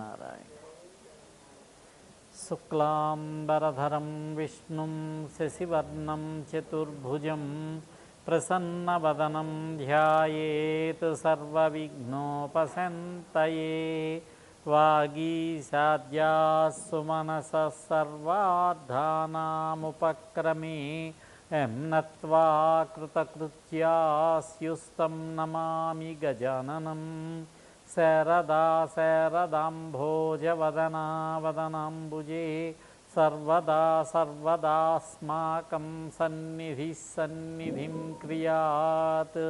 శ్రీమన్నారాయణ. శుక్లాంబరధరం విష్ణుం శశివర్ణం చతుర్భుజం ప్రసన్నవదనం ధ్యాయేత్ సర్వవిఘ్నోపశాంతయే. వాగీశాద్యాः సుమనసः సర్వార్థానాముపక్రమే నత్వా కృతకృత్యాస్యుస్తం నమామి గజాననం. శారదా శారదాంభోజవదనా వదనాంబుజే సర్వదా సర్వదాస్మాకం సన్నిధిః సన్నిధిం క్రియాత్.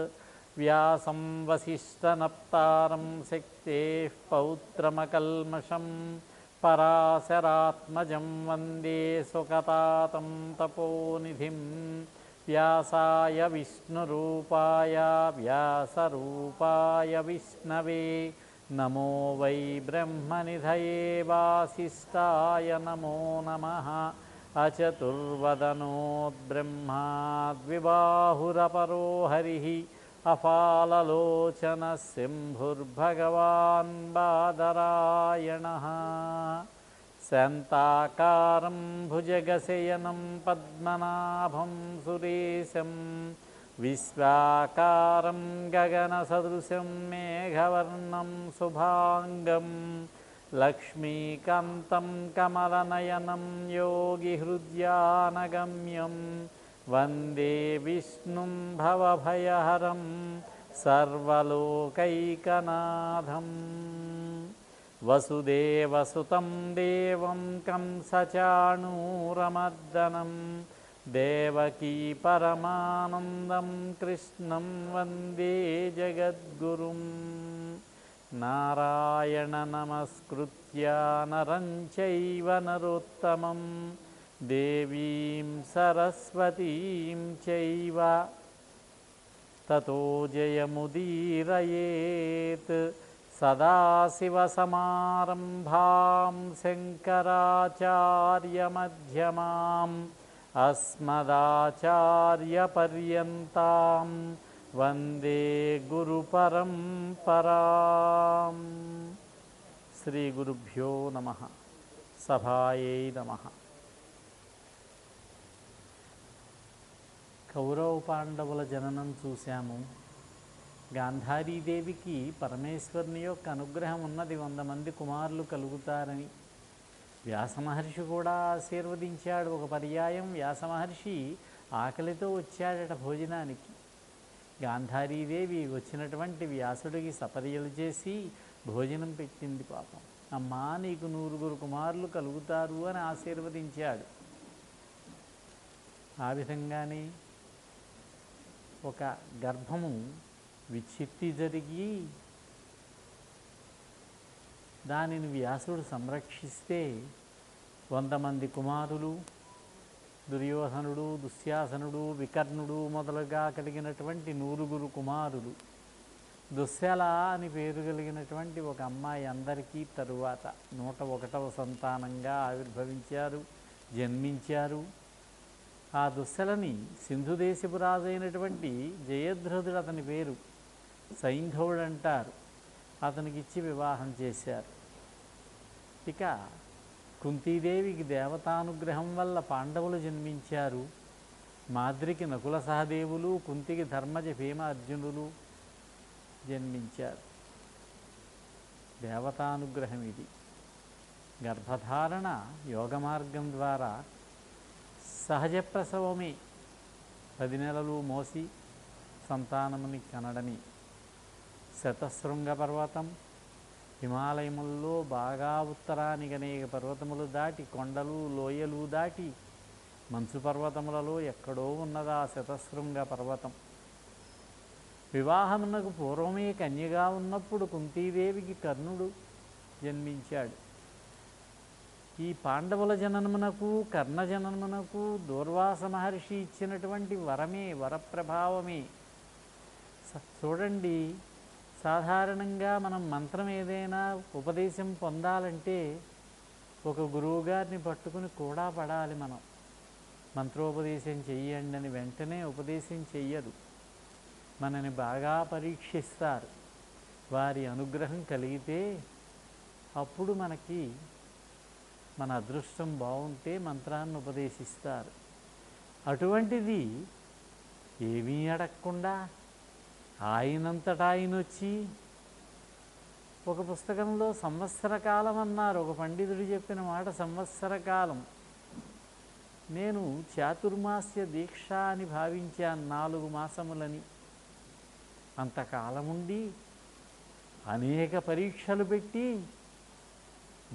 వ్యాసం వసిష్ఠనప్తారం శక్తేః పౌత్రమకల్మషం పరాశరాత్మజం వందే సుఖతాతం తపోనిధిం. వ్యాసాయ విష్ణురూపాయ వ్యాసరూపాయ విష్ణవే నమో వై బ్రహ్మనిధయే వాసిష్ఠాయ నమో నమః. అచతుర్వదనోద్బ్రహ్మా ద్విబాహురపరో హరిః అఫాలలోచన శంభుర్భగవాన్ బాదరాయణః. శాంతాకారం భుజగశయనం పద్మనాభం సురేశం విశ్వాకారం గగనసదృశం మేఘవర్ణం శుభాంగం లక్ష్మీకాంతం కమలనయనం యోగిహృద్యానగమ్యం వందే విష్ణుం భవభయహరం సర్వలోకైకనాథం. వసుదేవసుతం దేవం కంసచాణూరమర్దనం దేవకీ పరమానందం కృష్ణం వందే జగద్గురుం. నారాయణ నమస్కృత్య నరం చైవ నరోత్తమం దేవీం సరస్వతీం చైవ తతో జయముదీరయేత్. సదాశివసమారంభాం శంకరాచార్యమధ్యమాం అస్మదాచార్యపర్యంతాం వందే గురుపరంపరాం. శ్రీ గురుభ్యో నమః. సభాయై నమః. కౌరవ పాండవుల జననం చూశాము. గాంధారీదేవికి పరమేశ్వరుని యొక్క అనుగ్రహం ఉన్నది, 100 మంది కుమారులు కలుగుతారని. వ్యాసమహర్షి కూడా ఆశీర్వదించాడు. ఒక పర్యాయం వ్యాసమహర్షి ఆకలితో వచ్చాడట భోజనానికి. గాంధారీదేవి వచ్చినటువంటి వ్యాసుడికి సపర్యలు చేసి భోజనం పెట్టింది. పాపం, అమ్మా నీకు 100 కుమారులు కలుగుతారు అని ఆశీర్వదించాడు. ఆ విధంగానే ఒక గర్భము విచ్ఛిత్తి జరిగి దానిని వ్యాసుడు సంరక్షిస్తే 100 మంది కుమారులు, దుర్యోధనుడు, దుశ్శాసనుడు, వికర్ణుడు మొదలుగా కలిగినటువంటి 100 కుమారులు, దుశ్శల అని పేరు కలిగినటువంటి ఒక అమ్మాయి అందరికీ తరువాత 101వ సంతానంగా ఆవిర్భవించారు, జన్మించారు. ఆ దుశ్శలని సింధుదేశపు రాజైనటువంటి జయద్రథుడు, అతని పేరు సైంధవుడు అంటారు, అతనికి ఇచ్చి వివాహం చేశారు. ఇక కుంతీదేవికి దేవతానుగ్రహం వల్ల పాండవులు జన్మించారు. మాద్రికి నకుల సహదేవులు, కుంతికి ధర్మజ భీమ అర్జునులు జన్మించారు. దేవతానుగ్రహం ఇది. గర్భధారణ యోగ మార్గం ద్వారా సహజ ప్రసవమే, 10 నెలలు మోసి సంతానముని కనడని. శతశృంగ పర్వతం, హిమాలయముల్లో బాగా ఉత్తరానికి అనేక పర్వతములు దాటి, కొండలు లోయలు దాటి, మంచు పర్వతములలో ఎక్కడో ఉన్నదా శతశృంగ పర్వతం. వివాహమునకు పూర్వమే కన్యగా ఉన్నప్పుడు కుంతీదేవికి కర్ణుడు జన్మించాడు. ఈ పాండవుల జననమునకు కర్ణ జననమునకు దూర్వాస మహర్షి ఇచ్చినటువంటి వరమే, వరప్రభావమే. చూడండి, సాధారణంగా మనం మంత్రం ఏదైనా ఉపదేశం పొందాలంటే ఒక గురువుగారిని పట్టుకుని కూడా పడాలి. మనం మంత్రోపదేశం చెయ్యండి అని వెంటనే ఉపదేశం చెయ్యరు, మనని బాగా పరీక్షిస్తారు. వారి అనుగ్రహం కలిగితే అప్పుడు మనకి మన అదృష్టం బాగుంటే మంత్రాన్ని ఉపదేశిస్తారు. అటువంటిది ఏమీ అడగకుండా ఆయనంతటా ఆయన వచ్చి ఒక పుస్తకంలో సంవత్సర కాలం అన్నారు. ఒక పండితుడు చెప్పిన మాట సంవత్సర కాలం. నేను చాతుర్మాస్య దీక్ష అని భావించాను, 4 మాసములని. అంతకాలముండి అనేక పరీక్షలు పెట్టి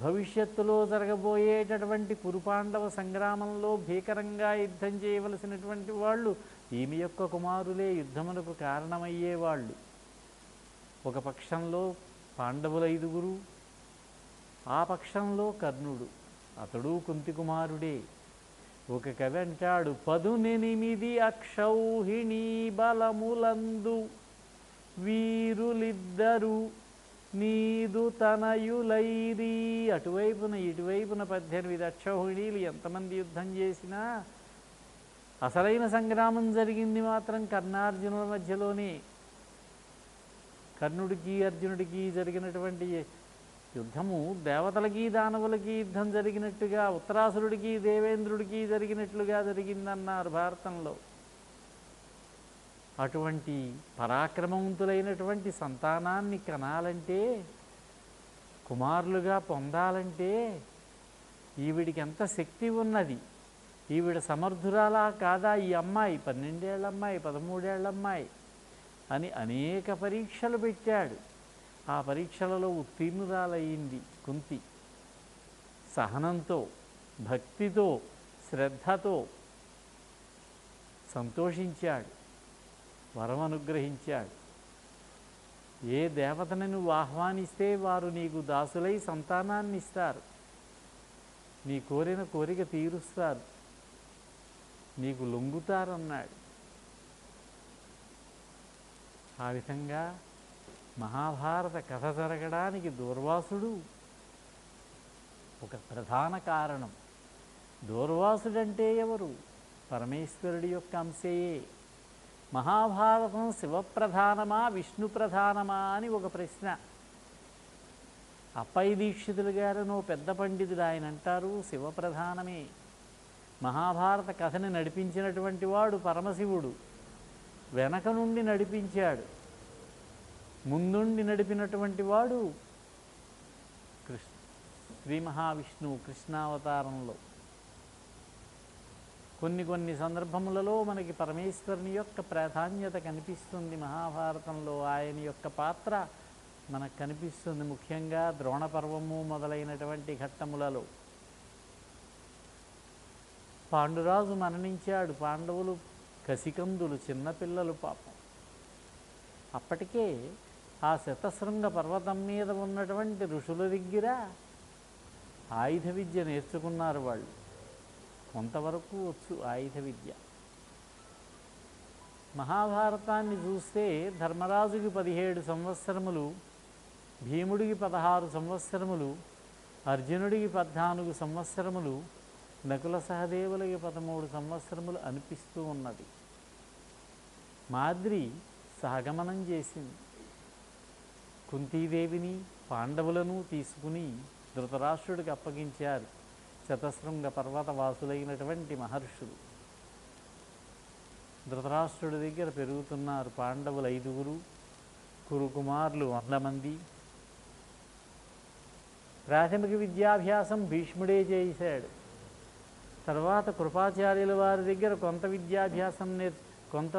భవిష్యత్తులో జరగబోయేటటువంటి కురుపాండవ సంగ్రామంలో భీకరంగా యుద్ధం చేయవలసినటువంటి వాళ్ళు ఈమె యొక్క కుమారులే యుద్ధమునకు కారణమయ్యేవాళ్ళు. ఒక పక్షంలో పాండవుల 5గురు, ఆ పక్షంలో కర్ణుడు, అతడు కుంతి కుమారుడే. ఒక కవి అంటాడు, 18 అక్షౌహిణీ బలములందు వీరులిద్దరు నీదు తనయులైరి. అటువైపున ఇటువైపున 18 అక్షౌహిణీలు ఎంతమంది యుద్ధం చేసినా అసలైన సంగ్రామం జరిగింది మాత్రం కర్ణార్జునుల మధ్యలోనే. కర్ణుడికి అర్జునుడికి జరిగినటువంటి యుద్ధము దేవతలకి దానవులకి యుద్ధం జరిగినట్టుగా, ఉత్తరాసురుడికి దేవేంద్రుడికి జరిగినట్లుగా జరిగిందన్నారు భారతంలో. అటువంటి పరాక్రమవంతులైనటువంటి సంతానాన్ని కనాలంటే, కుమారులుగా పొందాలంటే ఈవిడికి ఎంత శక్తి ఉన్నది, ఈవిడ సమర్థురాలా కాదా ఈ అమ్మాయి, 12 ఏళ్ల అమ్మాయి, 13 ఏళ్ల అమ్మాయి అని అనేక పరీక్షలు పెట్టాడు. ఆ పరీక్షలలో ఉత్తీర్ణురాలయ్యింది కుంతి. సహనంతో, భక్తితో, శ్రద్ధతో సంతోషించాడు, వరం అనుగ్రహించాడు. ఏ దేవతని నువ్వు ఆహ్వానిస్తే వారు నీకు దాసులై సంతానాన్ని ఇస్తారు, నీ కోరిన కోరిక తీరుస్తారు, నీకు లొంగుతారన్నాడు. ఆ విధంగా మహాభారత కథ జరగడానికి దూర్వాసుడు ఒక ప్రధాన కారణం. దూర్వాసుడంటే ఎవరు? పరమేశ్వరుడి యొక్క అంశయే. మహాభారతం శివప్రధానమా విష్ణు ప్రధానమా అని ఒక ప్రశ్న. అప్పయ్య దీక్షితులు గారనో పెద్ద పండితుడు ఆయన అంటారు శివప్రధానమే. మహాభారత కథని నడిపించినటువంటి వాడు పరమశివుడు. వెనక నుండి నడిపించాడు, ముందుండి నడిపినటువంటి వాడు శ్రీ మహావిష్ణువు కృష్ణావతారంలో. కొన్ని సందర్భములలో మనకి పరమేశ్వరుని యొక్క ప్రాధాన్యత కనిపిస్తుంది. మహాభారతంలో ఆయన యొక్క పాత్ర మనకు కనిపిస్తుంది, ముఖ్యంగా ద్రోణ పర్వము మొదలైనటువంటి ఘట్టములలో. పాండురాజు మరణించాడు, పాండవులు కసికందులు, చిన్నపిల్లలు పాపం. అప్పటికే ఆ శతశృంగ పర్వతం మీద ఉన్నటువంటి ఋషుల దగ్గర ఆయుధ విద్య నేర్చుకున్నారు వాళ్ళు. కొంతవరకు వచ్చు ఆయుధ విద్య. మహాభారతాన్ని చూస్తే ధర్మరాజుకి 17 సంవత్సరములు, భీముడికి 16 సంవత్సరములు, అర్జునుడికి 14 సంవత్సరములు, నకుల సహదేవులకి 13 సంవత్సరములు అనిపిస్తూ ఉన్నది. మాద్రి సహగమనం చేసింది. కుంతీదేవిని పాండవులను తీసుకుని ధృతరాష్ట్రుడికి అప్పగించారు శతశృంగ పర్వతవాసులైనటువంటి మహర్షులు. ధృతరాష్ట్రుడి దగ్గర పెరుగుతున్నారు పాండవులు 5గురు, కురుకుమారులు 100 మంది. ప్రాథమిక విద్యాభ్యాసం భీష్ముడే చేశాడు. తర్వాత కృపాచార్యుల వారి దగ్గర కొంత విద్యాభ్యాసం కొంత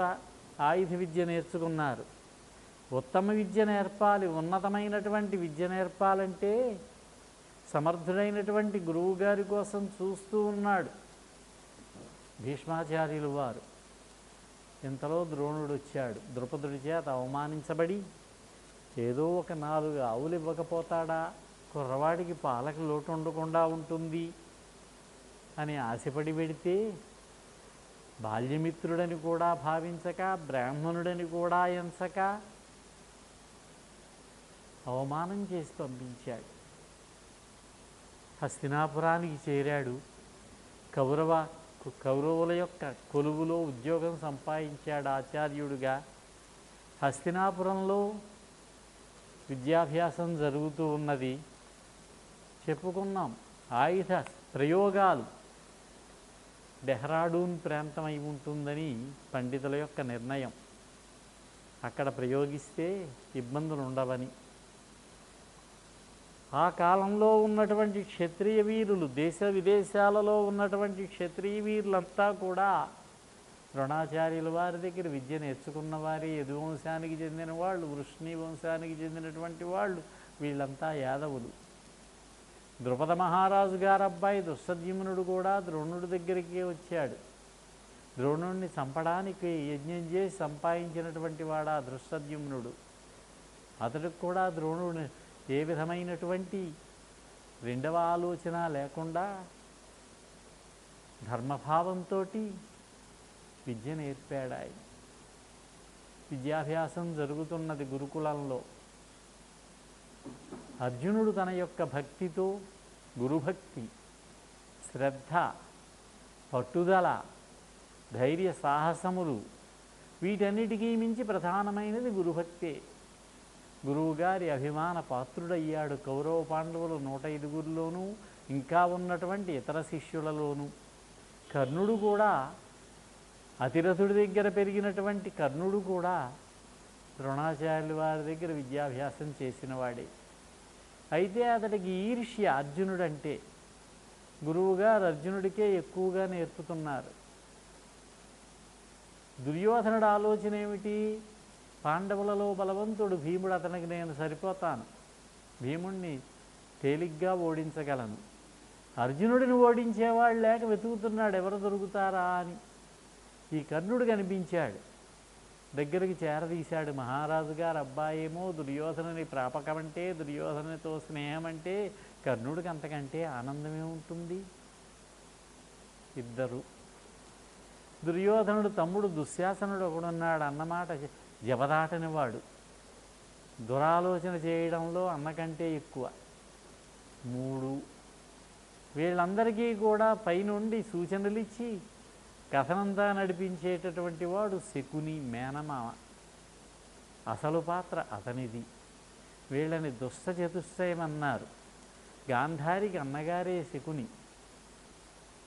ఆయుధ విద్య నేర్చుకున్నారు. ఉత్తమ విద్య నేర్పాలి, ఉన్నతమైనటువంటి విద్య నేర్పాలంటే సమర్థుడైనటువంటి గురువు గారి కోసం చూస్తూ ఉన్నాడు భీష్మాచార్యులు వారు. ఇంతలో ద్రోణుడు వచ్చాడు. ద్రుపదుడి చేత అవమానించబడి ఏదో ఒక 4 ఆవులు ఇవ్వకపోతాడా, కుర్రవాడికి పాలకు లోటు ఉండకుండా ఉంటుంది అని ఆశపడి పెడితే, బాల్యమిత్రుడని కూడా భావించక, బ్రాహ్మణుడని కూడా ఎంచక అవమానం చేసి పంపించాడు. హస్తినాపురానికి చేరాడు. కౌరవుల యొక్క కొలువులో ఉద్యోగం సంపాదించాడు ఆచార్యుడిగా. హస్తినాపురంలో విద్యాభ్యాసం జరుగుతూ ఉన్నది. చెప్పుకున్నాం. ఆయుధ ప్రయోగాలు డెహ్రాడూన్ ప్రాంతం అయి ఉంటుందని పండితుల యొక్క నిర్ణయం. అక్కడ ప్రయోగిస్తే ఇబ్బందులు ఉండవని. ఆ కాలంలో ఉన్నటువంటి క్షత్రియ వీరులు, దేశ విదేశాలలో ఉన్నటువంటి క్షత్రియ వీరులంతా కూడా ద్రోణాచార్యుల వారి దగ్గర విద్య నేర్చుకున్న వారి, యదువంశానికి చెందిన వాళ్ళు, వృష్ణి వంశానికి చెందినటువంటి వాళ్ళు, వీళ్ళంతా యాదవులు. ద్రుపద మహారాజు గారు అబ్బాయి దుస్సద్యుమ్నుడు కూడా ద్రోణుడి దగ్గరికి వచ్చాడు. ద్రోణుడిని చంపడానికి యజ్ఞం చేసి సంపాదించినటువంటి వాడా దుస్సద్యుమ్నుడు. అతడికి కూడా ద్రోణుడు ఏ విధమైనటువంటి రెండవ ఆలోచన లేకుండా ధర్మభావంతో విద్య నేర్పాడు ఆయన. విద్యాభ్యాసం జరుగుతున్నది గురుకులంలో. అర్జునుడు తన యొక్క భక్తితో, గురుభక్తి, శ్రద్ధ, పట్టుదల, ధైర్య సాహసములు, వీటన్నిటికీ మించి ప్రధానమైనది గురుభక్తే. గురువుగారి అభిమాన పాత్రుడయ్యాడు. కౌరవ పాండవులు 105 ఇంకా ఉన్నటువంటి ఇతర శిష్యులలోనూ. కర్ణుడు కూడా, అతిరథుడి దగ్గర పెరిగినటువంటి కర్ణుడు కూడా ద్రోణాచార్యుల వారి దగ్గర విద్యాభ్యాసం చేసినవాడే. అయితే అతడికి ఈర్ష్య అర్జునుడంటే. గురువుగారు అర్జునుడికే ఎక్కువగా నేర్పుతున్నారు. దుర్యోధనుడు ఆలోచన ఏమిటి? పాండవులలో బలవంతుడు భీముడు, అతనికి నేను సరిపోతాను, భీముణ్ణి తేలిగ్గా ఓడించగలను. అర్జునుడిని ఓడించేవాళ్ళు లేక వెతుకుతున్నాడు ఎవరు దొరుకుతారా అని. ఈ కర్ణుడు కనిపించాడు. దగ్గరికి చేరదీశాడు. మహారాజు గారు అబ్బాయేమో దుర్యోధనుని ప్రాపకం అంటే, దుర్యోధనునితో స్నేహం అంటే కర్ణుడికి అంతకంటే ఆనందమే ఉంటుంది. ఇద్దరు. దుర్యోధనుడు తమ్ముడు దుశ్శాసనుడు ఒకడున్నాడు. అన్నమాట జవదాటనివాడు. దురాలోచన చేయడంలో అన్నకంటే ఎక్కువ. 3. వీళ్ళందరికీ కూడా పైనుండి సూచనలు ఇచ్చి కథనంతా నడిపించేటటువంటి వాడు శకుని, మేనమామ. అసలు పాత్ర అతనిది. వీళ్ళని దుష్ట చతుష్టయమన్నారు. గాంధారికి అన్నగారే శకుని.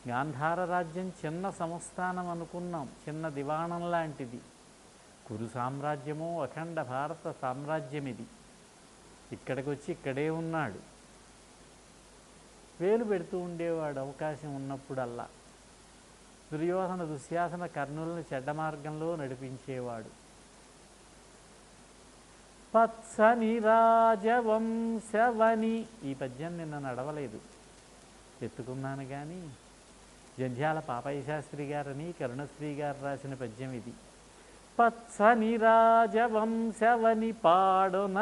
గాంధార రాజ్యం చిన్న సంస్థానం అనుకున్నాం, చిన్న దివాణం లాంటిది. కురు సామ్రాజ్యమో అఖండ భారత సామ్రాజ్యం ఇది. ఇక్కడికి వచ్చి ఇక్కడే ఉన్నాడు. వేలు పెడుతూ ఉండేవాడు అవకాశం ఉన్నప్పుడల్లా. దుర్యోధన దుశ్శాసన కర్ణులను చెడ్డ మార్గంలో నడిపించేవాడు. పత్సని రాజవంశవని, ఈ పద్యం నిన్న నడవలేదు, ఎత్తుకున్నాను కానీ. జంధ్యాల పాపయ్య శాస్త్రి గారని కరుణశ్రీ గారు రాసిన పద్యం ఇది. పత్సని రాజవంశవని పాడొనరింపజనించినాడు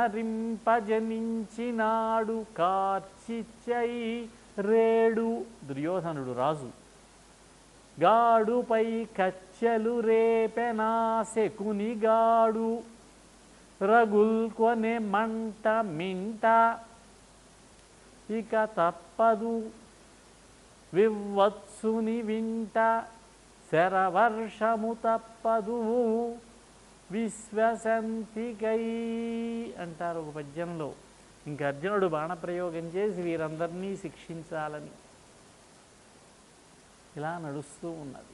కార్చిచ్చై రేడు. దుర్యోధనుడు రాజు. గాడుపై కచ్చెలు రేపెనా శకునిగాడు. రగుల్కొనే మంట మింట ఇక తప్పదు వివత్సుని వింట. శరవర్షము తప్పదు విశ్వసంతికై అంటారు ఒక పద్యంలో. ఇంక అర్జునుడు బాణప్రయోగం చేసి వీరందరినీ శిక్షించాలని ఇలా నడుస్తూ ఉన్నది.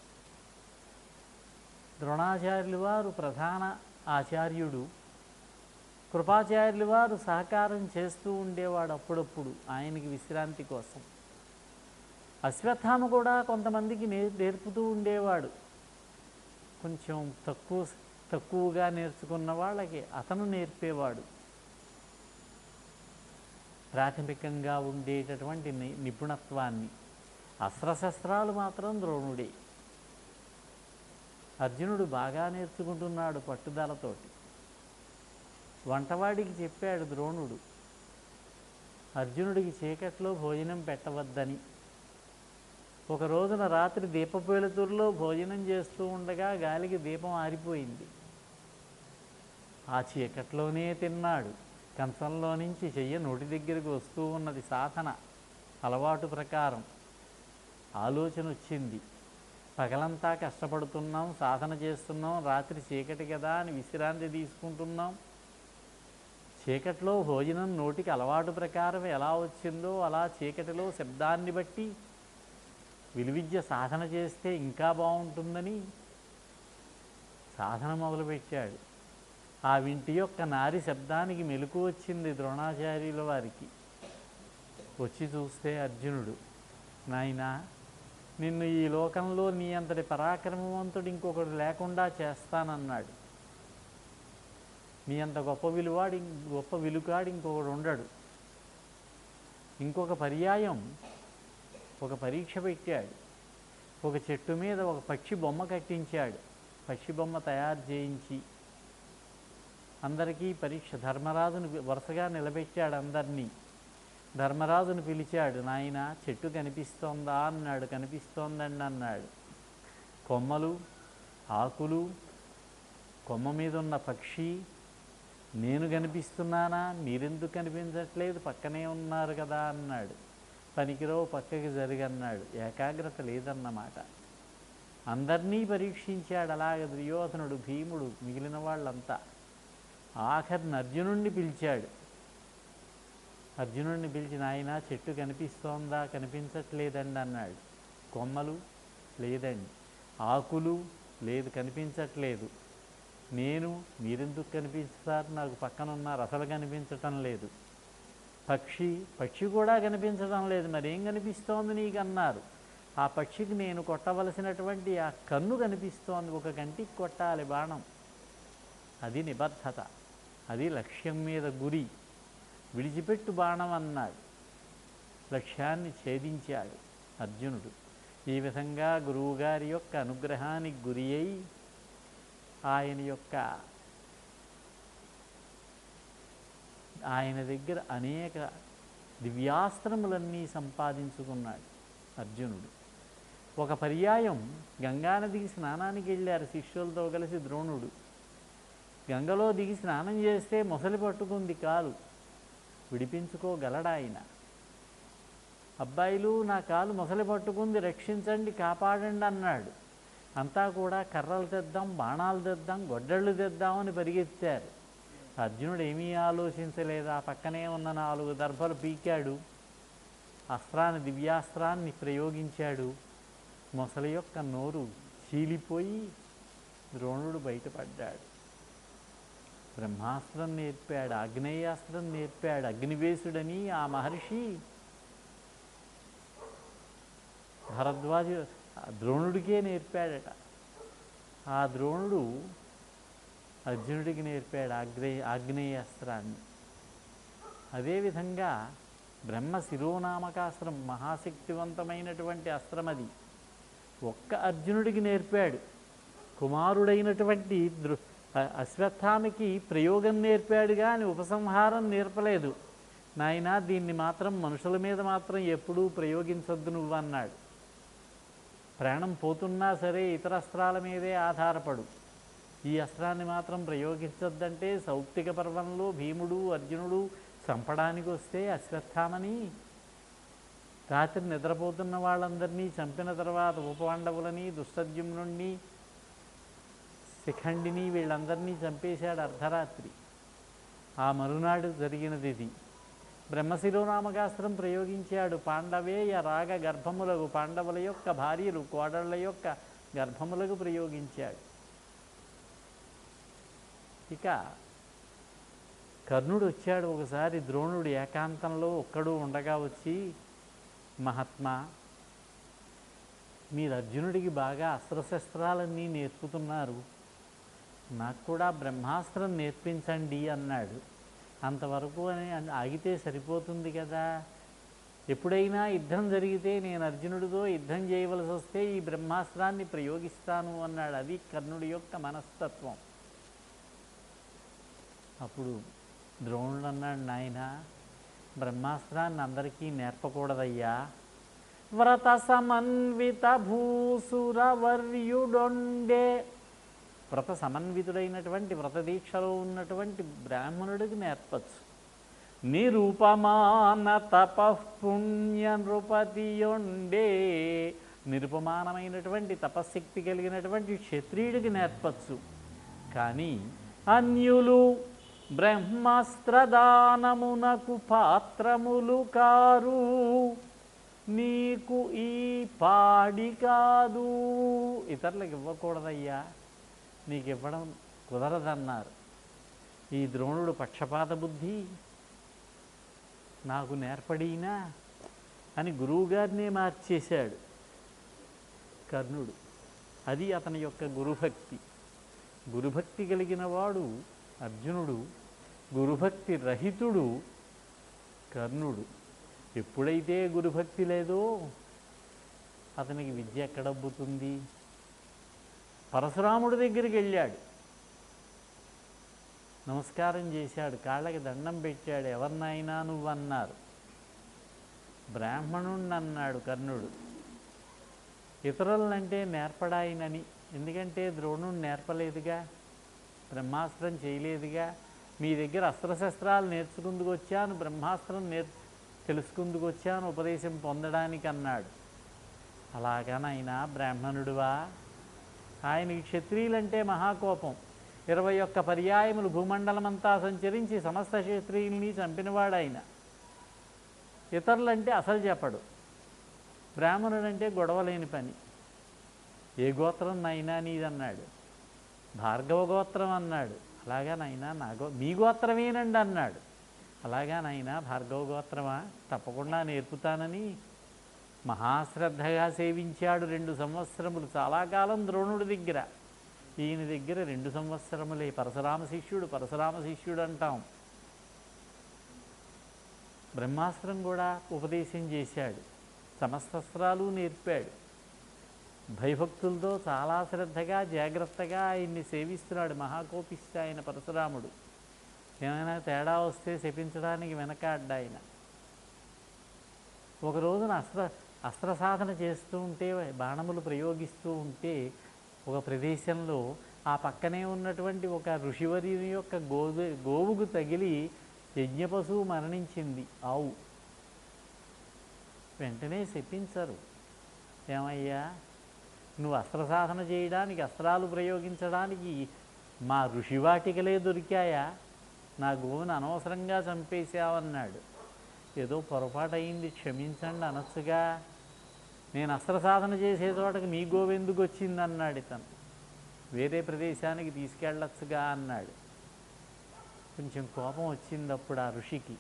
ద్రోణాచార్యులు వారు ప్రధాన ఆచార్యుడు. కృపాచార్యులు వారు సహకారం చేస్తూ ఉండేవాడు అప్పుడప్పుడు ఆయనకి విశ్రాంతి కోసం. అశ్వత్థామ కూడా కొంతమందికి నేర్పుతూ ఉండేవాడు. కొంచెం తక్కువగా నేర్చుకున్న వాళ్ళకి అతను నేర్పేవాడు. ప్రాథమికంగా ఉండేటటువంటి నిపుణత్వాన్ని. అస్త్రశస్త్రాలు మాత్రం ద్రోణుడే. అర్జునుడు బాగా నేర్చుకుంటున్నాడు పట్టుదలతోటి. వంటవాడికి చెప్పాడు ద్రోణుడు, అర్జునుడికి చీకట్లో భోజనం పెట్టవద్దని. ఒక రోజున రాత్రి దీపపు వెలుతురులో భోజనం చేస్తూ ఉండగా గాలికి దీపం ఆరిపోయింది. ఆ చీకట్లోనే తిన్నాడు. కంచంలో నుంచి చెయ్య నోటి దగ్గరికి వస్తూ ఉన్నది. సాధన అలవాటు ప్రకారం ఆలోచన వచ్చింది. పగలంతా కష్టపడుతున్నాం, సాధన చేస్తున్నాం, రాత్రి చీకటి కదా అని విశ్రాంతి తీసుకుంటున్నాం. చీకట్లో భోజనం నోటికి అలవాటు ప్రకారం ఎలా వచ్చిందో అలా చీకటిలో శబ్దాన్ని బట్టి విలువిద్య సాధన చేస్తే ఇంకా బాగుంటుందని సాధన మొదలుపెట్టాడు. ఆ వింటి యొక్క నారి శబ్దానికి మెలకు వచ్చింది ద్రోణాచార్యుల వారికి. వచ్చి చూస్తే అర్జునుడు, నాయనా, నిన్ను ఈ లోకంలో నీ అంతటి పరాక్రమవంతుడు ఇంకొకడు లేకుండా చేస్తానన్నాడు. నీ అంత గొప్ప విలుకాడు ఇంకొకడు ఉండడు. ఇంకొక పర్యాయం ఒక పరీక్ష పెట్టాడు. ఒక చెట్టు మీద ఒక పక్షి బొమ్మ కట్టించాడు. పక్షి బొమ్మ తయారు చేయించి అందరికీ పరీక్ష. ధర్మరాజును వరుసగా నిలబెట్టాడు అందరినీ. ధర్మరాజును పిలిచాడు, నాయన చెట్టు కనిపిస్తోందా అన్నాడు. కనిపిస్తోందండి అన్నాడు. కొమ్మలు, ఆకులు, కొమ్మ మీద ఉన్న పక్షి, నేను కనిపిస్తున్నానా, మీరెందుకు కనిపించట్లేదు, పక్కనే ఉన్నారు కదా అన్నాడు. పనికిరావు, పక్కకి జరిగన్నాడు. ఏకాగ్రత లేదన్నమాట. అందరినీ పరీక్షించాడు. అలాగే దుర్యోధనుడు, భీముడు, మిగిలిన వాళ్ళంతా. ఆఖరిని అర్జునుడిని పిలిచాడు. అర్జునుడిని పిలిచి, నాయన చెట్టు కనిపిస్తోందా, కనిపించట్లేదండి అన్నాడు. కొమ్మలు లేదండి, ఆకులు లేదు, కనిపించట్లేదు. నేను, మీరెందుకు కనిపిస్తారు, నాకు పక్కన ఉన్నారు, అసలు కనిపించటం లేదు. పక్షి కూడా కనిపించడం లేదు, మరేం కనిపిస్తోంది నీకు అన్నారు. ఆ పక్షికి నేను కొట్టవలసినటువంటి ఆ కన్ను కనిపిస్తోంది. ఒక కంటికి కొట్టాలి బాణం. అది నిబద్ధత, అది లక్ష్యం మీద గురి. విడిచిపెట్టు బాణం అన్నాడు. లక్ష్యాన్ని ఛేదించాడు అర్జునుడు. ఈ విధంగా గురువుగారి యొక్క అనుగ్రహానికి గురి అయి ఆయన దగ్గర అనేక దివ్యాస్త్రములన్నీ సంపాదించుకున్నాడు అర్జునుడు. ఒక పర్యాయం గంగానదికి స్నానానికి వెళ్ళారు శిష్యులతో కలిసి ద్రోణుడు. గంగలో దిగి స్నానం చేస్తే మొసలి పట్టుకుంది కాలు. విడిపించుకోగలడాయన. అబ్బాయిలు, నా కాలు మొసలి పట్టుకుంది, రక్షించండి, కాపాడండి అన్నాడు. అంతా కూడా కర్రలు తెద్దాం, బాణాలు తెద్దాం, గొడ్డళ్ళు తెద్దామని పరిగెత్తారు. అర్జునుడు ఏమీ ఆలోచించలేదు. ఆ పక్కనే ఉన్న 4 దర్భలు పీకాడు. దివ్యాస్త్రాన్ని ప్రయోగించాడు. మొసలి యొక్క నోరు చీలిపోయి ద్రోణుడు బయటపడ్డాడు. బ్రహ్మాస్త్రం నేర్పాడు, ఆగ్నేయాస్త్రం నేర్పాడు. అగ్నివేశుడని ఆ మహర్షి ద్రోణుడికే నేర్పాడట. ఆ ద్రోణుడు అర్జునుడికి నేర్పాడు ఆగ్నేయాస్త్రాన్ని. అదేవిధంగా బ్రహ్మ శిరోనామకాస్త్రం, మహాశక్తివంతమైనటువంటి అస్త్రం అది. ఒక్క అర్జునుడికి నేర్పాడు. కుమారుడైనటువంటి అశ్వత్థామకి ప్రయోగం నేర్పాడు కానీ ఉపసంహారం నేర్పలేదు. నాయనా, దీన్ని మాత్రం మనుషుల మీద మాత్రం ఎప్పుడూ ప్రయోగించొద్దు నువ్వు అన్నాడు. ప్రాణం పోతున్నా సరే ఇతర అస్త్రాల మీదే ఆధారపడు, ఈ అస్త్రాన్ని మాత్రం ప్రయోగించొద్దంటే సౌప్తిక పర్వంలో భీముడు అర్జునుడు చంపడానికి వస్తే అశ్వత్థామని రాత్రి నిద్రపోతున్న వాళ్ళందరినీ చంపిన తర్వాత ఉపపాండవులని, దుష్టద్యుమ్నుణ్ణి, శిఖండిని, వీళ్ళందరినీ చంపేశాడు అర్ధరాత్రి. ఆ మరునాడు జరిగినది ఇది. బ్రహ్మశిరోనామకాస్త్రం ప్రయోగించాడు. పాండవేయ రాగ గర్భములకు, పాండవుల యొక్క భార్యలు, కోడళ్ల యొక్క గర్భములకు ప్రయోగించాడు. ఇక కర్ణుడు వచ్చాడు ఒకసారి. ద్రోణుడు ఏకాంతంలో ఒక్కడు ఉండగా వచ్చి, మహాత్మా, మీరు అర్జునుడికి బాగా అస్త్రశస్త్రాలన్నీ నేర్పుతున్నారు, నాకు కూడా బ్రహ్మాస్త్రం నేర్పించండి అన్నాడు. అంతవరకు అని ఆగితే సరిపోతుంది కదా. ఎప్పుడైనా యుద్ధం జరిగితే నేను అర్జునుడితో యుద్ధం చేయవలసి వస్తే ఈ బ్రహ్మాస్త్రాన్ని ప్రయోగిస్తాను అన్నాడు. అది కర్ణుడి యొక్క మనస్తత్వం. అప్పుడు ద్రోణుడు అన్నాడు, నాయన, బ్రహ్మాస్త్రాన్ని అందరికీ నేర్పకూడదయ్యా. వ్రత సమన్విత భూసురవర్యుడొండే, వ్రత సమన్వితుడైనటువంటి వ్రతదీక్షలో ఉన్నటువంటి బ్రాహ్మణుడికి నేర్పచ్చు. నిరుపమాన తపఃపుణ్య నృపతియొండే, నిరుపమానమైనటువంటి తపశ్శక్తి కలిగినటువంటి క్షత్రియుడికి నేర్పచ్చు. కానీ అన్యులు బ్రహ్మాస్త్రదానమునకు పాత్రములు కారు, నీకు ఈ పాడి కాదు. ఇతరులకు ఇవ్వకూడదయ్యా, నీకు ఇవ్వడం కుదరదన్నారు. ఈ ద్రోణుడు పక్షపాత బుద్ధి నాకు నేర్పడినా అని గురువుగారినే మార్చేశాడు కర్ణుడు. అది అతని యొక్క గురుభక్తి. గురుభక్తి కలిగిన వాడు అర్జునుడు, గురుభక్తి రహితుడు కర్ణుడు. ఎప్పుడైతే గురుభక్తి లేదో అతనికి విద్య ఎక్కడబ్బుతుంది? పరశురాముడి దగ్గరికి వెళ్ళాడు, నమస్కారం చేశాడు, కాళ్ళకి దండం పెట్టాడు. ఎవరినైనా నువ్వన్నారు. బ్రాహ్మణుణ్ణి అన్నాడు కర్ణుడు. ఇతరులంటే నేర్పడాయినని. ఎందుకంటే ద్రోణుడు నేర్పలేదుగా, బ్రహ్మాస్త్రం చేయలేదుగా. మీ దగ్గర అస్త్రశస్త్రాలు నేర్చుకుందుకు వచ్చాను, బ్రహ్మాస్త్రం తెలుసుకుందుకు వచ్చాను ఉపదేశం పొందడానికి అన్నాడు. అలాగనైనా బ్రాహ్మణుడువా? ఆయనకి క్షత్రియులంటే మహాకోపం. 21 పర్యాయములు భూమండలమంతా సంచరించి సమస్త క్షత్రియుల్ని చంపినవాడాయన. ఇతరులంటే అసలు చెప్పడు. బ్రాహ్మణుడంటే గొడవలేని పని. ఏ గోత్రం నైనా నీదన్నాడు. భార్గవ గోత్రం అన్నాడు. అలాగా నైనా మీ గోత్రమేనండి అన్నాడు. అలాగా నైనా భార్గవ గోత్రమా? తప్పకుండా నేర్పుతానని మహాశ్రద్ధగా సేవించాడు 2 సంవత్సరములు. చాలా కాలం ద్రోణుడి దగ్గర. ఈయన దగ్గర 2 సంవత్సరములే. పరశురామ శిష్యుడు అంటాం. బ్రహ్మాస్త్రం కూడా ఉపదేశం చేశాడు, సమస్తస్త్రాలు నేర్పాడు. భయభక్తులతో చాలా శ్రద్ధగా జాగ్రత్తగా ఆయన్ని సేవిస్తున్నాడు. మహాకోపిష్ట ఆయన పరశురాముడు. ఏమైనా తేడా వస్తే శపించడానికి వెనకాడ్డాయన. ఒక రోజున అస్త్ర సాధన చేస్తూ ఉంటే, బాణములు ప్రయోగిస్తూ ఉంటే ఒక ప్రదేశంలో ఆ పక్కనే ఉన్నటువంటి ఒక ఋషివర్యుని యొక్క గోవుకు తగిలి యజ్ఞపశువు మరణించింది, ఆవు. వెంటనే శపించరు. ఏమయ్యా, నువ్వు అస్త్ర సాధన చేయడానికి, అస్త్రాలు ప్రయోగించడానికి మా ఋషివాటికలే దొరికాయా? నా గోవును అనవసరంగా చంపేశావన్నాడు. ఏదో పొరపాటు అయింది, క్షమించండి అనొచ్చుగా. నేను అస్త్ర సాధన చేసే చోటకి మీ గోవు ఎందుకు వచ్చిందన్నాడు ఇతను. వేరే ప్రదేశానికి తీసుకెళ్ళొచ్చుగా అన్నాడు. కొంచెం కోపం వచ్చింది అప్పుడు ఆ ఋషికి.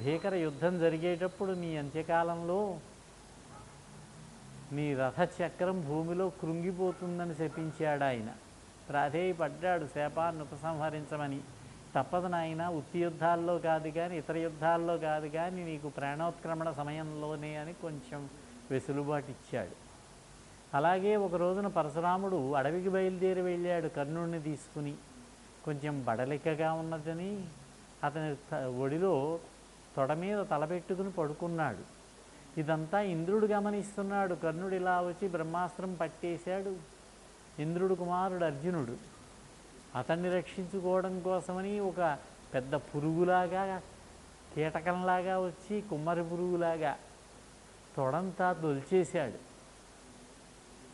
భీకర యుద్ధం జరిగేటప్పుడు నీ అంత్యకాలంలో నీ రథచక్రం భూమిలో కృంగిపోతుందని శపించాడు ఆయన. ప్రాధేయపడ్డాడు శాపాన్ని ఉపసంహరించమని. తప్పదు నాయన, ఉత్తి యుద్ధాల్లో కాదు కానీ, ఇతర యుద్ధాల్లో కాదు కానీ, నీకు ప్రాణోత్క్రమణ సమయంలోనే అని కొంచెం వెసులుబాటు ఇచ్చాడు. అలాగే ఒక రోజున పరశురాముడు అడవికి బయలుదేరి వెళ్ళాడు కర్ణుడిని తీసుకుని. కొంచెం బడలికగా ఉన్నదని అతని ఒడిలో తొడ మీద తలపెట్టుకుని పడుకున్నాడు. ఇదంతా ఇంద్రుడు గమనిస్తున్నాడు. కర్ణుడు ఇలా వచ్చి బ్రహ్మాస్త్రం పట్టేశాడు. ఇంద్రుడు కుమారుడు అర్జునుడు అతన్ని రక్షించుకోవడం కోసమని ఒక పెద్ద పురుగులాగా, కీటకంలాగా వచ్చి, కుమ్మరి పురుగులాగా తొడంతా దొల్చేశాడు.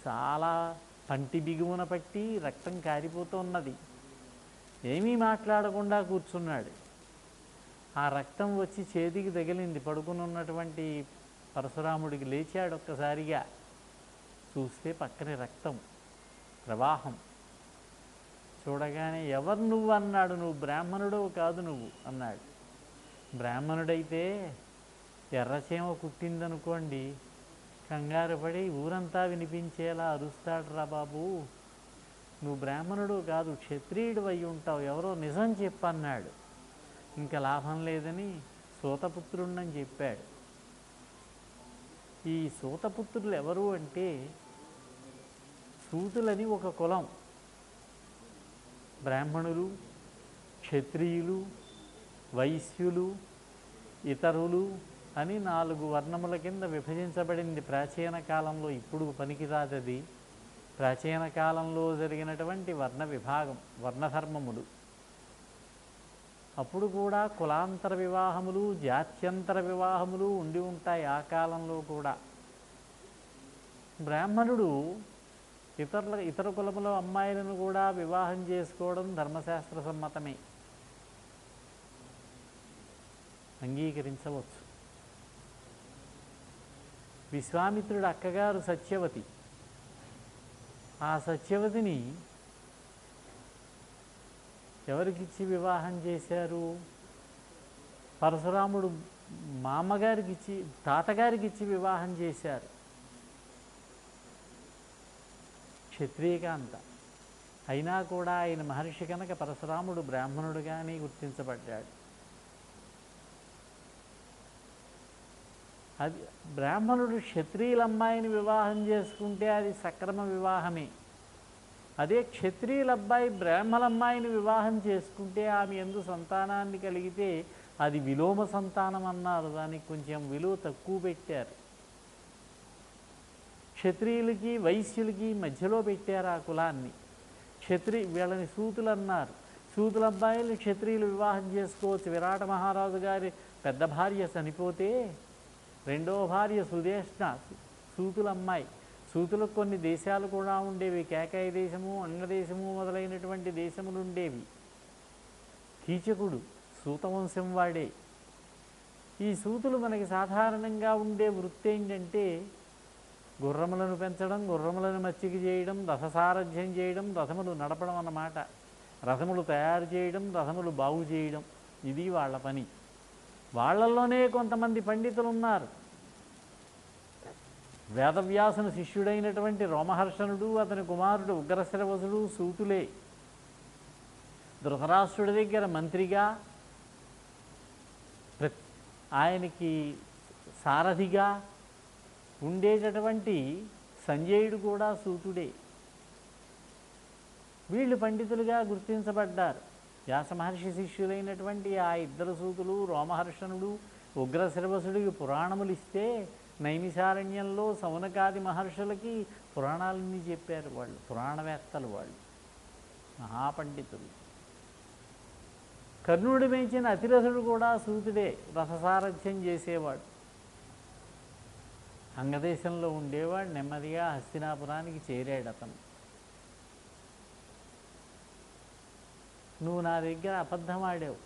చాలా పంటి బిగువున పట్టి రక్తం కారిపోతున్నది. ఏమీ మాట్లాడకుండా కూర్చున్నాడు. ఆ రక్తం వచ్చి చేతికి తగిలింది. పడుకుని ఉన్నటువంటి పరశురాముడికి. లేచాడు ఒక్కసారిగా. చూస్తే పక్కనే రక్తం ప్రవాహం. చూడగానే ఎవరు నువ్వు అన్నాడు. నువ్వు బ్రాహ్మణుడో కాదు నువ్వు అన్నాడు. బ్రాహ్మణుడైతే ఎర్రచేమ కుట్టిందనుకోండి, కంగారు పడి ఊరంతా వినిపించేలా అరుస్తాడు రా బాబు. నువ్వు బ్రాహ్మణుడు కాదు, క్షత్రియుడు అయి ఉంటావు, ఎవరో నిజం చెప్పన్నాడు. ఇంకా లాభం లేదని సూతపుత్రుణ్ణని చెప్పాడు. ఈ సూతపుత్రులు ఎవరు అంటే, సూతులని ఒక కులం. బ్రాహ్మణులు, క్షత్రియులు, వైశ్యులు, ఇతరులు అని 4 వర్ణముల కింద విభజించబడింది ప్రాచీన కాలంలో. ఇప్పుడు పనికిరాదది. ప్రాచీన కాలంలో జరిగినటువంటి వర్ణ విభాగం, వర్ణధర్మములు. అప్పుడు కూడా కులాంతర వివాహములు, జాత్యంతర వివాహములు ఉండి ఉంటాయి ఆ కాలంలో కూడా. బ్రాహ్మణుడు ఇతర కులముల అమ్మాయిలను కూడా వివాహం చేసుకోవడం ధర్మశాస్త్ర సమ్మతమే. అంగీకరించవచ్చు. విశ్వామిత్రుడు అక్కగారు సత్యవతి. ఆ సత్యవతిని ఎవరికిచ్చి వివాహం చేశారు? పరశురాముడు మామగారికి తాతగారికి ఇచ్చి వివాహం చేశారు. క్షత్రియకాంత అయినా కూడా ఆయన మహర్షి కనుక పరశురాముడు బ్రాహ్మణుడుగానే గుర్తించబడ్డాడు. అది బ్రాహ్మణుడు క్షత్రియుల అమ్మాయిని వివాహం చేసుకుంటే అది సక్రమ వివాహమే. అదే క్షత్రియుల అబ్బాయి బ్రాహ్మణ అమ్మాయిని వివాహం చేసుకుంటే ఆమె యందు సంతానాన్ని కలిగితే అది విలోమ సంతానం అన్నారు. దానికి కొంచెం విలువ తక్కువ పెట్టారు. క్షత్రియులకి వైశ్యులకి మధ్యలో పెట్టారు ఆ కులాన్ని. వీళ్ళని సూతులు అన్నారు. సూతుల అబ్బాయిలు క్షత్రియులు వివాహం చేసుకోవచ్చు. విరాట మహారాజు గారి పెద్ద భార్య చనిపోతే రెండవ భార్య సుదేష్ణ సూతుల అమ్మాయి. సూతులకు కొన్ని దేశాలు కూడా ఉండేవి. కేకాయ దేశము, అంగదేశము మొదలైనటువంటి దేశములు ఉండేవి. కీచకుడు సూతవంశం వాడే. ఈ సూతులు మనకి సాధారణంగా ఉండే వృత్తి ఏంటంటే గుర్రములను పెంచడం, గుర్రములను మచ్చిక చేయడం, రథసారథ్యం చేయడం, రథములు నడపడం అన్నమాట. రథములు తయారు చేయడం, రథములు బాగు చేయడం, ఇది వాళ్ళ పని. వాళ్ళల్లోనే కొంతమంది పండితులు ఉన్నారు. వేదవ్యాసుని శిష్యుడైనటువంటి రోమహర్షణుడు, అతని కుమారుడు ఉగ్రశ్రవసుడు సూతులే. ధృతరాష్ట్రుడి దగ్గర మంత్రిగా, ఆయనకి సారథిగా ఉండేటటువంటి సంజయుడు కూడా సూతుడే. వీళ్ళు పండితులుగా గుర్తించబడ్డారు. వ్యాస మహర్షి శిష్యులైనటువంటి ఆ ఇద్దరు సూతులు, రోమహర్షణుడు, ఉగ్రశ్రవసుడికి పురాణములు ఇస్తే నైమిషారణ్యంలో సౌనకాది మహర్షులకి పురాణాలన్నీ చెప్పారు. వాళ్ళు పురాణవేత్తలు, వాళ్ళు మహాపండితులు. కర్ణుడి పెంచిన అతిరథుడు కూడా సూతుడే, రథసారథ్యం చేసేవాడు. అంగదేశంలో ఉండేవాడు. నెమ్మదిగా హస్తినాపురానికి చేరాడు అతను. నువ్వు నా దగ్గర అబద్ధం ఆడావు,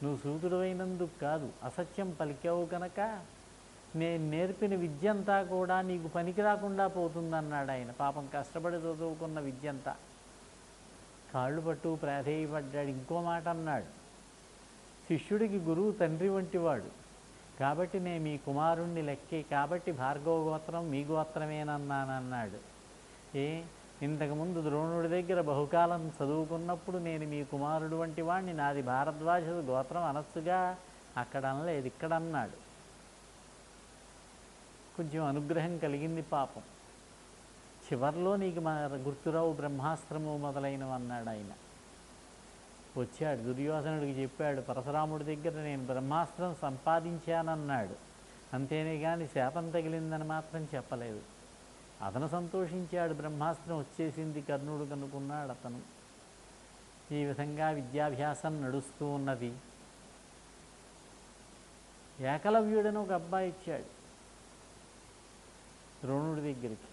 నువ్వు సూతుడైనందుకు కాదు, అసత్యం పలికావు కనుక నేను నేర్పిన విద్యంతా కూడా నీకు పనికి రాకుండా పోతుందన్నాడు ఆయన. పాపం కష్టపడి చదువుకున్న విద్యంతా కాళ్ళు పట్టు ప్రాధేయపడ్డాడు. ఇంకో మాట అన్నాడు, శిష్యుడికి గురువు తండ్రి వంటివాడు కాబట్టి నేను మీ కుమారుణ్ణి లెక్కే, కాబట్టి భార్గవ గోత్రం మీ గోత్రమేనన్నానన్నాడు. ఇంతకుముందు ద్రోణుడి దగ్గర బహుకాలం చదువుకున్నప్పుడు నేను మీ కుమారుడు వంటి వాడిని, నాది భారద్వాజ గోత్రం అనొచ్చుగా, అక్కడ అనలేదు, ఇక్కడ అన్నాడు. కొంచెం అనుగ్రహం కలిగింది పాపం. చివర్లో నీకు గుర్తురావు బ్రహ్మాస్త్రము మొదలైనవి అన్నాడు ఆయన. వచ్చాడు దుర్యోధనుడికి చెప్పాడు, పరశురాముడి దగ్గర నేను బ్రహ్మాస్త్రం సంపాదించానన్నాడు. అంతేనే కానీ శాపం తగిలిందని మాత్రం చెప్పలేదు. అతను సంతోషించాడు, బ్రహ్మాస్త్రం వచ్చేసింది కర్ణుడు కనుక్కున్నాడు అతను. ఈ విధంగా విద్యాభ్యాసం నడుస్తూ ఉన్నది. ఏకలవ్యుడని ఒక అబ్బాయి ఇచ్చాడు ద్రోణుడి దగ్గరికి.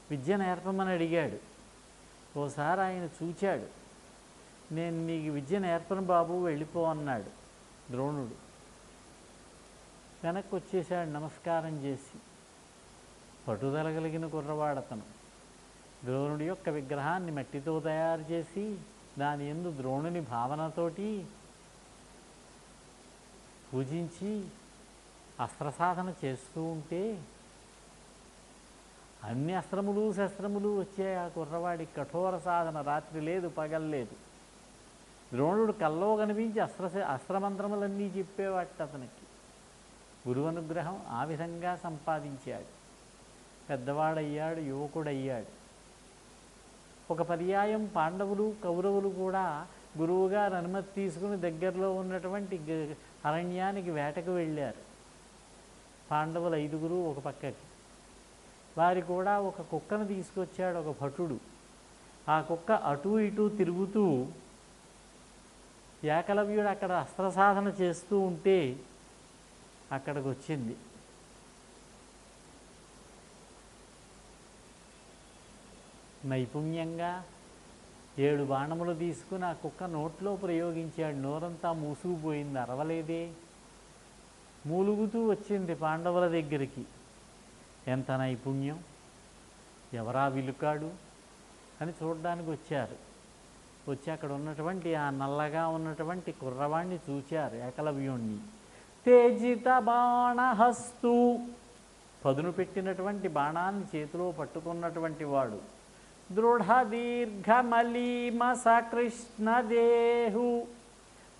విద్య నేర్పమని అడిగాడు. ఓసారి ఆయన చూచాడు, నేను నీకు విద్య నేర్పను బాబు, వెళ్ళిపో అన్నాడు ద్రోణుడు. వెనక్కి వచ్చేసాడు నమస్కారం చేసి. పట్టుదల కలిగిన కుర్రవాడతను. ద్రోణుడి యొక్క విగ్రహాన్ని మట్టితో తయారు చేసి దాని యందు ద్రోణుని భావనతోటి పూజించి అస్త్రసాధన చేస్తూ ఉంటే అన్ని అస్త్రములు శస్త్రములు వచ్చాయి ఆ కుర్రవాడి. కఠోర సాధన, రాత్రి లేదు పగల్లేదు. ద్రోణుడు కల్లో కనిపించి అస్త్రమంత్రములన్నీ చెప్పేవాట అతనికి. గురువు అనుగ్రహం ఆ విధంగా సంపాదించాడు. పెద్దవాడయ్యాడు, యువకుడయ్యాడు. ఒక పర్యాయం పాండవులు కౌరవులు కూడా గురువుగారు అనుమతి తీసుకుని దగ్గరలో ఉన్నటువంటి అరణ్యానికి వేటకు వెళ్ళారు. పాండవులు 5 ఒక పక్కకి. వారి కూడా ఒక కుక్కను తీసుకొచ్చాడు ఒక భటుడు. ఆ కుక్క అటూ ఇటూ తిరుగుతూ ఏకలవ్యుడు అక్కడ అస్త్రసాధన చేస్తూ ఉంటే అక్కడికి వచ్చింది. నైపుణ్యంగా 7 బాణములు తీసుకుని ఆ కుక్క నోట్లో ప్రయోగించాడు. నోరంతా మూసుకుపోయింది, అరవలేదే. మూలుగుతూ వచ్చింది పాండవుల దగ్గరికి. ఎంత నైపుణ్యం, ఎవరా విలుకాడు అని చూడడానికి వచ్చారు. వచ్చి అక్కడ ఉన్నటువంటి ఆ నల్లగా ఉన్నటువంటి కుర్రవాణ్ణి చూచారు, ఏకలవ్యుణ్ణి. తేజిత బాణహస్తు, పదును పెట్టినటువంటి బాణాన్ని చేతిలో పట్టుకున్నటువంటి వాడు. దృఢ దీర్ఘమలీమ సకృష్ణదేహు,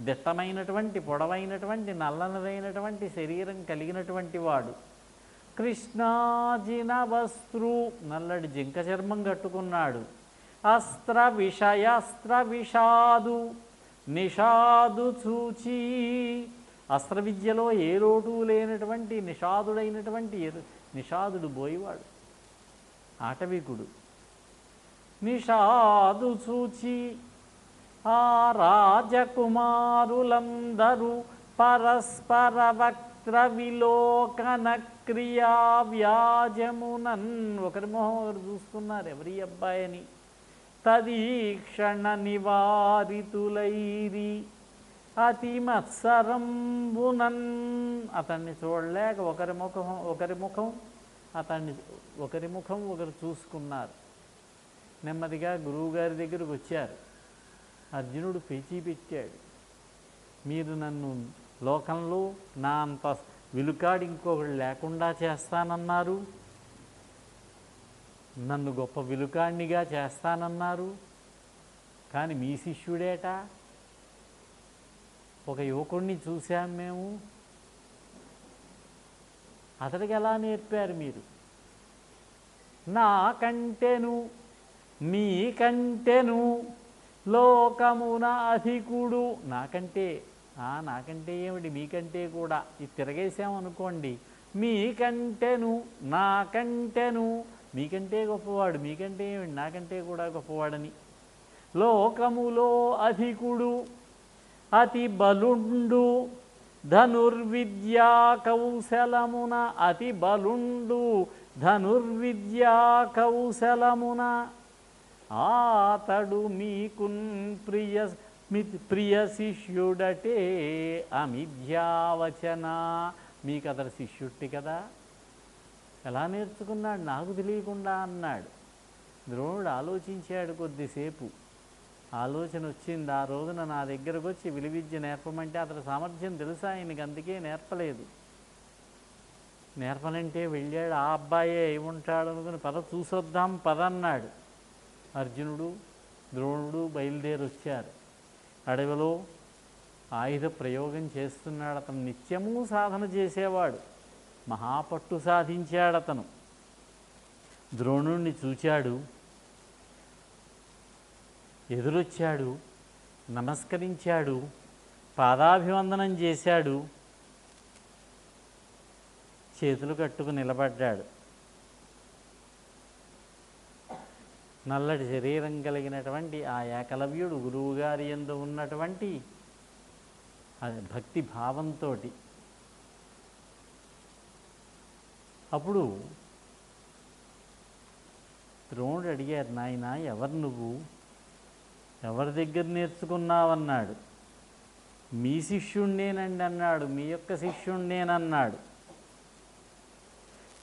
దిట్టమైనటువంటి పొడవైనటువంటి నల్లనదైనటువంటి శరీరం కలిగినటువంటి వాడు. కృష్ణాజిన వస్త్రు, నల్లటి జింక చర్మం కట్టుకున్నాడు. అస్త్ర విషయాస్త్ర విషాదు, నిషాదు చూచి, అస్త్ర విద్యలో ఏ లోటు లేనటువంటి నిషాదుడైనటువంటి నిషాదుడు బోయివాడు, ఆటవికుడు. నిషాదు చూచి ఆ రాజకుమారులందరూ పరస్పర వక్త్ర విలోకన క్రియా వ్యాజమునన్, ఒకరి మొహం ఒకరు చూస్తున్నారు, ఎవరి అబ్బాయని. తదీక్షణ నివారితులైరి అతి మత్సరంబునన్, అతన్ని చూడలేక ఒకరి ముఖం ఒకరు చూసుకున్నారు. నెమ్మదిగా గురువుగారి దగ్గరకు వచ్చారు. అర్జునుడు పేచీ పెట్టాడు, మీరు నన్ను లోకంలో నా అంత విలుకాడు ఇంకొకడు లేకుండా చేస్తానన్నారు, నన్ను గొప్ప విలుకాడినిగా చేస్తానన్నారు, కానీ మీ శిష్యుడేట. ఒక యువకుడిని చూశాం మేము, అతడికి ఎలా నేర్పారు మీరు? నాకంటేను మీకంటేను లోకమున అధికుడు, నాకంటే ఏమిటి, మీకంటే కూడా. ఇది తిరగేసామనుకోండి, మీకంటేను నాకంటేను, మీకంటే గొప్పవాడు, మీకంటే ఏమిటి, నాకంటే కూడా గొప్పవాడని. లోకములో అధికుడు అతి బలుండు ధనుర్విద్యా కౌశలమున, అతి బలుండు ధనుర్విద్యా కౌశలమున, ఆతడు మీకున్ ప్రియ శిష్యుడటే అమిథ్యావచన, మీకు అతడు శిష్యుట్టి కదా. ఎలా నేర్చుకున్నాడు నాకు తెలియకుండా అన్నాడు. ద్రోణుడు ఆలోచించాడు కొద్దిసేపు. ఆలోచన వచ్చింది. ఆ రోజున నా దగ్గరకు వచ్చి విలువిద్య నేర్పమంటే అతడి సామర్థ్యం తెలుసా ఆయనకి, అందుకే నేర్పలేదు. నేర్పనంటే వెళ్ళాడు, ఆ అబ్బాయే ఏముంటాడు అనుకుని పద చూసొద్దాం పదన్నాడు. అర్జునుడు ద్రోణుడు బయలుదేరి వచ్చారు. అడవిలో ఆయుధ ప్రయోగం చేస్తున్నాడు. అతను నిత్యము సాధన చేసేవాడు, మహాపట్టు సాధించాడు. అతను ద్రోణుణ్ణి చూచాడు, ఎదురొచ్చాడు, నమస్కరించాడు, పాదాభివందనం చేశాడు, చేతులు కట్టుకు నిలబడ్డాడు. నల్లటి శరీరం కలిగినటువంటి ఆ ఏకలవ్యుడు గురువుగారి యందు ఉన్నటువంటి భక్తి భావంతో, అప్పుడు ద్రోణుడు అడిగారు, నాయన ఎవరు నువ్వు, ఎవరి దగ్గర నేర్చుకున్నావన్నాడు. మీ శిష్యుణ్ణేనండి అన్నాడు. మీ యొక్క శిష్యుణ్ణేనన్నాడు.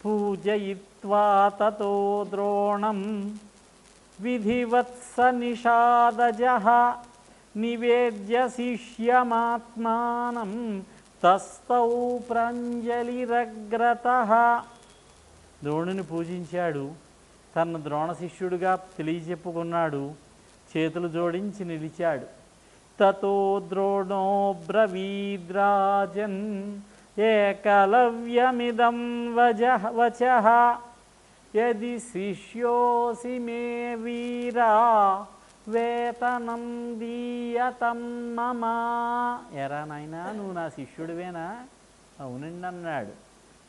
పూజయిత్వా తతో ద్రోణం విధివత్స నిషాదజః నివేద్య శిష్యమాత్మానం తస్తౌ ప్రాంజలిరగ్రతః. ద్రోణుని పూజించాడు, తన ద్రోణ శిష్యుడిగా తెలియచెప్పుకున్నాడు, చేతులు జోడించి నిలిచాడు. తతో ద్రోణో బ్రవీద్రాజన్ ఏకలవ్యమిదం వచః యది శిష్యోసి మే వీరా వేతనం దీయతం మమ. ఎరా నాయనా, నువ్వు నా శిష్యుడివేనా? అవునండి అన్నాడు.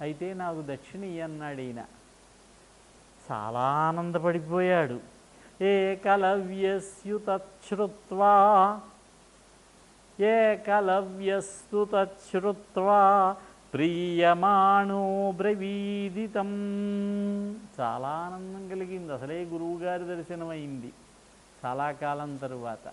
అయితే నాకు దక్షిణ ఇయ్యన్నాడు ఈయన. చాలా ఆనందపడిపోయాడు. ఏకలవ్యస్యు తచ్చుత్వా ప్రీయమాణో బ్రవీదితం. చాలా ఆనందం కలిగింది. అసలే గురువుగారి దర్శనమైంది. చాలా కాలం తరువాత.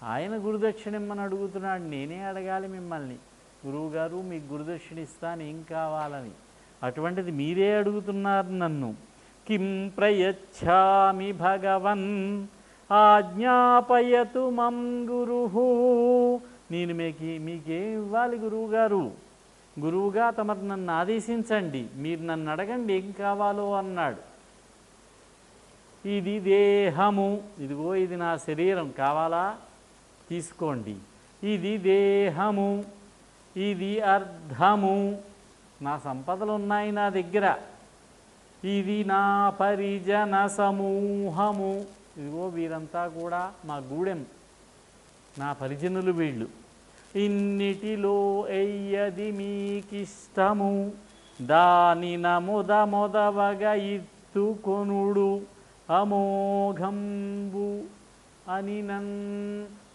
ఆయన గురుదక్షిణ ఇమ్మని అడుగుతున్నాడు. నేనే అడగాలి మిమ్మల్ని, గురువుగారు మీకు గురుదక్షిణ ఇస్తాను ఏం కావాలని. అటువంటిది మీరే అడుగుతున్నారు నన్ను. కిం ప్రయచ్ఛామి భగవన్ ఆజ్ఞాపయతు మం గురు. నేను మీకేం ఇవ్వాలి గురువుగారు? గురువుగా తమరు నన్ను ఆదేశించండి, మీరు నన్ను అడగండి ఏం కావాలో అన్నాడు. ఇది దేహము, ఇదిగో ఇది నా శరీరం, కావాలా తీసుకోండి. ఇది దేహము, ఇది అర్థము, నా సంపదలు ఉన్నాయి నా దగ్గర. ఇది నా పరిజన సమూహము, ఇదిగో వీరంతా కూడా మా గూడెం, నా పరిజనులు వీళ్ళు. ఇన్నిటిలో ఎయ్యది మీకిష్టము, దానిన మొదవగా ఇత్తుకొనుడు అమోఘంబు అని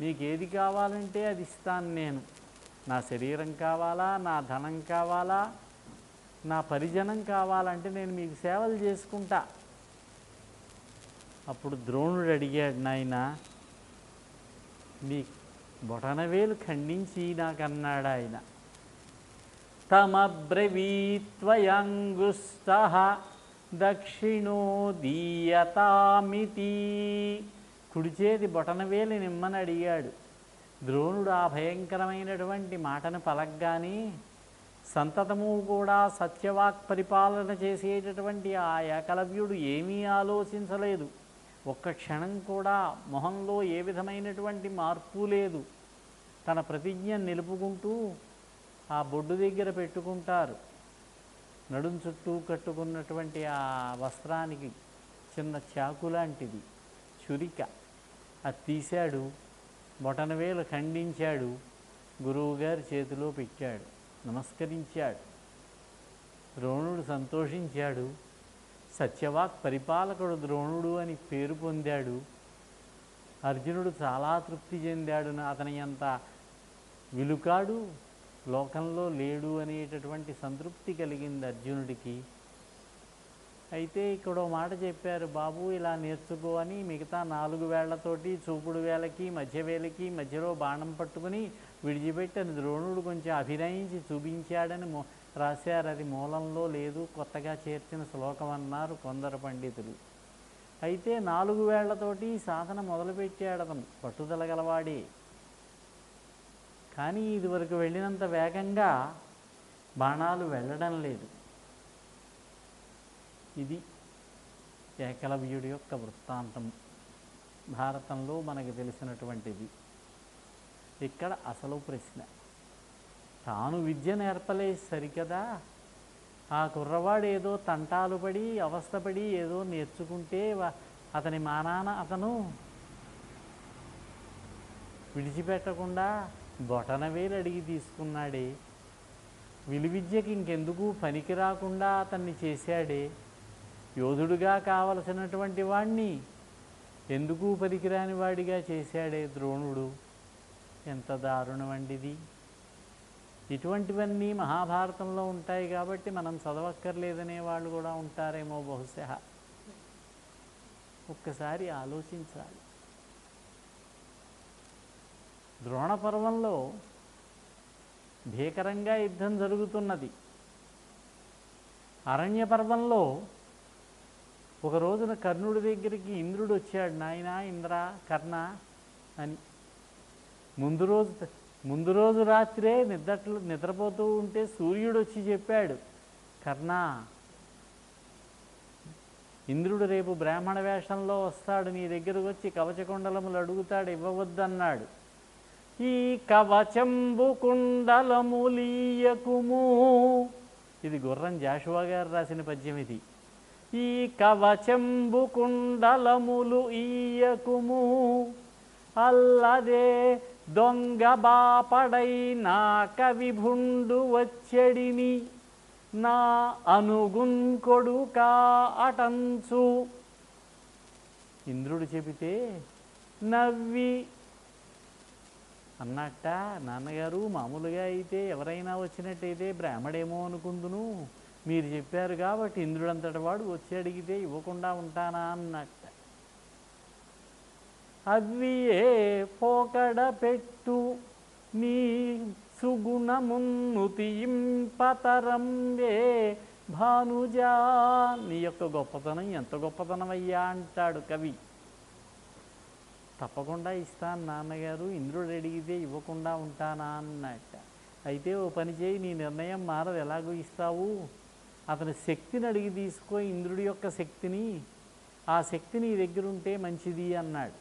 మీకేది కావాలంటే అది ఇస్తాను నేను. నా శరీరం కావాలా, నా ధనం కావాలా, నా పరిజనం కావాలంటే నేను మీకు సేవలు చేసుకుంటా. అప్పుడు ద్రోణుడు అడిగాడు, నాయన మీ బొటనవేలు ఖండించి నాకన్నాడు ఆయన. తమబ్రవీత్వయంగుస్తః దక్షిణో దీయతామితి. కుడిచేతి బొటనవేలు నిమ్మని అడిగాడు. ద్రోణుడు ఆ భయంకరమైనటువంటి మాటను పలకగానే సంతతము కూడా సత్యవాక్ పరిపాలన చేసేటటువంటి ఆ ఏకలవ్యుడు ఏమీ ఆలోచించలేదు. ఒక్క క్షణం కూడా మొహంలో ఏ విధమైనటువంటి మార్పు లేదు. తన ప్రతిజ్ఞ నిలుపుకుంటూ ఆ బొడ్డు దగ్గర పెట్టుకుంటారు. నడుం చుట్టూ కట్టుకున్నటువంటి ఆ వస్త్రానికి చిన్న చాకు లాంటిది చురిక, అది తీశాడు, బొటనవేలు ఖండించాడు, గురువుగారి చేతిలో పెట్టాడు, నమస్కరించాడు. ద్రోణుడు సంతోషించాడు. సత్యవాక్ పరిపాలకుడు ద్రోణుడు అని పేరు పొందాడు. అర్జునుడు చాలా తృప్తి చెందాడు. అతని అంత విలుకాడు లోకంలో లేడు అనేటటువంటి సంతృప్తి కలిగింది అర్జునుడికి. అయితే ఇక్కడ మాట చెప్పారు, బాబు ఇలా నేర్చుకో అని. మిగతా 4 వేళ్లతోటి చూపుడు వేలకి మధ్య వేలకి మధ్యలో బాణం పట్టుకుని విడిచిపెట్టని ద్రోణుడు కొంచెం అభినయించి చూపించాడని రాశారు. అది మూలంలో లేదు, కొత్తగా చేర్చిన శ్లోకం అన్నారు కొందరు పండితులు. అయితే 4 వేళ్లతోటి సాధన మొదలుపెట్టాడు అతను, పట్టుదల గలవాడే. కానీ ఇదివరకు వెళ్ళినంత వేగంగా బాణాలు వెళ్ళడం లేదు. ఇది ఏకలవ్యుడి యొక్క వృత్తాంతం, భారతంలో మనకు తెలిసినటువంటిది. ఇక్కడ అసలు ప్రశ్న, తాను విద్య నేర్పలేదు సరికదా, ఆ కుర్రవాడు ఏదో తంటాలు పడి అవస్థపడి ఏదో నేర్చుకుంటే అతని మానాన అతను విడిచిపెట్టకుండా బొటనవేలు అడిగి తీసుకున్నాడే. విలువిద్యకి ఇంకెందుకు పనికి రాకుండా అతన్ని చేశాడే. యోధుడుగా కావలసినటువంటి వాణ్ణి ఎందుకు పనికిరాని వాడిగా చేశాడే ద్రోణుడు. ఎంత దారుణమండిది. ఇటువంటివన్నీ మహాభారతంలో ఉంటాయి కాబట్టి మనం చదవక్కర్లేదనే వాళ్ళు కూడా ఉంటారేమో బహుశా. ఒక్కసారి ఆలోచించాలి. ద్రోణ పర్వంలో భీకరంగా యుద్ధం జరుగుతున్నది. అరణ్య పర్వంలో ఒక రోజున కర్ణుడి దగ్గరికి ఇంద్రుడు వచ్చాడు. నాయన ఇంద్ర, కర్ణ అని. ముందు రోజు రాత్రే నిద్రపోతూ ఉంటే సూర్యుడు వచ్చి చెప్పాడు, కర్ణ, ఇంద్రుడు రేపు బ్రాహ్మణ వేషంలో వస్తాడు, నీ దగ్గరకు వచ్చి కవచకుండలములు అడుగుతాడు, ఇవ్వవద్దన్నాడు. ఈ కవచంబు కుండలములీయకుము, ఇది గుర్రం జాషువా గారు రాసిన పద్యం ఇది. ఈ కవచంబు కుండలములు ఈయకుము, అల్లదే దొంగ బాపడై నా కవిభుండు వచ్చెడిని, నా అనుగున్ కొడుకా అటంచు. ఇంద్రుడు చెబితే నవ్వి అన్నట్ట, నాన్నగారు మామూలుగా అయితే ఎవరైనా వచ్చినట్టయితే బ్రాహ్మడేమో అనుకుందును, మీరు చెప్పారు కాబట్టి ఇంద్రుడంతటి వాడు వచ్చి అడిగితే ఇవ్వకుండా ఉంటానా అన్నట్ట. అవ్వియే పోకడ పెట్టు నీ సుగుణమున్ను తీయింపతరంవే భానుజా. నీ యొక్క గొప్పతనం ఎంత గొప్పతనమయ్యా అంటాడు కవి. తప్పకుండా ఇస్తాను నాన్నగారు, ఇంద్రుడు అడిగితే ఇవ్వకుండా ఉంటానా అన్నట్ట. అయితే ఓ పని చేయి, నీ నిర్ణయం మారదు, ఎలాగో ఇస్తావు, అతని శక్తిని అడిగి తీసుకో, ఇంద్రుడి యొక్క శక్తిని, ఆ శక్తి నీ దగ్గర ఉంటే మంచిది అన్నాడు.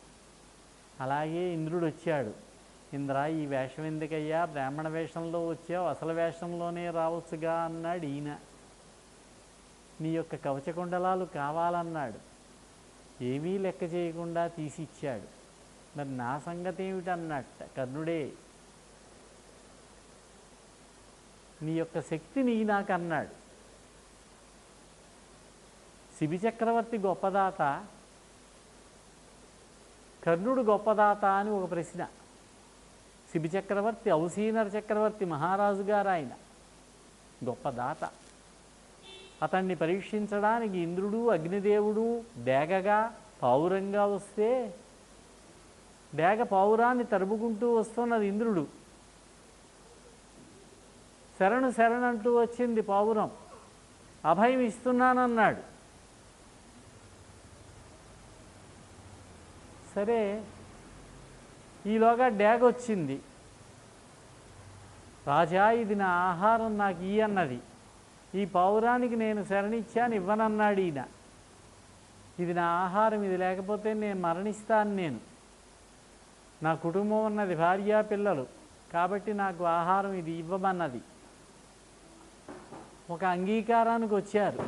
అలాగే ఇంద్రుడు వచ్చాడు. ఇంద్ర, ఈ వేషం ఎందుకయ్యా, బ్రాహ్మణ వేషంలో వచ్చావు, అసలు వేషంలోనే రావచ్చుగా అన్నాడు ఈయన. నీ యొక్క కవచకుండలాలు కావాలన్నాడు. ఏమీ లెక్క చేయకుండా తీసిచ్చాడు. మరి నా సంగతి ఏమిటన్నట్ట కర్ణుడే. నీ యొక్క శక్తిని నాకు అన్నాడు. శిబి చక్రవర్తి గొప్పదాత, కర్ణుడు గొప్పదాత అని ఒక ప్రశ్న. శిబి చక్రవర్తి ఔసీనర చక్రవర్తి మహారాజు గారు, ఆయన గొప్పదాత. అతన్ని పరీక్షించడానికి ఇంద్రుడు అగ్నిదేవుడు డేగగా పావురంగా వస్తే, డేగ పావురాన్ని తరుముకుంటూ వస్తున్నది ఇంద్రుడు. శరణు శరణంటూ వచ్చింది పావురం. అభయం ఇస్తున్నానన్నాడు. సరే, ఈలోగా డేగ వచ్చింది. రాజా, ఇది నా ఆహారం, నాకు ఈ అన్నది. ఈ పావురానికి నేను శరణిచ్చాను, ఇవ్వనన్నాడు ఈయన. ఇది నా ఆహారం, ఇది లేకపోతే నేను మరణిస్తాను. నేను, నా కుటుంబం ఉన్నది, భార్య పిల్లలు, కాబట్టి నాకు ఆహారం ఇది ఇవ్వమన్నది. ఒక అంగీకారానికి వచ్చారు.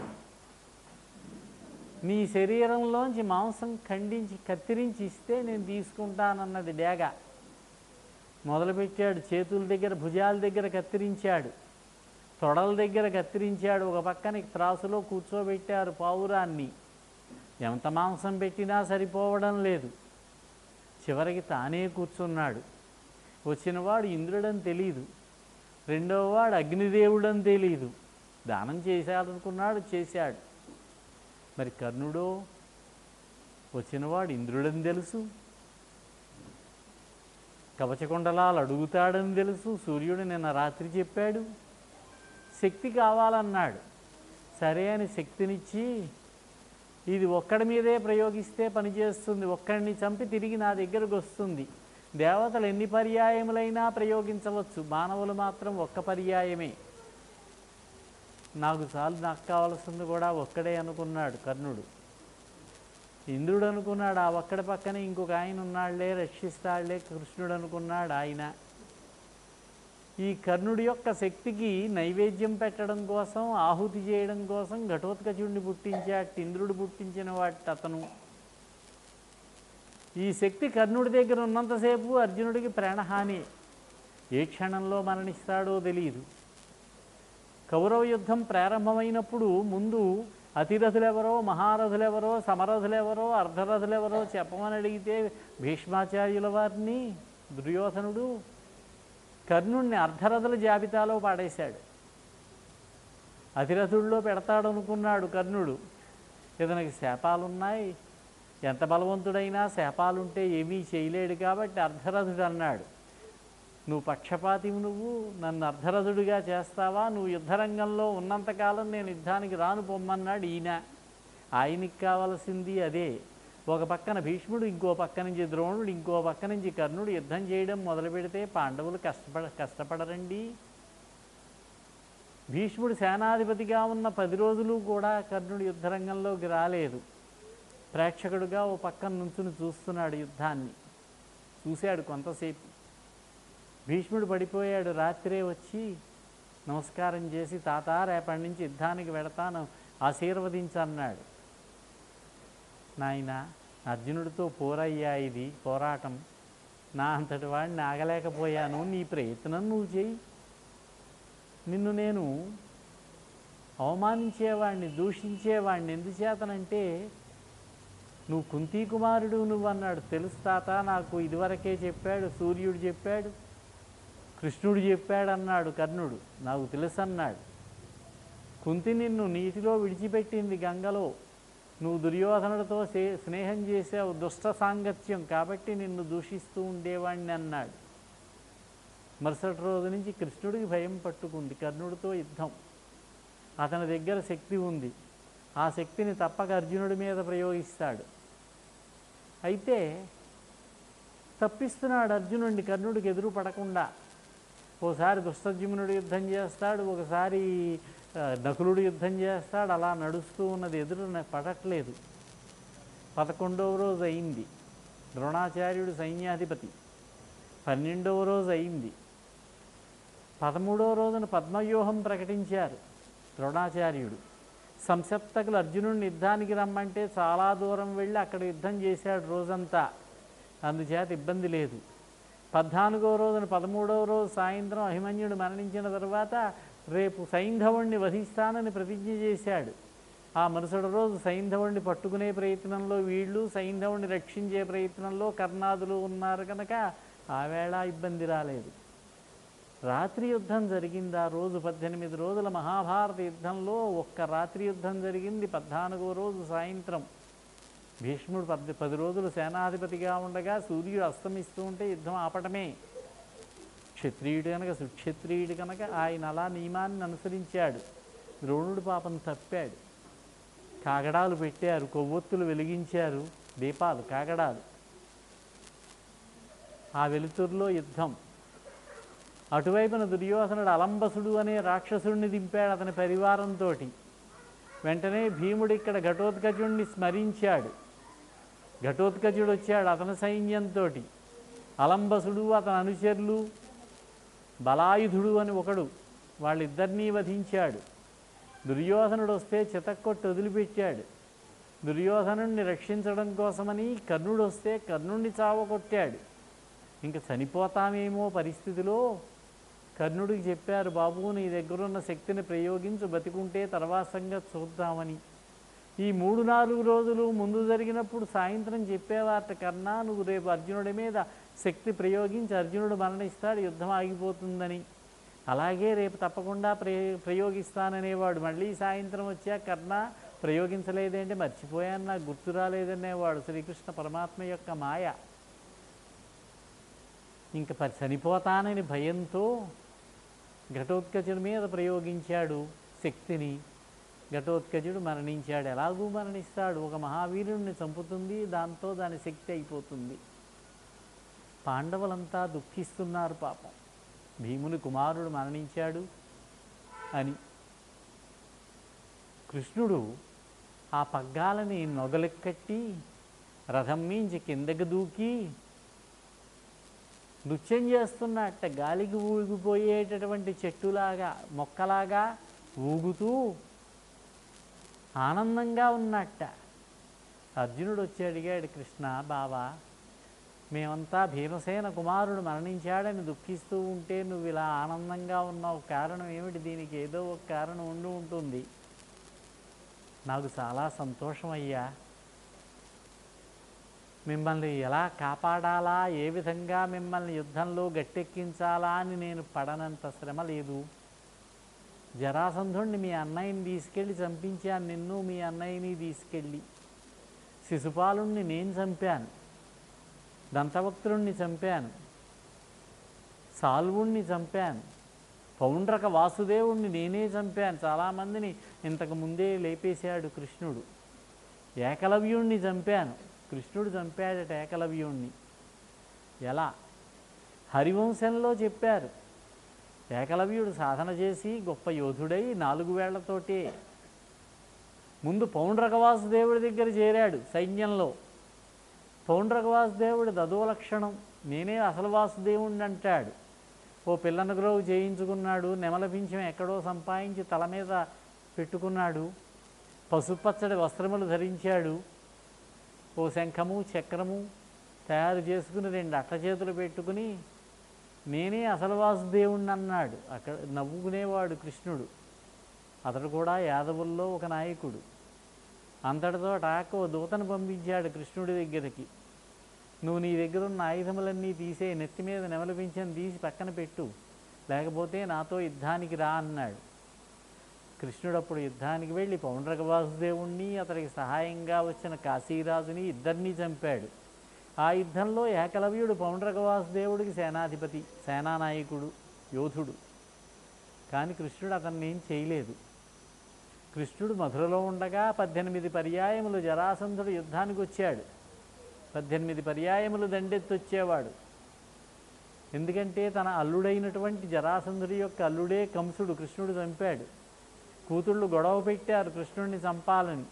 నీ శరీరంలోంచి మాంసం ఖండించి కత్తిరించి ఇస్తే నేను తీసుకుంటానన్నది డేగ. మొదలుపెట్టాడు. చేతుల దగ్గర, భుజాల దగ్గర కత్తిరించాడు, తొడల దగ్గర కత్తిరించాడు. ఒక పక్కన త్రాసులో కూర్చోబెట్టారు పావురాన్ని. ఎంత మాంసం పెట్టినా సరిపోవడం లేదు. చివరికి తానే కూర్చున్నాడు. వచ్చినవాడు ఇంద్రుడని తెలీదు, రెండోవాడు అగ్నిదేవుడని తెలీదు. దానం చేశాడనుకున్నాడు, చేశాడు. మరి కర్ణుడో, వచ్చినవాడు ఇంద్రుడని తెలుసు, కవచకుండలాలు అడుగుతాడని తెలుసు, సూర్యుడు నిన్న రాత్రి చెప్పాడు, శక్తి కావాలన్నాడు. సరే అని శక్తినిచ్చి, ఇది ఒక్కడి మీదే ప్రయోగిస్తే పనిచేస్తుంది, ఒక్కడిని చంపి తిరిగి నా దగ్గరకు వస్తుంది. దేవతలు ఎన్ని పర్యాయములైనా ప్రయోగించవచ్చు, మానవులు మాత్రం ఒక్క పర్యాయమే. నాకు చాలు, నాకు కావాల్సింది కూడా ఒక్కడే అనుకున్నాడు కర్ణుడు. ఇంద్రుడు అనుకున్నాడు, ఆ ఒక్కడి పక్కనే ఇంకొక ఆయన ఉన్నాళ్లే, రక్షిస్తాళ్లే, కృష్ణుడు అనుకున్నాడు ఆయన. ఈ కర్ణుడి యొక్క శక్తికి నైవేద్యం పెట్టడం కోసం, ఆహుతి చేయడం కోసం ఘటోత్కచుడిని పుట్టించాడు. ఇంద్రుడు పుట్టించిన వాటి అతను. ఈ శక్తి కర్ణుడి దగ్గర ఉన్నంతసేపు అర్జునుడికి ప్రాణహాని. ఏ క్షణంలో మరణిస్తాడో తెలియదు. కౌరవ యుద్ధం ప్రారంభమైనప్పుడు ముందు అతిరథులెవరో, మహారథులెవరో, సమరథులెవరో, అర్ధరథులెవరో చెప్పమని అడిగితే భీష్మాచార్యుల వారిని దుర్యోధనుడు కర్ణుడిని అర్ధరథుల జాబితాలో పాడేశాడు. అతిరథుల్లో పెడతాడనుకున్నాడు కర్ణుడు. ఇతనికి శాపాలున్నాయి, ఎంత బలవంతుడైనా శాపాలుంటే ఏమీ చేయలేడు కాబట్టి అర్ధరథుడు అన్నాడు. నువ్వు పక్షపాతివి, నువ్వు నన్ను అర్ధరథుడిగా చేస్తావా, నువ్వు యుద్ధరంగంలో ఉన్నంతకాలం నేను యుద్ధానికి రాను పొమ్మన్నాడు ఈయన. ఆయనకి కావలసింది అదే. ఒక పక్కన భీష్ముడు, ఇంకో పక్క నుంచి ద్రోణుడు, ఇంకో పక్క నుంచి కర్ణుడు యుద్ధం చేయడం మొదలు పెడితే పాండవులు కష్టపడరండి. భీష్ముడు సేనాధిపతిగా ఉన్న 10 రోజులు కూడా కర్ణుడు యుద్ధరంగంలోకి రాలేదు. ప్రేక్షకుడుగా ఓ పక్కన నుంచుని చూస్తున్నాడు యుద్ధాన్ని. చూశాడు కొంతసేపు. భీష్ముడు పడిపోయాడు. రాత్రే వచ్చి నమస్కారం చేసి, తాత రేపటి నుంచి యుద్ధానికి వెడతాను, ఆశీర్వదించన్నాడు. నాయన, అర్జునుడితో పోరయ్యా, ఇది పోరాటం, నా అంతటి వాడిని ఆగలేకపోయాను, నీ ప్రయత్నం నువ్వు చేయి. నిన్ను నేను అవమానించేవాడిని, దూషించేవాడిని, ఎందుచేతనంటే నువ్వు కుంతీ కుమారుడు నువ్వు అన్నాడు. తెలుసు తాత, నాకు ఇదివరకే చెప్పాడు, సూర్యుడు చెప్పాడు, కృష్ణుడు చెప్పాడన్నాడు కర్ణుడు. నాకు తెలుసు అన్నాడు. కుంతి నిన్ను నీటిలో విడిచిపెట్టింది, గంగలో, నువ్వు దుర్యోధనుడితో స్నేహం చేసావు, దుష్ట సాంగత్యం, కాబట్టి నిన్ను దూషిస్తూ ఉండేవాడిని అన్నాడు. మరుసటి రోజు నుంచి కృష్ణుడికి భయం పట్టుకుంది. కర్ణుడితో యుద్ధం, అతని దగ్గర శక్తి ఉంది, ఆ శక్తిని తప్పక అర్జునుడి మీద ప్రయోగిస్తాడు. అయితే తప్పిస్తున్నాడు అర్జునుడిని కర్ణుడికి ఎదురు పడకుండా. ఓసారి దుష్టజుమ్నుడు యుద్ధం చేస్తాడు, ఒకసారి నకులుడు యుద్ధం చేస్తాడు. అలా నడుస్తూ ఉన్నది, ఎదురు పడట్లేదు. 11వ రోజు అయింది, ద్రోణాచార్యుడు సైన్యాధిపతి. 12వ రోజు అయింది. 13వ రోజున పద్మవ్యూహం ప్రకటించారు ద్రోణాచార్యుడు. సంసప్తకులు అర్జునుడిని యుద్ధానికి రమ్మంటే చాలా దూరం వెళ్ళి అక్కడ యుద్ధం చేశాడు రోజంతా, అందుచేత ఇబ్బంది లేదు. 14వ రోజున 13వ రోజు సాయంత్రం అభిమన్యుడు మరణించిన తర్వాత రేపు సైంధవుణ్ణి వధిస్తానని ప్రతిజ్ఞ చేశాడు. ఆ మరుసటి రోజు సైంధవుణ్ణి పట్టుకునే ప్రయత్నంలో వీళ్ళు, సైంధవుణ్ణి రక్షించే ప్రయత్నంలో కర్ణాదులు ఉన్నారు కనుక ఆ వేళ ఇబ్బంది రాలేదు. రాత్రి యుద్ధం జరిగింది ఆ రోజు. 18 రోజుల మహాభారత యుద్ధంలో ఒక్క రాత్రి యుద్ధం జరిగింది. 14వ రోజు సాయంత్రం భీష్ముడు 10 రోజులు సేనాధిపతిగా ఉండగా సూర్యుడు అస్తమిస్తూ ఉంటే యుద్ధం ఆపటమే. క్షత్రియుడు కనుక, సుక్షత్రియుడు కనుక ఆయన అలా నియమాన్ని అనుసరించాడు. ద్రోణుడు పాపం తప్పాడు. కాగడాలు పెట్టారు, కొవ్వొత్తులు వెలిగించారు, దీపాలు, కాగడాలు. ఆ వెలుతురులో యుద్ధం. అటువైపున దుర్యోధనుడు అలంబసుడు అనే రాక్షసుడిని దింపాడు అతని పరివారంతో. వెంటనే భీముడు ఇక్కడ ఘటోత్కచుడిని స్మరించాడు. ఘటోత్కచుడు వచ్చాడు అతని సైన్యంతో. అలంబసుడు, అతని అనుచరులు, బలాయుధుడు అని ఒకడు, వాళ్ళిద్దరినీ వధించాడు. దుర్యోధనుడు వస్తే చితక్కొట్టు వదిలిపెట్టాడు. దుర్యోధనుడిని రక్షించడం కోసమని కర్ణుడు వస్తే కర్ణుడిని చావకొట్టాడు. ఇంక చనిపోతామేమో పరిస్థితిలో కర్ణుడికి చెప్పారు, బాబు నీ దగ్గరున్న శక్తిని ప్రయోగించు, బతికుంటే తర్వాత సంగతి చూద్దామని. ఈ 3-4 రోజులు ముందు జరిగినప్పుడు సాయంత్రం చెప్పేవారట, కర్ణ నువ్వు రేపు అర్జునుడి మీద శక్తి ప్రయోగించి అర్జునుడు మరణిస్తాడు, యుద్ధం ఆగిపోతుందని. అలాగే రేపు తప్పకుండా ప్రయోగిస్తాననేవాడు. మళ్ళీ సాయంత్రం వచ్చా కర్ణ ప్రయోగించలేదేంటి, మర్చిపోయాను, నాకు గుర్తు రాలేదనేవాడు. శ్రీకృష్ణ పరమాత్మ యొక్క మాయ. ఇంక చనిపోతానని భయంతో ఘటోత్కచుడి మీద ప్రయోగించాడు శక్తిని. ఘటోత్కచుడు మరణించాడు. ఎలాగూ మరణిస్తాడు, ఒక మహావీరుణ్ణి చంపుతుంది, దాంతో దాని శక్తి అయిపోతుంది. పాండవులంతా దుఃఖిస్తున్నారు పాపం, భీముని కుమారుడు మరణించాడు అని. కృష్ణుడు ఆ పగ్గాలని నొగలెక్కట్టి రథం మించి కిందకి దూకి నృత్యం చేస్తున్నట్ట, గాలికి ఊగిపోయేటటువంటి చెట్టులాగా, మొక్కలాగా ఊగుతూ ఆనందంగా ఉన్నట్ట. అర్జునుడు వచ్చి అడిగాడు, కృష్ణ బావా, మేమంతా భీమసేన కుమారుడు మరణించాడని దుఃఖిస్తూ ఉంటే నువ్వు ఇలా ఆనందంగా ఉన్నావు, కారణం ఏమిటి? దీనికి ఏదో ఒక కారణం ఉండి ఉంటుంది. నాకు చాలా సంతోషమయ్యా, మిమ్మల్ని ఎలా కాపాడాలా, ఏ విధంగా మిమ్మల్ని యుద్ధంలో గట్టెక్కించాలా అని నేను పడనంత శ్రమ లేదు. జరాసంధుణ్ణి మీ అన్నయ్యని తీసుకెళ్ళి చంపించాను, నిన్ను మీ అన్నయ్యని తీసుకెళ్ళి. శిశుపాలుణ్ణి నేను చంపాను, దంతవక్త్రుణ్ణి చంపాను, సాల్వుణ్ణి చంపాను, పౌండ్రక వాసుదేవుణ్ణి నేనే చంపాను. చాలామందిని ఇంతకు ముందే లేపేశాడు కృష్ణుడు. ఏకలవ్యుణ్ణి చంపాను, కృష్ణుడు చంపాడట ఏకలవ్యుణ్ణి. ఎలా? హరివంశంలో చెప్పారు, ఏకలవ్యుడు సాధన చేసి గొప్ప యోధుడై 4 వేళ్లతోటే ముందు పౌండ్రక వాసుదేవుడి దగ్గర చేరాడు సైన్యంలో. పౌండ్రక వాసుదేవుడి అధోలక్షణం, నేనే అసలు వాసుదేవుణ్ణి అంటాడు. ఓ పిల్లను గ్రోవు చేయించుకున్నాడు, నెమల పింఛం ఎక్కడో సంపాదించి తల మీద పెట్టుకున్నాడు, పసుపచ్చడి వస్త్రములు ధరించాడు, ఓ శంఖము చక్రము తయారు చేసుకుని 2 అట్టచేతులు పెట్టుకుని నేనే అసలు వాసుదేవుణ్ణి అన్నాడు. అక్కడ నవ్వుకునేవాడు కృష్ణుడు. అతడు కూడా యాదవుల్లో ఒక నాయకుడు. అంతటితో ఓ దూతను పంపించాడు కృష్ణుడి దగ్గరికి. నువ్వు నీ దగ్గర ఉన్న ఆయుధములన్నీ తీసే, నెత్తి మీద నెమలి పింఛం తీసి పక్కన పెట్టు, లేకపోతే నాతో యుద్ధానికి రా అన్నాడు. కృష్ణుడు అప్పుడు యుద్ధానికి వెళ్ళి పౌండ్రక వాసుదేవుణ్ణి, అతడికి సహాయంగా వచ్చిన కాశీరాజుని ఇద్దరినీ చంపాడు. ఆ యుద్ధంలో ఏకలవ్యుడు పౌండ్రక వాసుదేవుడికి సేనాధిపతి, సేనానాయకుడు, యోధుడు. కానీ కృష్ణుడు అతన్ని ఏం చేయలేదు. కృష్ణుడు మధురలో ఉండగా 18 పర్యాయములు జరాసంధుడు యుద్ధానికి వచ్చాడు. 18 పర్యాయములు దండెత్తొచ్చేవాడు. ఎందుకంటే తన అల్లుడైనటువంటి జరాసంధుడి యొక్క అల్లుడే కంసుడు కృష్ణుడు చంపాడు. కూతుళ్ళు గొడవ పెట్టారు కృష్ణుడిని చంపాలని.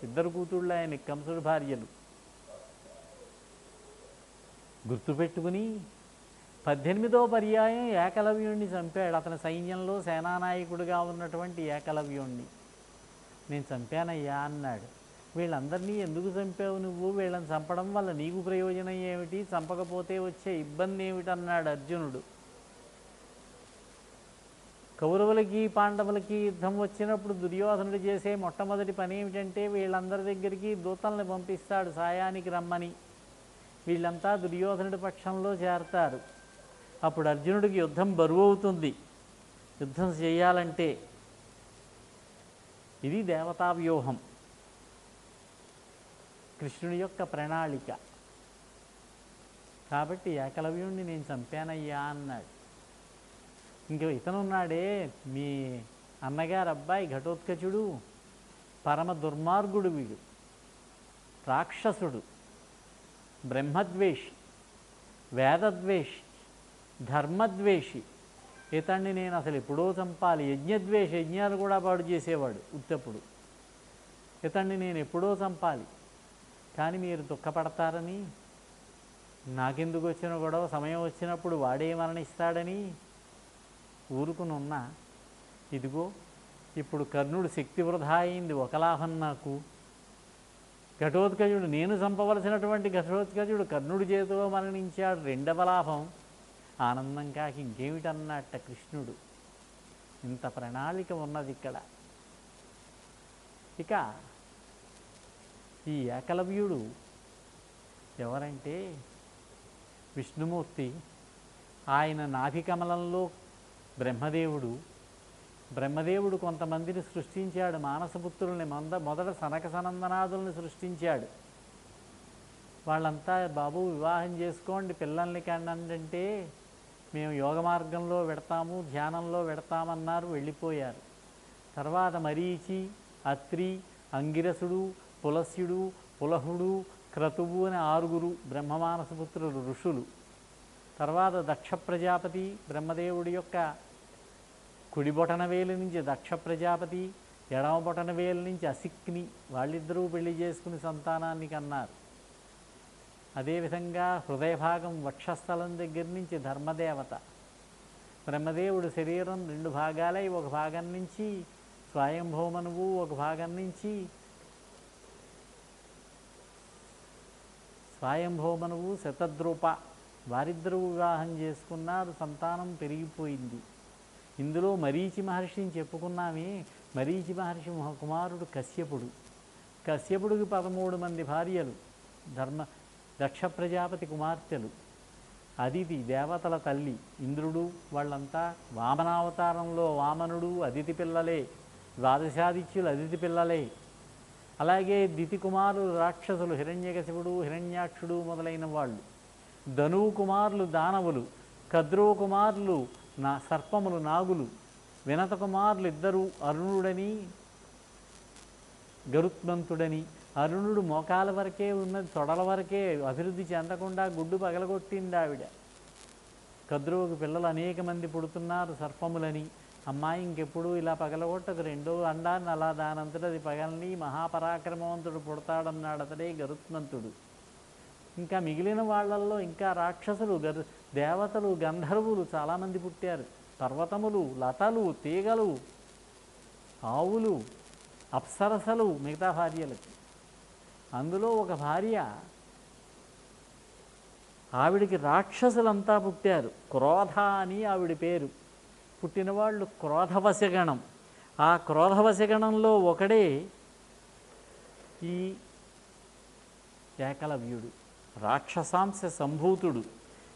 ఇద్దరు కూతుళ్ళు ఆయనకి, కంసుడు భార్యలు. గుర్తుపెట్టుకుని 18వ పర్యాయం ఏకలవ్యుణ్ణి చంపాడు. అతని సైన్యంలో సేనానాయకుడిగా ఉన్నటువంటి ఏకలవ్యుణ్ణి నేను చంపానయ్యా అన్నాడు. వీళ్ళందరినీ ఎందుకు చంపావు నువ్వు? వీళ్ళని చంపడం వల్ల నీకు ప్రయోజనం ఏమిటి? చంపకపోతే వచ్చే ఇబ్బంది ఏమిటన్నాడు అర్జునుడు. కౌరవులకి పాండవులకి యుద్ధం వచ్చినప్పుడు దుర్యోధనుడు చేసే మొట్టమొదటి పని ఏమిటంటే వీళ్ళందరి దగ్గరికి దూతల్ని పంపిస్తాడు సాయానికి రమ్మని. వీళ్ళంతా దుర్యోధనుడి పక్షంలో చేరతారు. అప్పుడు అర్జునుడికి యుద్ధం బరువు అవుతుంది. యుద్ధం చేయాలంటే ఇది దేవతా వ్యూహం, కృష్ణుడి యొక్క ప్రణాళిక. కాబట్టి ఏకలవ్యుణ్ణి నేను చంపానయ్యా అన్నాడు. ఇంక ఇతనున్నాడే మీ అన్నగారు అబ్బాయి ఘటోత్కచుడు, పరమ దుర్మార్గుడు వీడు, రాక్షసుడు, బ్రహ్మద్వేషి, వేదద్వేషి, ధర్మద్వేషి. ఇతన్ని నేను అసలు ఎప్పుడో చంపాలి. యజ్ఞద్వేషి, యజ్ఞాలు కూడా పాడు చేసేవాడు ఉత్తప్పుడు. ఇతన్ని నేను ఎప్పుడో చంపాలి. కానీ మీరు దుఃఖపడతారని, నాకెందుకు వచ్చిన గొడవ, సమయం వచ్చినప్పుడు వాడే మరణిస్తాడని ఊరుకునున్నా. ఇదిగో ఇప్పుడు కర్ణుడు శక్తి వృధా అయింది, ఒక లాభం నాకు. ఘటోత్కచుడు, నేను చంపవలసినటువంటి ఘటోత్కచుడు కర్ణుడి చేతిలో మరణించాడు, రెండవ లాభం. ఆనందం కాక ఇంకేమిటన్నట్ట కృష్ణుడు. ఇంత ప్రణాళిక ఉన్నది ఇక్కడ. ఇక ఈ ఏకలవ్యుడు ఎవరంటే విష్ణుమూర్తి. ఆయన నాభికమలంలో బ్రహ్మదేవుడు కొంతమందిని సృష్టించాడు, మానసపుత్రుల్ని. మొదట సనక సనందనాదుల్ని సృష్టించాడు. వాళ్ళంతా బాబు వివాహం చేసుకోండి, పిల్లల్ని కండంటే మేము యోగ మార్గంలో పెడతాము, ధ్యానంలో పెడతామన్నారు, వెళ్ళిపోయారు. తర్వాత మరీచి, అత్రి, అంగిరసుడు, పులస్యుడు, పులహుడు, క్రతువు అని 6 బ్రహ్మమానసపుత్రులు ఋషులు. తర్వాత దక్ష ప్రజాపతి, బ్రహ్మదేవుడి యొక్క కుడి బొటనవేలు నుంచి దక్ష ప్రజాపతి, ఎడమ బొటనవేలు నుంచి అసిక్ని, వాళ్ళిద్దరూ పెళ్లి చేసుకుని సంతానాన్ని కన్నారు. అదేవిధంగా హృదయ భాగం వక్షస్థలం దగ్గర నుంచి ధర్మదేవత. బ్రహ్మదేవుడు శరీరం 2 భాగాలై, ఒక భాగం నుంచి స్వయంభూమనువు, ఒక భాగం నుంచి స్వయంభూమనువు, శతద్రూప, వారిద్దరూ వివాహం చేసుకున్నారు, సంతానం పెరిగిపోయింది. ఇందులో మరీచి మహర్షిని చెప్పుకున్నామే. మరీచి మహర్షి కుమారుడు కశ్యపుడు. కశ్యపుడికి 13 మంది భార్యలు, దక్ష ప్రజాపతి కుమార్తెలు. అదితి దేవతల తల్లి, ఇంద్రుడు, వాళ్ళంతా వామనావతారంలో వామనుడు అదితి పిల్లలే, ద్వాదశాదిత్యులు అదితి పిల్లలే. అలాగే దితి కుమారులు రాక్షసులు, హిరణ్యకశిపుడు, హిరణ్యాక్షుడు మొదలైన వాళ్ళు. ధనువు కుమారులు దానవులు, కద్రువ కుమారులు సర్పములు, నాగులు. వినత కుమారులు 2, అరుణుడని గరుత్మంతుడని. అరుణుడు మోకాల వరకే ఉన్నది, తొడల వరకే, అభివృద్ధి చెందకుండా గుడ్డు పగలగొట్టింది ఆవిడ. కద్రువుకు పిల్లలు అనేక మంది పుడుతున్నారు సర్పములని. అమ్మాయి ఇంకెప్పుడు ఇలా పగలగొట్టకు, 2వ అండాన్ని అలా దానంతట అది పగలని, మహాపరాక్రమవంతుడు పుడతాడన్నాడు, అతడే గరుత్మంతుడు. ఇంకా మిగిలిన వాళ్ళల్లో ఇంకా రాక్షసులు, దేవతలు, గంధర్వులు చాలామంది పుట్టారు. పర్వతములు, లతలు, తీగలు, ఆవులు, అప్సరసలు మిగతా భార్యలకి. అందులో ఒక భార్య, ఆవిడికి రాక్షసులంతా పుట్టారు. క్రోధ అని ఆవిడ పేరు. పుట్టినవాళ్ళు క్రోధవశగణం. ఆ క్రోధవశగణంలో ఒకడే ఈ ఏకలవ్యుడు, రాక్షసాంశ సంభూతుడు.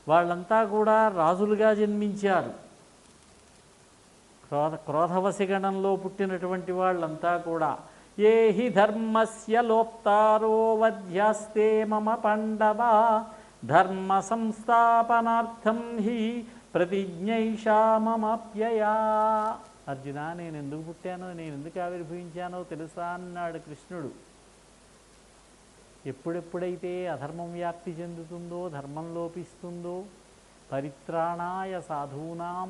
వాళ్ళంతా కూడా రాజులుగా జన్మించారు. క్రోధవశగణంలో పుట్టినటువంటి వాళ్ళంతా కూడా ఏ హి ధర్మస్య లోప్తారో వధ్యాస్తే మమ పాండవ ధర్మ సంస్థాపనార్థం హి ప్రతిజ్ఞైషా మమప్యయా. అర్జున, నేను ఎందుకు పుట్టానో, నేను ఎందుకు ఆవిర్భవించానో తెలుసా అన్నాడు కృష్ణుడు. ఎప్పుడెప్పుడైతే అధర్మం వ్యాప్తి చెందుతుందో, ధర్మం లోపిస్తుందో, పరిత్రాణాయ సాధూనాం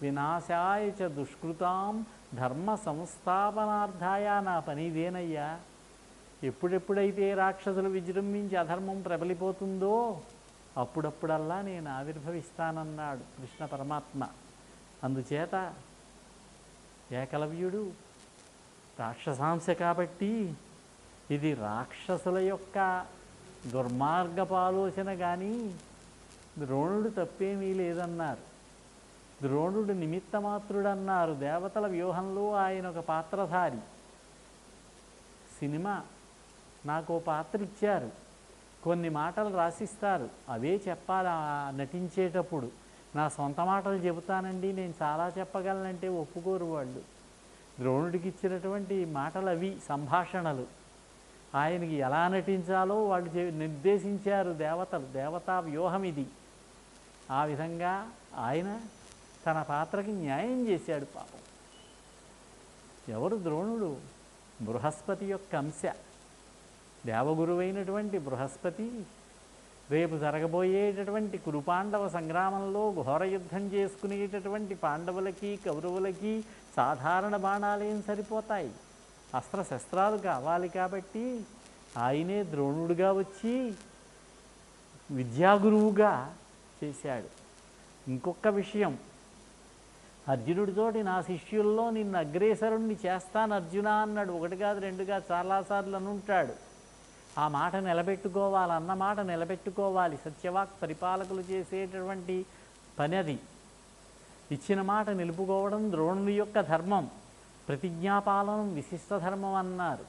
వినాశాయ చ దుష్కృతాం ధర్మ సంస్థాపనార్థాయ, నా పని ఇదేనయ్యా. ఎప్పుడెప్పుడైతే రాక్షసులు విజృంభించి అధర్మం ప్రబలిపోతుందో అప్పుడప్పుడల్లా నేను ఆవిర్భవిస్తానన్నాడు కృష్ణ పరమాత్మ. అందుచేత ఏకలవ్యుడు రాక్షసాంశ కాబట్టి ఇది రాక్షసుల యొక్క దుర్మార్గపు ఆలోచన కానీ ద్రోణుడు తప్పేమీ లేదన్నారు. ద్రోణుడు నిమిత్తమాత్రుడన్నారు. దేవతల వ్యూహంలో ఆయన ఒక పాత్రధారి. సినిమా నాకు పాత్ర ఇచ్చారు, కొన్ని మాటలు రాసిస్తారు, అవే చెప్పాలి నటించేటప్పుడు. నా సొంత మాటలు చెబుతానండి, నేను చాలా చెప్పగలనంటే ఒప్పుకోరు వాళ్ళు. ద్రోణుడికి ఇచ్చినటువంటి మాటలు అవి, సంభాషణలు. ఆయనకి ఎలా నటించాలో వాళ్ళు నిర్దేశించారు దేవతలు. దేవతా వ్యూహం ఇది. ఆ విధంగా ఆయన తన పాత్రకి న్యాయం చేశాడు పాపం. ఎవరు ద్రోణుడు? బృహస్పతి యొక్క అంశ. దేవగురువైనటువంటి బృహస్పతి రేపు జరగబోయేటటువంటి కురుపాండవ సంగ్రామంలో ఘోర యుద్ధం చేసుకునేటటువంటి పాండవులకి కౌరవులకి సాధారణ బాణాలేం సరిపోతాయి, అస్త్రశస్త్రాలు కావాలి. కాబట్టి ఆయనే ద్రోణుడుగా వచ్చి విద్యాగురువుగా చేశాడు. ఇంకొక విషయం, అర్జునుడితోటి నా శిష్యుల్లో నిన్ను అగ్రేసరుణ్ణి చేస్తాను అర్జున అన్నాడు. ఒకటి కాదు, రెండు కాదు, చాలాసార్లు అనుంటాడు. ఆ మాట నిలబెట్టుకోవాలి, అన్న మాట నిలబెట్టుకోవాలి. సత్యవాక్ పరిపాలకులు చేసేటటువంటి పని అది. ఇచ్చిన మాట నిలుపుకోవడం ద్రోణుని యొక్క ధర్మం. ప్రతిజ్ఞాపాలనం విశిష్ట ధర్మం అన్నారు.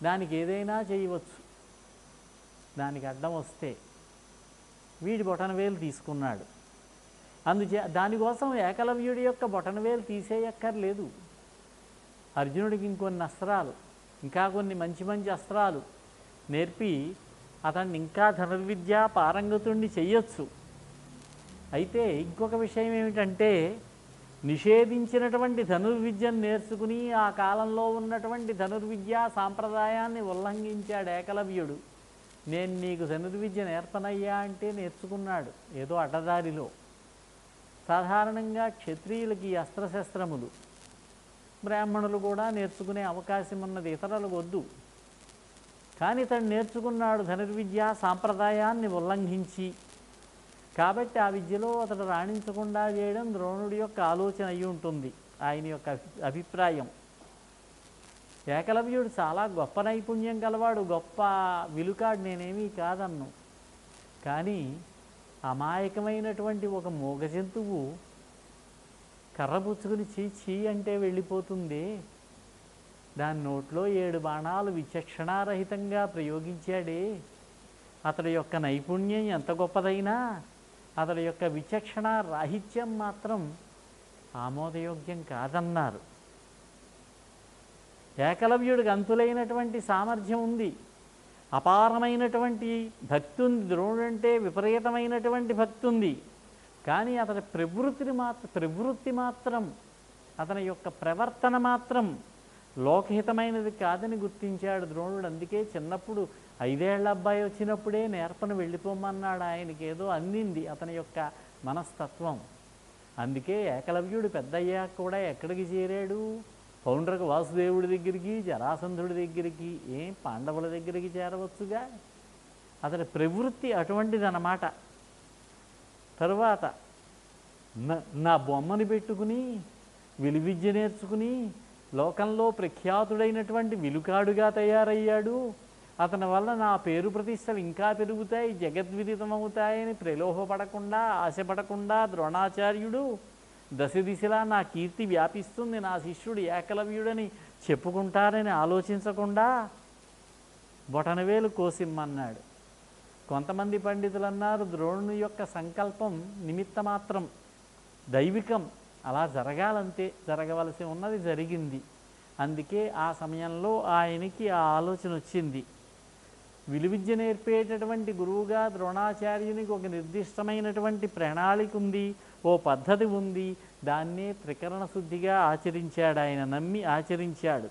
దానికి ఏదైనా చేయవచ్చు. దానికి అడ్డం వస్తే వీడి బొటనవేలు తీసుకున్నాడు. దానికోసం ఏకలవ్యుడి యొక్క బొటనవేలు తీసేయక్కర్లేదు. అర్జునుడికి ఇంకొన్ని అస్త్రాలు, ఇంకా కొన్ని మంచి మంచి అస్త్రాలు నేర్పి అతన్ని ఇంకా ధనుర్విద్య పారంగతుణ్ణి చెయ్యొచ్చు. అయితే ఇంకొక విషయం ఏమిటంటే, నిషేధించినటువంటి ధనుర్విద్యను నేర్చుకుని ఆ కాలంలో ఉన్నటువంటి ధనుర్విద్యా సాంప్రదాయాన్ని ఉల్లంఘించాడు ఏకలవ్యుడు. నేను నీకు ధనుర్విద్య నేర్పనయ్యా అంటే నేర్చుకున్నాడు ఏదో అడ్డదారిలో. సాధారణంగా క్షత్రియులకి అస్త్రశస్త్రములు, బ్రాహ్మణులు కూడా నేర్చుకునే అవకాశం ఉన్నది, ఇతరులకు వద్దు. కానీ తను నేర్చుకున్నాడు ధనుర్విద్యా సాంప్రదాయాన్ని ఉల్లంఘించి. కాబట్టి ఆ విద్యలో అతడు రాణించకుండా చేయడం ద్రోణుడి యొక్క ఆలోచన అయి ఉంటుంది, ఆయన యొక్క అభిప్రాయం. ఏకలవ్యుడు చాలా గొప్ప నైపుణ్యం గలవాడు, గొప్ప విలుకాడు, నేనేమీ కాదన్ను. కానీ అమాయకమైనటువంటి ఒక మూగ జంతువు కర్రపుచ్చుకుని చీ అంటే వెళ్ళిపోతుంది. దాని నోట్లో 7 బాణాలు విచక్షణారహితంగా ప్రయోగించాడే. అతడి యొక్క నైపుణ్యం ఎంత గొప్పదైనా అతడి యొక్క విచక్షణ రాహిత్యం మాత్రం ఆమోదయోగ్యం కాదన్నారు. ఏకలవ్యుడికి అంతులైనటువంటి సామర్థ్యం ఉంది, అపారమైనటువంటి భక్తి ఉంది. ద్రోణుడంటే విపరీతమైనటువంటి భక్తి ఉంది. కానీ అతని ప్రవృత్తి మాత్రం అతని యొక్క ప్రవర్తన మాత్రం లోకహితమైనది కాదని గుర్తించాడు ద్రోణుడు. అందుకే చిన్నప్పుడు 5 ఏళ్ల అబ్బాయి వచ్చినప్పుడే నేర్పను వెళ్ళిపోమన్నాడు. ఆయనకి ఏదో అందింది అతని యొక్క మనస్తత్వం. అందుకే ఏకలవ్యుడు పెద్దయ్యాక కూడా ఎక్కడికి చేరాడు? పౌండ్రక వాసుదేవుడి దగ్గరికి, జరాసంధుడి దగ్గరికి, పాండవుల దగ్గరికి చేరవచ్చుగా. అతని ప్రవృత్తి అటువంటిదన్నమాట. తరువాత నా బొమ్మని పెట్టుకుని విలువిద్య నేర్చుకుని లోకంలో ప్రఖ్యాతుడైనటువంటి విలుకాడుగా తయారయ్యాడు. అతని వల్ల నా పేరు ప్రతిష్టలు ఇంకా పెరుగుతాయి, జగద్విదితమవుతాయని ప్రలోభపడకుండా, ఆశపడకుండా ద్రోణాచార్యుడు దశ దిశలా నా కీర్తి వ్యాపిస్తుంది, నా శిష్యుడు ఏకలవ్యుడని చెప్పుకుంటారని ఆలోచించకుండా బొటనవేలు కోసిమ్మన్నాడు. కొంతమంది పండితులు అన్నారు, ద్రోణుని యొక్క సంకల్పం నిమిత్త మాత్రం, దైవికం, అలా జరగాలంతే, జరగవలసి ఉన్నది జరిగింది. అందుకే ఆ సమయంలో ఆయనకి ఆ ఆలోచన వచ్చింది. విలువిద్య నేర్పేటటువంటి గురువుగా ద్రోణాచార్యునికి ఒక నిర్దిష్టమైనటువంటి ప్రణాళిక ఉంది, ఓ పద్ధతి ఉంది. దాన్నే త్రికరణ శుద్ధిగా ఆచరించాడు ఆయన, నమ్మి ఆచరించాడు.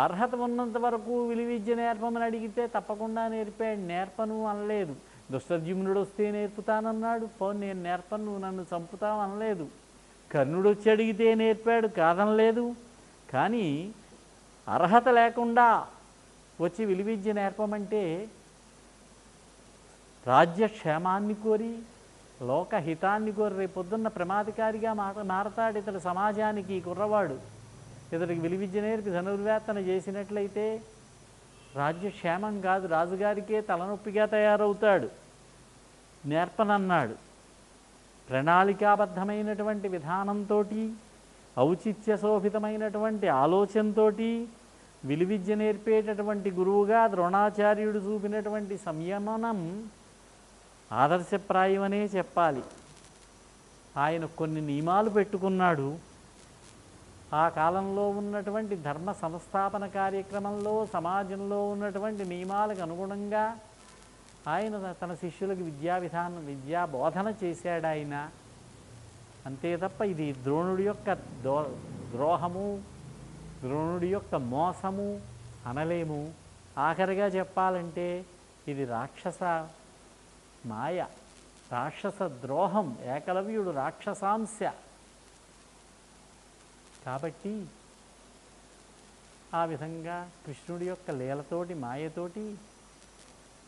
అర్హత ఉన్నంత వరకు విలువిద్య నేర్పమని అడిగితే తప్పకుండా నేర్పాడు, నేర్పను అనలేదు. దుష్టద్యుమ్నుడు వస్తే నేర్పుతానన్నాడు, పోనీ నేను నేర్పను, నువ్వు నన్ను చంపుతావు అనలేదు. కర్ణుడు వచ్చి అడిగితే నేర్పాడు, కాదనలేదు. కానీ అర్హత లేకుండా వచ్చి విలువిద్య నేర్పమంటే రాజ్యక్షేమాన్ని కోరి, లోకహితాన్ని కోరి, రేపొద్దున్న ప్రమాదకారిగా మారతాడు ఇతడు సమాజానికి. కుర్రవాడు ఇతడికి విలువిద్య నేర్పి ధనుర్వేత్తన చేసినట్లయితే రాజ్యక్షేమం కాదు, రాజుగారికే తలనొప్పిగా తయారవుతాడు. నేర్పనన్నాడు. ప్రణాళికాబద్ధమైనటువంటి విధానంతో, ఔచిత్య శోభితమైనటువంటి ఆలోచనతో విలువిద్య నేర్పేటటువంటి గురువుగా ద్రోణాచార్యుడు చూపినటువంటి సంయమనం ఆదర్శప్రాయమనే చెప్పాలి. ఆయన కొన్ని నియమాలు పెట్టుకున్నాడు. ఆ కాలంలో ఉన్నటువంటి ధర్మ సంస్థాపన కార్యక్రమంలో, సమాజంలో ఉన్నటువంటి నియమాలకు అనుగుణంగా ఆయన తన శిష్యులకు విద్యా బోధన చేశాడు ఆయన. అంతే తప్ప ఇది ద్రోణుడి యొక్క ద్రోహము, ద్రోణుడి యొక్క మోసము అనలేము. ఆఖరిగా చెప్పాలంటే ఇది రాక్షస మాయ, రాక్షస ద్రోహం. ఏకలవ్యుడు రాక్షసాంశ. కాబట్టి ఆ విధంగా కృష్ణుడి యొక్క లీలతోటి, మాయతోటి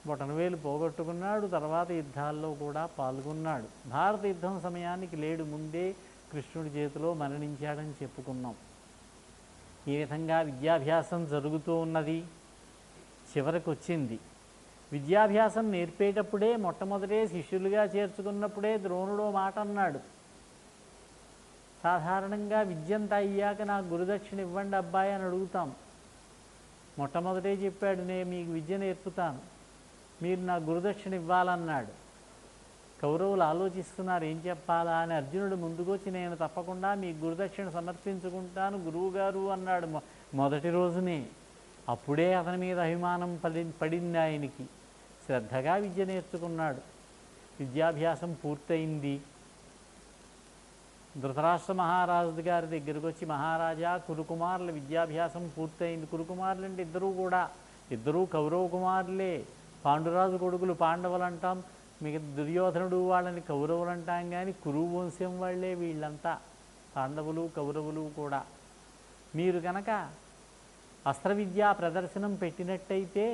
బొటనవేలు పోగొట్టుకున్నాడు. తర్వాత యుద్ధాల్లో కూడా పాల్గొన్నాడు. భారత యుద్ధం సమయానికి లేడు, ముందే కృష్ణుడి చేతిలో మరణించాడని చెప్పుకున్నాం. ఈ విధంగా విద్యాభ్యాసం జరుగుతూ ఉన్నది. చివరికి వచ్చింది. విద్యాభ్యాసం నేర్పేటప్పుడే, మొట్టమొదటే శిష్యులుగా చేర్చుకున్నప్పుడే ద్రోణుడు మాట అన్నాడు. సాధారణంగా విద్యంతా అయ్యాక నాకు గురుదక్షిణ ఇవ్వండి అబ్బాయి అని అడుగుతాం. మొట్టమొదటే చెప్పాడు, నేను మీకు విద్య నేర్పుతాను, మీరు నాకు గురుదక్షిణ ఇవ్వాలన్నాడు. కౌరవులు ఆలోచిస్తున్నారు ఏం చెప్పాలా అని. అర్జునుడు ముందుకొచ్చి నేను తప్పకుండా మీకు గురుదక్షిణ సమర్పించుకుంటాను గురువుగారు అన్నాడు మొదటి రోజునే. అప్పుడే అతని మీద అభిమానం పడింది ఆయనకి. శ్రద్ధగా విద్య నేర్చుకున్నాడు. విద్యాభ్యాసం పూర్తయింది. ధృతరాష్ట్ర మహారాజు గారి దగ్గరకు వచ్చి, మహారాజా కురుకుమారుల విద్యాభ్యాసం పూర్తయింది. కురుకుమారులు అంటే ఇద్దరూ కౌరవ కుమారులే. పాండురాజు కొడుకులు పాండవులు అంటాం, మిగతా దుర్యోధనుడు వాళ్ళని కౌరవులు అంటాం. కానీ కురువు వంశం వాళ్ళే వీళ్ళంతా, పాండవులు కౌరవులు కూడా. మీరు కనుక అస్త్ర విద్యా ప్రదర్శనం పెట్టినట్టయితే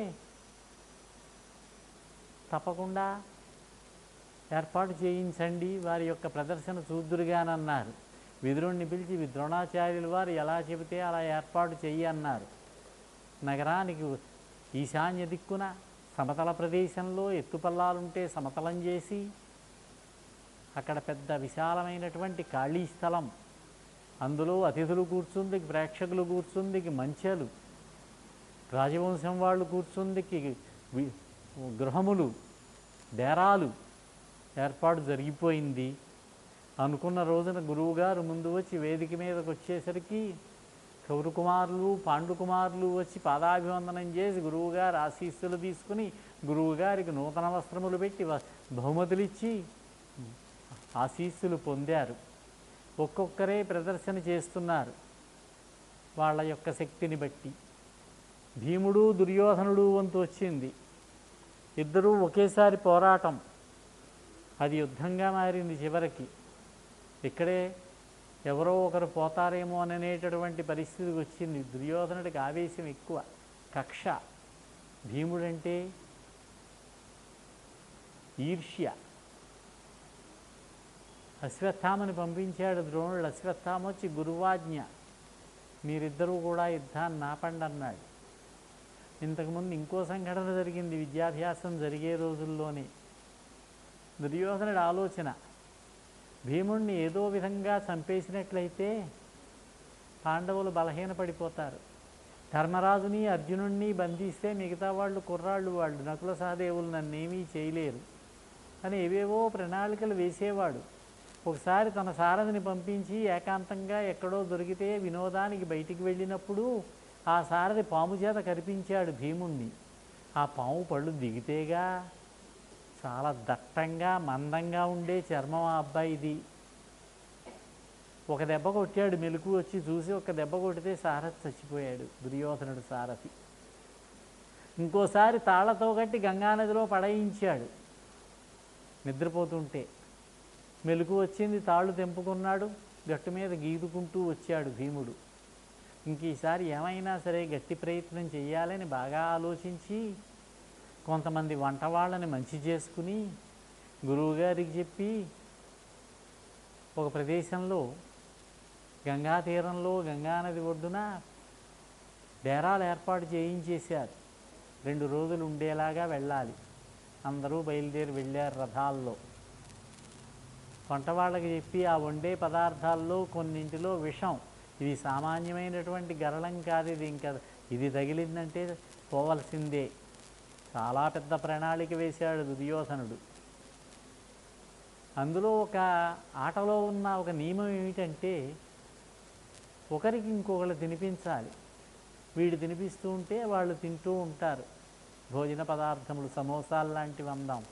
తప్పకుండా ఏర్పాటు చేయించండి, వారి యొక్క ప్రదర్శన చూద్దురుగానన్నారు. విదురుణ్ణి పిలిచి ద్రోణాచార్యులు వారు ఎలా చెబితే అలా ఏర్పాటు చెయ్యి అన్నారు. నగరానికి ఈశాన్య దిక్కున సమతల ప్రదేశంలో ఎత్తుపల్లాలుంటే సమతలం చేసి, అక్కడ పెద్ద విశాలమైనటువంటి ఖాళీ స్థలం, అందులో అతిథులు కూర్చుందికి, ప్రేక్షకులు కూర్చుందికి మంచెలు, రాజవంశం వాళ్ళు కూర్చుందికి గృహములు, డేరాలు ఏర్పాటు జరిగిపోయింది. అనుకున్న రోజున గురువుగారు ముందు వచ్చి వేదిక మీదకి వచ్చేసరికి కౌరకుమారులు పాండుకుమారులు వచ్చి పాదాభివందనం చేసి గురువుగారు ఆశీస్సులు తీసుకుని గురువుగారికి నూతన వస్త్రములు పెట్టి బహుమతులు ఇచ్చి ఆశీస్సులు పొందారు. ఒక్కొక్కరే ప్రదర్శన చేస్తున్నారు వాళ్ళ యొక్క శక్తిని బట్టి. భీముడు దుర్యోధనుడు వంతు వచ్చింది. ఇద్దరూ ఒకేసారి పోరాటం. అది యుద్ధంగా మారింది. చివరికి ఇక్కడే ఎవరో ఒకరు పోతారేమో అనేటటువంటి పరిస్థితికి వచ్చింది. దుర్యోధనుడికి ఆవేశం ఎక్కువ, కక్ష. భీముడంటే ఈర్ష్య. అశ్వత్థామని పంపించాడు ద్రోణుడు. అశ్వత్థామ వచ్చి గురువాజ్ఞ, మీరిద్దరూ కూడా యుద్ధాన్ని ఆపండి అన్నాడు. ఇంతకుముందు ఇంకో సంఘటన జరిగింది విద్యాభ్యాసం జరిగే రోజుల్లోనే. దుర్యోధనుడి ఆలోచన, భీముణ్ణి ఏదో విధంగా చంపేసినట్లయితే పాండవులు బలహీనపడిపోతారు. ధర్మరాజుని అర్జునుణ్ణి బంధిస్తే మిగతా వాళ్ళు కుర్రాళ్ళు, వాళ్ళు నకుల సహదేవులు నన్నేమీ చేయలేరు అని ఏవేవో ప్రణాళికలు వేసేవాడు. ఒకసారి తన సారథిని పంపించి ఏకాంతంగా ఎక్కడో దొరికితే వినోదానికి బయటికి వెళ్ళినప్పుడు ఆ సారథి పాము చేత కరిపించాడు భీముణ్ణి. ఆ పాము పళ్ళు దిగితేగా చాలా దట్టంగా మందంగా ఉండే చర్మం ఆ అబ్బాయిది. ఒక దెబ్బ కొట్టాడు, మెలకు వచ్చి చూసి ఒక దెబ్బ కొడితే సారథి చచ్చిపోయాడు, దుర్యోధనుడు సారథి. ఇంకోసారి తాళ్లతో కట్టి గంగానదిలో పడయించాడు. నిద్రపోతుంటే మెలకు వచ్చింది, తాళ్ళు తెంపుకున్నాడు, గట్టు మీద గీదుకుంటూ వచ్చాడు భీముడు. ఇంక ఈసారి ఏమైనా సరే గట్టి ప్రయత్నం చెయ్యాలని బాగా ఆలోచించి కొంతమంది వంట వాళ్ళని మంచి చేసుకుని గురువుగారికి చెప్పి ఒక ప్రదేశంలో గంగా తీరంలో గంగానది ఒడ్డున డేరాలు ఏర్పాటు చేయించేశారు. 2 రోజులు ఉండేలాగా వెళ్ళాలి. అందరూ బయలుదేరి వెళ్ళారు రథాల్లో. వంట వాళ్ళకి చెప్పి ఆ వండే పదార్థాల్లో కొన్నింటిలో విషం, ఇది సామాన్యమైనటువంటి గరళం కాదు, ఇది తగిలిందంటే పోవలసిందే. చాలా పెద్ద ప్రణాళిక వేశాడు దుర్యోధనుడు. అందులో ఒక ఆటలో ఉన్న ఒక నియమం ఏమిటంటే ఒకరికి ఇంకొకళ్ళు తినిపించాలి. వీడు తినిపిస్తూ ఉంటే వాళ్ళు తింటూ ఉంటారు. భోజన పదార్థములు సమోసాలు లాంటివి అందాం.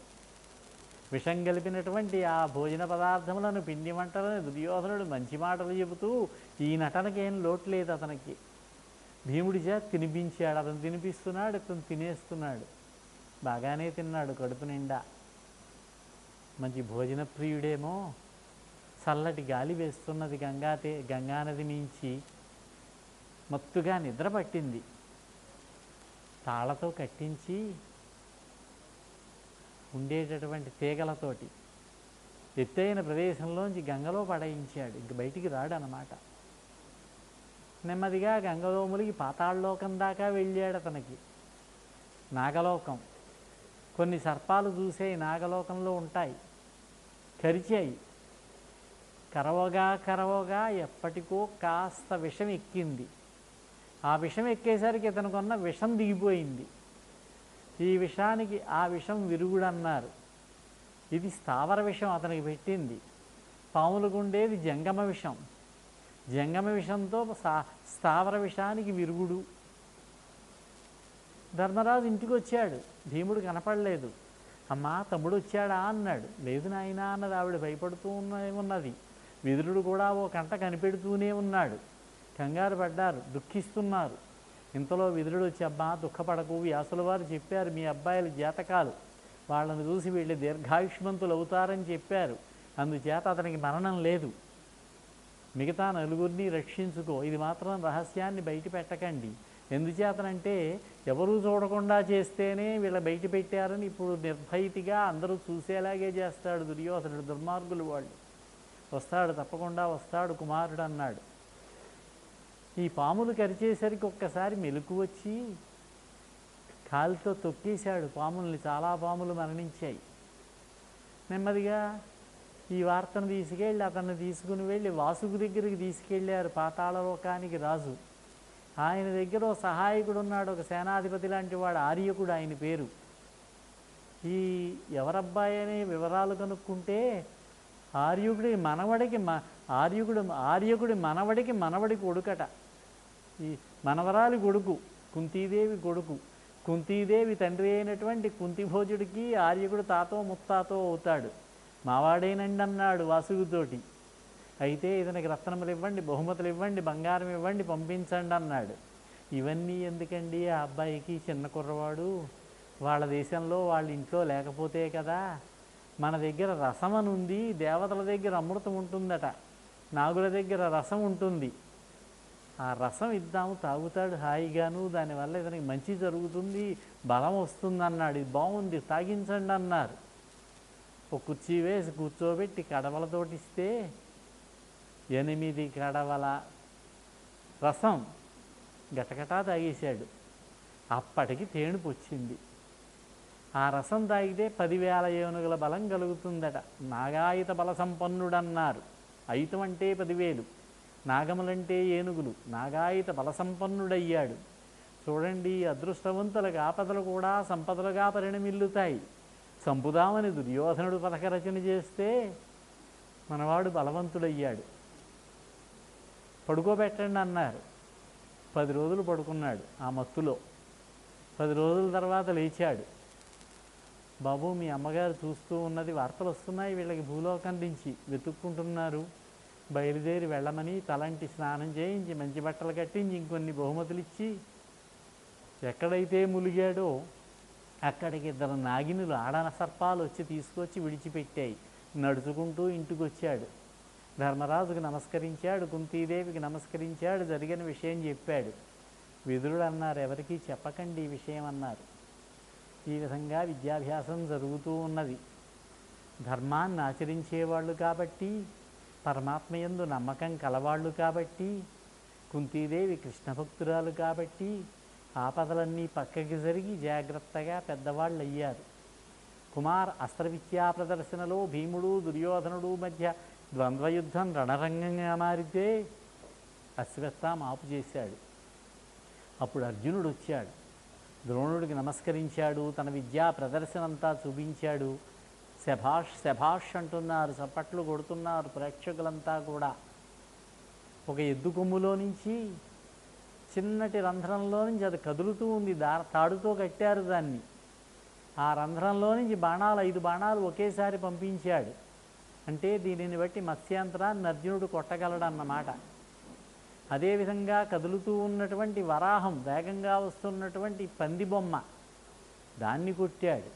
విషం కలిపినటువంటి ఆ భోజన పదార్థములను, పిండి వంటలను దుర్యోధనుడు మంచి మాటలు చెబుతూ ఈ నటనకేం లోటు లేదు అతనికి. భీముడి చేత తినిపించాడు. అతను తినిపిస్తున్నాడు, అతను తినేస్తున్నాడు. బాగానే తిన్నాడు కడుపు నిండా. మంచి భోజన ప్రియుడేమో. చల్లటి గాలి వేస్తున్నది గంగానది మించి. మత్తుగా నిద్ర పట్టింది. తాళ్లతో కట్టించి ఉండేటటువంటి తీగలతోటి ఎత్తైన ప్రదేశంలోంచి గంగలో పడయించాడు. ఇంక బయటికి రాడనమాట. నెమ్మదిగా గంగలో ములిగి పాతాళలోకం దాకా వెళ్ళాడు. అతనికి నాగలోకం. కొన్ని సర్పాలు చూసాయి, నాగలోకంలో ఉంటాయి, కరిచాయి. కరవగా ఎప్పటికో కాస్త విషం ఎక్కింది. ఆ విషం ఎక్కేసరికి ఇతనుకున్న విషం దిగిపోయింది. ఈ విషానికి ఆ విషం విరుగుడన్నారు. ఇది స్థావర విషం అతనికి పెట్టింది. పాములకు ఉండేది జంగమ విషం. జంగమ విషంతో స్థావర విషానికి విరుగుడు. ధర్మరాజు ఇంటికి వచ్చాడు. భీముడు కనపడలేదు. అమ్మా, తమ్ముడు వచ్చాడా అన్నాడు. లేదు నాయనా అన్నది ఆవిడ. భయపడుతూ ఉన్నది. విదురుడు కూడా ఓ కంట కనిపెడుతూనే ఉన్నాడు. కంగారు పడ్డారు, దుఃఖిస్తున్నారు. ఇంతలో విదురుడు వచ్చి, అబ్బా దుఃఖపడకు, వ్యాసుల వారు చెప్పారు మీ అబ్బాయిల జాతకాలు, వాళ్ళని చూసి వీళ్ళు దీర్ఘాయుష్మంతులు అవుతారని చెప్పారు. అందుచేత అతనికి మరణం లేదు. మిగతా 4 రక్షించుకో. ఇది మాత్రం రహస్యాన్ని బయట పెట్టకండి. ఎందుచేతనంటే ఎవరూ చూడకుండా చేస్తేనే వీళ్ళ బయట పెట్టారని ఇప్పుడు నిర్భయతిగా అందరూ చూసేలాగే చేస్తాడు దుర్యోధనుడు. దుర్మార్గులు వాళ్ళు. వస్తాడు, తప్పకుండా వస్తాడు కుమారుడు అన్నాడు. ఈ పాములు కరిచేసరికి ఒక్కసారి మెలకు వచ్చి కాలుతో తొక్కేశాడు పాముల్ని. చాలా పాములు మరణించాయి. నెమ్మదిగా ఈ వార్తను తీసుకెళ్ళి అతన్ని తీసుకుని వెళ్ళి వాసుకు దగ్గరికి తీసుకెళ్ళారు, పాతాళలోకానికి రాజు. ఆయన దగ్గర ఓ సహాయకుడు ఉన్నాడు, ఒక సేనాధిపతి లాంటి వాడు, ఆర్యకుడు ఆయన పేరు. ఈ ఎవరబ్బాయి అనే వివరాలు కనుక్కుంటే ఆర్యకుడి మనవడికి మనవడి కొడుకట. ఈ మనవరాలి కొడుకు, కుంతీదేవి కొడుకు. కుంతీదేవి తండ్రి అయినటువంటి కుంతిభోజుడికి ఆర్యకుడు తాతో ముత్తాతో అవుతాడు. మావాడేనండి అన్నాడు వాసుగుతోటి. అయితే ఇతనికి రత్నములు ఇవ్వండి, బహుమతులు ఇవ్వండి, బంగారం ఇవ్వండి, పంపించండి అన్నాడు. ఇవన్నీ ఎందుకండి, ఆ అబ్బాయికి చిన్న కుర్రవాడు, వాళ్ళ దేశంలో వాళ్ళ ఇంట్లో లేకపోతే కదా. మన దగ్గర రసం అని ఉంది, దేవతల దగ్గర అమృతం ఉంటుందట, నాగుల దగ్గర రసం ఉంటుంది. ఆ రసం ఇద్దాము, తాగుతాడు హాయిగాను, దానివల్ల ఇతనికి మంచి జరుగుతుంది, బలం వస్తుంది అన్నాడు. ఇది బాగుంది, తాగించండి అన్నారు. ఒక కుర్చీ వేసి కూర్చోబెట్టి కడవలతోటి ఇస్తే 8 కడవల రసం గటగటా తాగేశాడు. అప్పటికి తేణుపు వచ్చింది. ఆ రసం తాగితే 10,000 ఏనుగుల బలం కలుగుతుందట. నాగాయుత బల సంపన్నుడన్నారు. అయుతం అంటే 10,000, నాగములంటే ఏనుగులు. నాగాయుత బల సంపన్నుడయ్యాడు. చూడండి, అదృష్టవంతులకు ఆపదలు కూడా సంపదలుగా పరిణమిల్లుతాయి. సంపుదామని దుర్యోధనుడు పథక రచన చేస్తే మనవాడు బలవంతుడయ్యాడు. పడుకోబెట్టండి అన్నారు. 10 రోజులు పడుకున్నాడు ఆ మత్తులో. 10 రోజుల తర్వాత లేచాడు. బాబు, మీ అమ్మగారు చూస్తూ ఉన్నది, వార్తలు వస్తున్నాయి, వీళ్ళకి భూలోకం నుంచి వెతుక్కుంటున్నారు, బయలుదేరి వెళ్ళమని తలంటి స్నానం చేయించి మంచి బట్టలు కట్టించి ఇంకొన్ని బహుమతులు ఇచ్చి, ఎక్కడైతే ములిగాడో అక్కడికి 2 నాగినులు ఆడన సర్పాలు వచ్చి తీసుకొచ్చి విడిచిపెట్టాయి. నడుచుకుంటూ ఇంటికి వచ్చాడు. ధర్మరాజుకు నమస్కరించాడు, కుంతీదేవికి నమస్కరించాడు, జరిగిన విషయం చెప్పాడు. విదురుడు అన్నారు, ఎవరికీ చెప్పకండి ఈ విషయం అన్నారు. ఈ విధంగా విద్యాభ్యాసం జరుగుతూ ఉన్నది. ధర్మాన్ని ఆచరించేవాళ్ళు కాబట్టి, పరమాత్మయందు నమ్మకం కలవాళ్ళు కాబట్టి, కుంతీదేవి కృష్ణభక్తురాలు కాబట్టి ఆపదలన్నీ పక్కకి జరిగి జాగ్రత్తగా పెద్దవాళ్ళు అయ్యారు. కుమార్ అస్త్ర విద్యా ప్రదర్శనలో భీముడు దుర్యోధనుడు మధ్య ద్వంద్వయుద్ధం రణరంగంగా మారితే అశ్వత్థామ ఆపు చేశాడు. అప్పుడు అర్జునుడు వచ్చాడు, ద్రోణుడికి నమస్కరించాడు, తన విద్యా ప్రదర్శనంతా చూపించాడు. శభాష్ శభాష్ అంటున్నారు, చప్పట్లు కొడుతున్నారు ప్రేక్షకులంతా కూడా. ఒక ఎద్దు కొమ్ములో నుంచి, చిన్నటి రంధ్రంలో నుంచి అది కదులుతూ ఉంది, తాడుతో కట్టారు దాన్ని. ఆ రంధ్రంలో నుంచి 5 బాణాలు ఒకేసారి పంపించాడు. అంటే దీనిని బట్టి మత్స్యాంతరాన్ని అర్జునుడు కొట్టగలడన్నమాట. అదేవిధంగా కదులుతూ ఉన్నటువంటి వరాహం, వేగంగా వస్తున్నటువంటి పంది బొమ్మ, దాన్ని కొట్టాడు.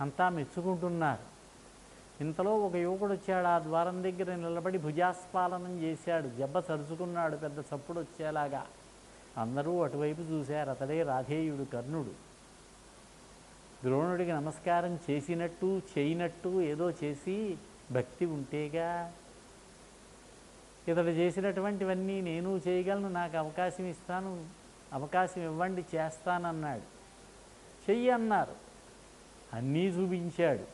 అంతా మెచ్చుకుంటున్నారు. ఇంతలో ఒక యువకుడు వచ్చాడు. ఆ ద్వారం దగ్గర నిలబడి భుజాస్పాలనం చేశాడు. దెబ్బ చరుచుకున్నాడు పెద్ద చప్పుడు వచ్చేలాగా. అందరూ అటువైపు చూశారు. అతడే రాధేయుడు, కర్ణుడు. ద్రోణుడికి నమస్కారం చేసినట్టు చేయనట్టు ఏదో చేసి భక్తి ఉంటేగా. ఇతడు చేసినటువంటివన్నీ నేను చేయగలను, నాకు అవకాశం ఇస్తాను, అవకాశం ఇవ్వండి, చేస్తానన్నాడు. చెయ్యి అన్నారు. అన్నీ చూపించాడు.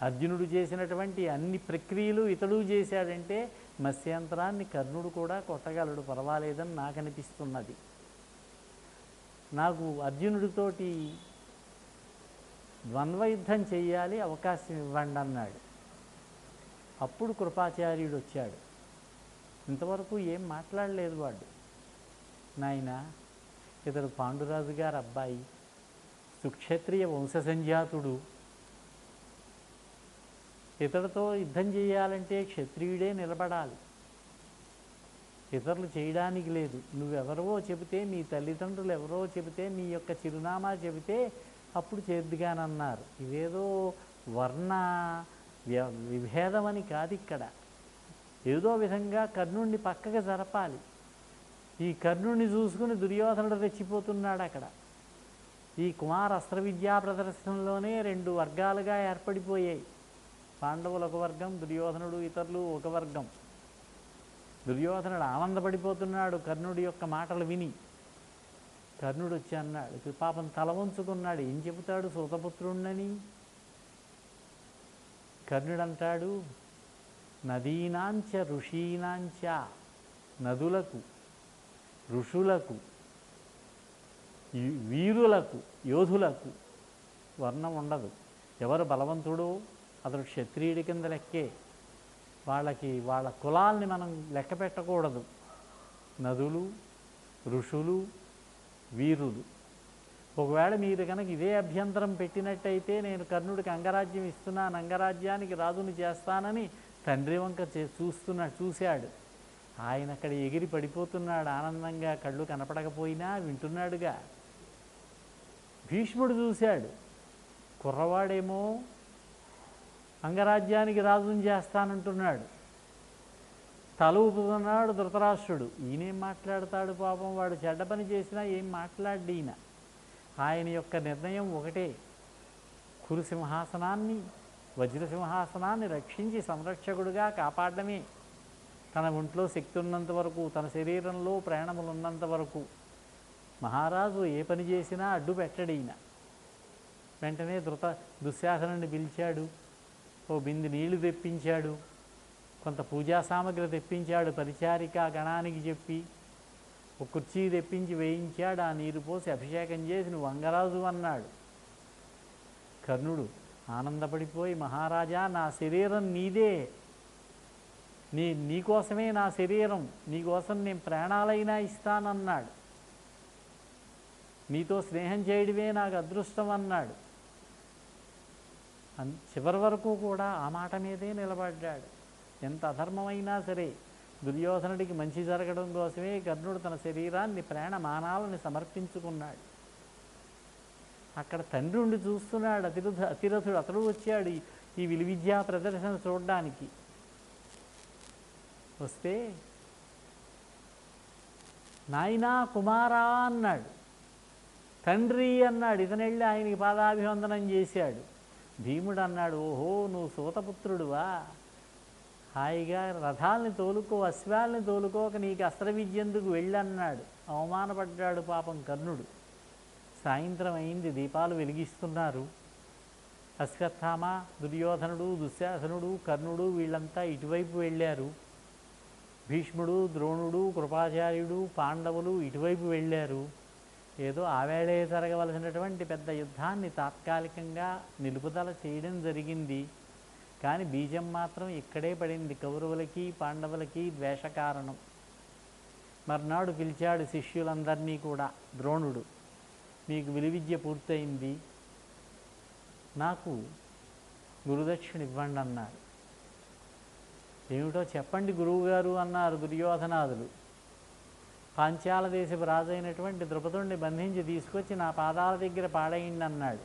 అర్జునుడు చేసినటువంటి అన్ని ప్రక్రియలు ఇతడు చేశాడంటే మత్స్యంతరాన్ని కర్ణుడు కూడా కొట్టగలడు, పర్వాలేదని నాకు అనిపిస్తున్నది. నాకు అర్జునుడితోటి ద్వంద్వయుద్ధం చెయ్యాలి, అవకాశం ఇవ్వండి అన్నాడు. అప్పుడు కృపాచార్యుడు వచ్చాడు. ఇంతవరకు ఏం మాట్లాడలేదు వాడు. నాయన, ఇతడు పాండురాజు గారి అబ్బాయి, సుక్షత్రియ వంశసంజాతుడు. ఇతడితో యుద్ధం చేయాలంటే క్షత్రియుడే నిలబడాలి, ఇతరులు చేయడానికి లేదు. నువ్వెవరో చెబితే, మీ తల్లిదండ్రులు ఎవరో చెబితే, నీ యొక్క చిరునామా చెబితే అప్పుడు చేద్దుగానన్నారు. ఇవేదో వర్ణ విభేదమని కాదు ఇక్కడ. ఏదో విధంగా కర్ణుడిని పక్కగా జరపాలి. ఈ కర్ణుడిని చూసుకుని దుర్యోధనుడు రెచ్చిపోతున్నాడు అక్కడ. ఈ కుమార అస్త్ర విద్యా ప్రదర్శనలోనే 2 వర్గాలుగా ఏర్పడిపోయాయి. పాండవులు ఒక వర్గం, దుర్యోధనుడు ఇతరులు ఒక వర్గం. దుర్యోధనుడు ఆనందపడిపోతున్నాడు కర్ణుడి యొక్క మాటలు విని. కర్ణుడు వచ్చి అన్నాడు, పాపం తల వంచుకున్నాడు, ఏం చెబుతాడు సూతపుత్రుణ్ణని. కర్ణుడు అంటాడు, నదీనాంచ ఋషీనాంచ, నదులకు, ఋషులకు, వీరులకు, యోధులకు వర్ణం ఉండదు. ఎవరు బలవంతుడో అతడు క్షత్రియుడి కింద లెక్కే. వాళ్ళ కులాల్ని మనం లెక్క పెట్టకూడదు. నదులు, ఋషులు, వీరులు. ఒకవేళ మీరు కనుక ఇదే అభ్యంతరం పెట్టినట్టయితే నేను కర్ణుడికి అంగరాజ్యం ఇస్తున్నాను, అంగరాజ్యానికి రాజుని చేస్తానని తండ్రి వంక చూశాడు. ఆయన అక్కడ ఎగిరి పడిపోతున్నాడు ఆనందంగా, కళ్ళు కనపడకపోయినా వింటున్నాడుగా. భీష్ముడు చూశాడు, కుర్రవాడేమో అంగరాజ్యానికి రాజుని చేస్తానంటున్నాడు. తల ఊపుతున్నాడు ధృతరాష్ట్రుడు. ఈయనేం మాట్లాడతాడు పాపం, వాడు చెడ్డ పని చేసినా ఏం మాట్లాడి ఈయన. ఆయన యొక్క నిర్ణయం ఒకటే, కురుసింహాసనాన్ని, వజ్రసింహాసనాన్ని రక్షించి సంరక్షకుడుగా కాపాడమే. తన ఒంట్లో శక్తి ఉన్నంత వరకు, తన శరీరంలో ప్రాణములు ఉన్నంత వరకు మహారాజు ఏ పని చేసినా అడ్డు పెట్టడు ఈయన. వెంటనే దుశ్శాసనుడిని పిలిచాడు, ఓ బింది నీళ్లు తెప్పించాడు, కొంత పూజా సామగ్రి తెప్పించాడు, పరిచారికా గణానికి చెప్పి ఒక కుర్చీ తెప్పించి వేయించాడు. ఆ నీరు పోసి అభిషేకం చేసి నువ్వు అంగరాజు అన్నాడు. కర్ణుడు ఆనందపడిపోయి, మహారాజా నా శరీరం నీదే, నీకోసమే నా శరీరం, నీకోసం నేను ప్రాణాలైనా ఇస్తానన్నాడు. నీతో స్నేహం చేయడమే నాకు అదృష్టం అన్నాడు. చివరి వరకు కూడా ఆ మాట మీదే నిలబడ్డాడు. ఎంత అధర్మమైనా సరే దుర్యోధనుడికి మంచి జరగడం కోసమే కర్ణుడు తన శరీరాన్ని ప్రాణమానాలని సమర్పించుకున్నాడు. అక్కడ తండ్రి ఉండి చూస్తున్నాడు. అతిరథుడు అతడు వచ్చాడు ఈ విలువిద్యా ప్రదర్శన చూడడానికి. వస్తే నాయనా కుమారా అన్నాడు. తండ్రి అన్నాడు. ఇతనెళ్ళి ఆయనకి పాదాభివందనం చేశాడు. భీముడు అన్నాడు, ఓహో నువ్వు సూతపుత్రుడువా, హాయిగా రథాలని తోలుకో, అశ్వాల్ని తోలుకోక నీకు అస్త్ర విద్యందుకు వెళ్ళన్నాడు. అవమానపడ్డాడు పాపం కర్ణుడు. సాయంత్రం అయింది, దీపాలు వెలిగిస్తున్నారు. అశ్వత్థామ, దుర్యోధనుడు, దుశ్శాసనుడు, కర్ణుడు వీళ్ళంతా ఇటువైపు వెళ్ళారు. భీష్ముడు, ద్రోణుడు, కృపాచార్యుడు, పాండవులు ఇటువైపు వెళ్ళారు. ఏదో ఆవేళే జరగవలసినటువంటి పెద్ద యుద్ధాన్ని తాత్కాలికంగా నిలుపుదల చేయడం జరిగింది. కానీ బీజం మాత్రం ఇక్కడే పడింది. కౌరవులకి పాండవులకి ద్వేష కారణం. మర్నాడు పిలిచాడు శిష్యులందరినీ కూడా. ద్రోణుడు, మీకు విలువిద్య పూర్తయింది, నాకు గురుదక్షిణ ఇవ్వండి అన్నాడు. ఏమిటో చెప్పండి గురువుగారు అన్నారు దుర్యోధనాదులు. పాంచాల దేశపు రాజు అయినటువంటి ద్రుపదుడిని బంధించి తీసుకొచ్చి నా పాదాల దగ్గర పాడేయండి అన్నాడు.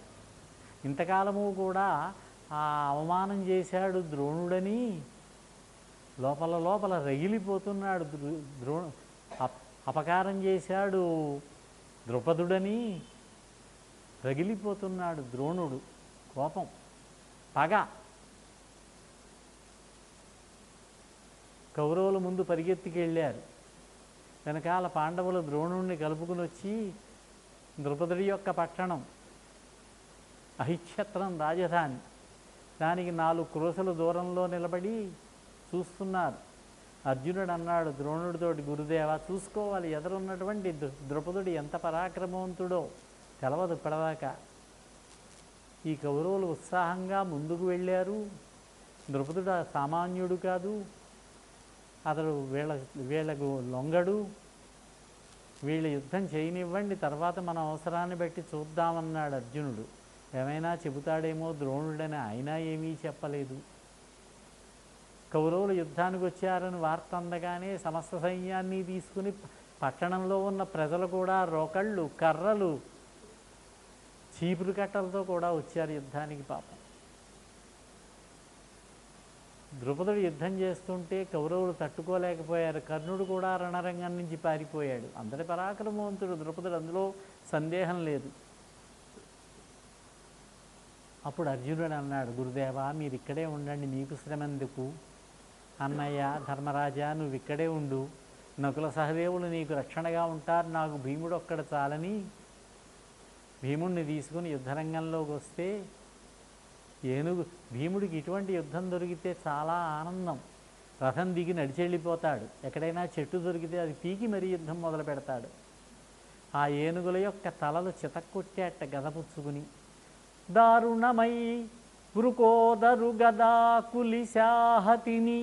ఇంతకాలము కూడా ఆ అవమానం చేశాడు ద్రోణుడని లోపల లోపల రగిలిపోతున్నాడు. అపకారం చేశాడు ద్రుపదుడని రగిలిపోతున్నాడు ద్రోణుడు. కోపం, పగ. కౌరవుల ముందు పరిగెత్తికెళ్ళారు. వెనకాల పాండవులు ద్రోణుణ్ణి కలుపుకుని వచ్చి ద్రుపదుడి యొక్క పట్టణం అహిక్షత్రం రాజధాని, దానికి 4 క్రోశల దూరంలో నిలబడి చూస్తున్నారు. అర్జునుడు అన్నాడు ద్రోణుడితోటి, గురుదేవ చూసుకోవాలి, ఎదురున్నటువంటి ద్రుపదుడు ఎంత పరాక్రమవంతుడో తెలవదు ఇప్పటిదాకా. ఈ కౌరవులు ఉత్సాహంగా ముందుకు వెళ్ళారు. ద్రుపదుడు సామాన్యుడు కాదు, అతడు వీళ్ళకు లొంగడు. వీళ్ళ యుద్ధం చేయనివ్వండి, తర్వాత మన అవసరాన్ని బట్టి చూద్దామన్నాడు అర్జునుడు. ఏమైనా చెబుతాడేమో ద్రోణుడని అయినా ఏమీ చెప్పలేదు. కౌరవులు యుద్ధానికి వచ్చారని వార్త అందగానే సమస్త సైన్యాన్ని తీసుకుని పట్టణంలో ఉన్న ప్రజలు కూడా రోకళ్ళు, కర్రలు, చీపురు కట్టలతో కూడా వచ్చారు యుద్ధానికి. పాపం ద్రుపదుడు యుద్ధం చేస్తుంటే కౌరవులు తట్టుకోలేకపోయారు. కర్ణుడు కూడా రణరంగం నుంచి పారిపోయాడు. అందరి పరాక్రమవంతుడు ద్రుపదుడు, అందులో సందేహం లేదు. అప్పుడు అర్జునుడు అన్నాడు, గురుదేవా మీరు ఇక్కడే ఉండండి, మీకు శ్రమెందుకు? అన్నయ్య ధర్మరాజా నువ్వు ఇక్కడే ఉండు, నకుల సహదేవులు నీకు రక్షణగా ఉంటారు, నాకు భీముడు ఒక్కడ చాలని భీముడిని తీసుకుని యుద్ధరంగంలోకి వస్తే భీముడికి ఇటువంటి యుద్ధం దొరికితే చాలా ఆనందం. రథం దిగి నడిచెళ్ళిపోతాడు. ఎక్కడైనా చెట్టు దొరికితే అది పీకి మరీ యుద్ధం మొదలు పెడతాడు. ఆ ఏనుగుల యొక్క తలలు చితక్కొట్టేట గదపుచ్చుకుని. దారుణమై వృకోదరు గదా కులిశాహతిని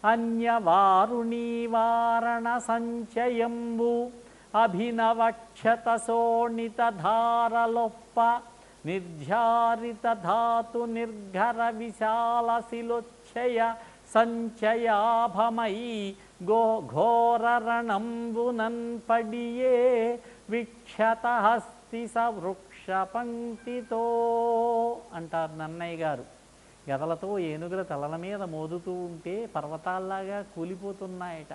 అన్యవారుణీ వారణ సంచయంబు అభినవక్షత శోణిత ధారలొప్ప నిర్ఝారిత ధాతు నిర్ఘర విశాల శిలోచ్చయ సంచయాభమై ఘోరరణంబునన్ పడియే విక్షత హస్తి సవృక్ష పంక్తితో అంటారు నన్నయ్య గారు. గదలతో ఏనుగుల తలల మీద మోదుతూ ఉంటే పర్వతాల్లాగా కూలిపోతున్నాయట.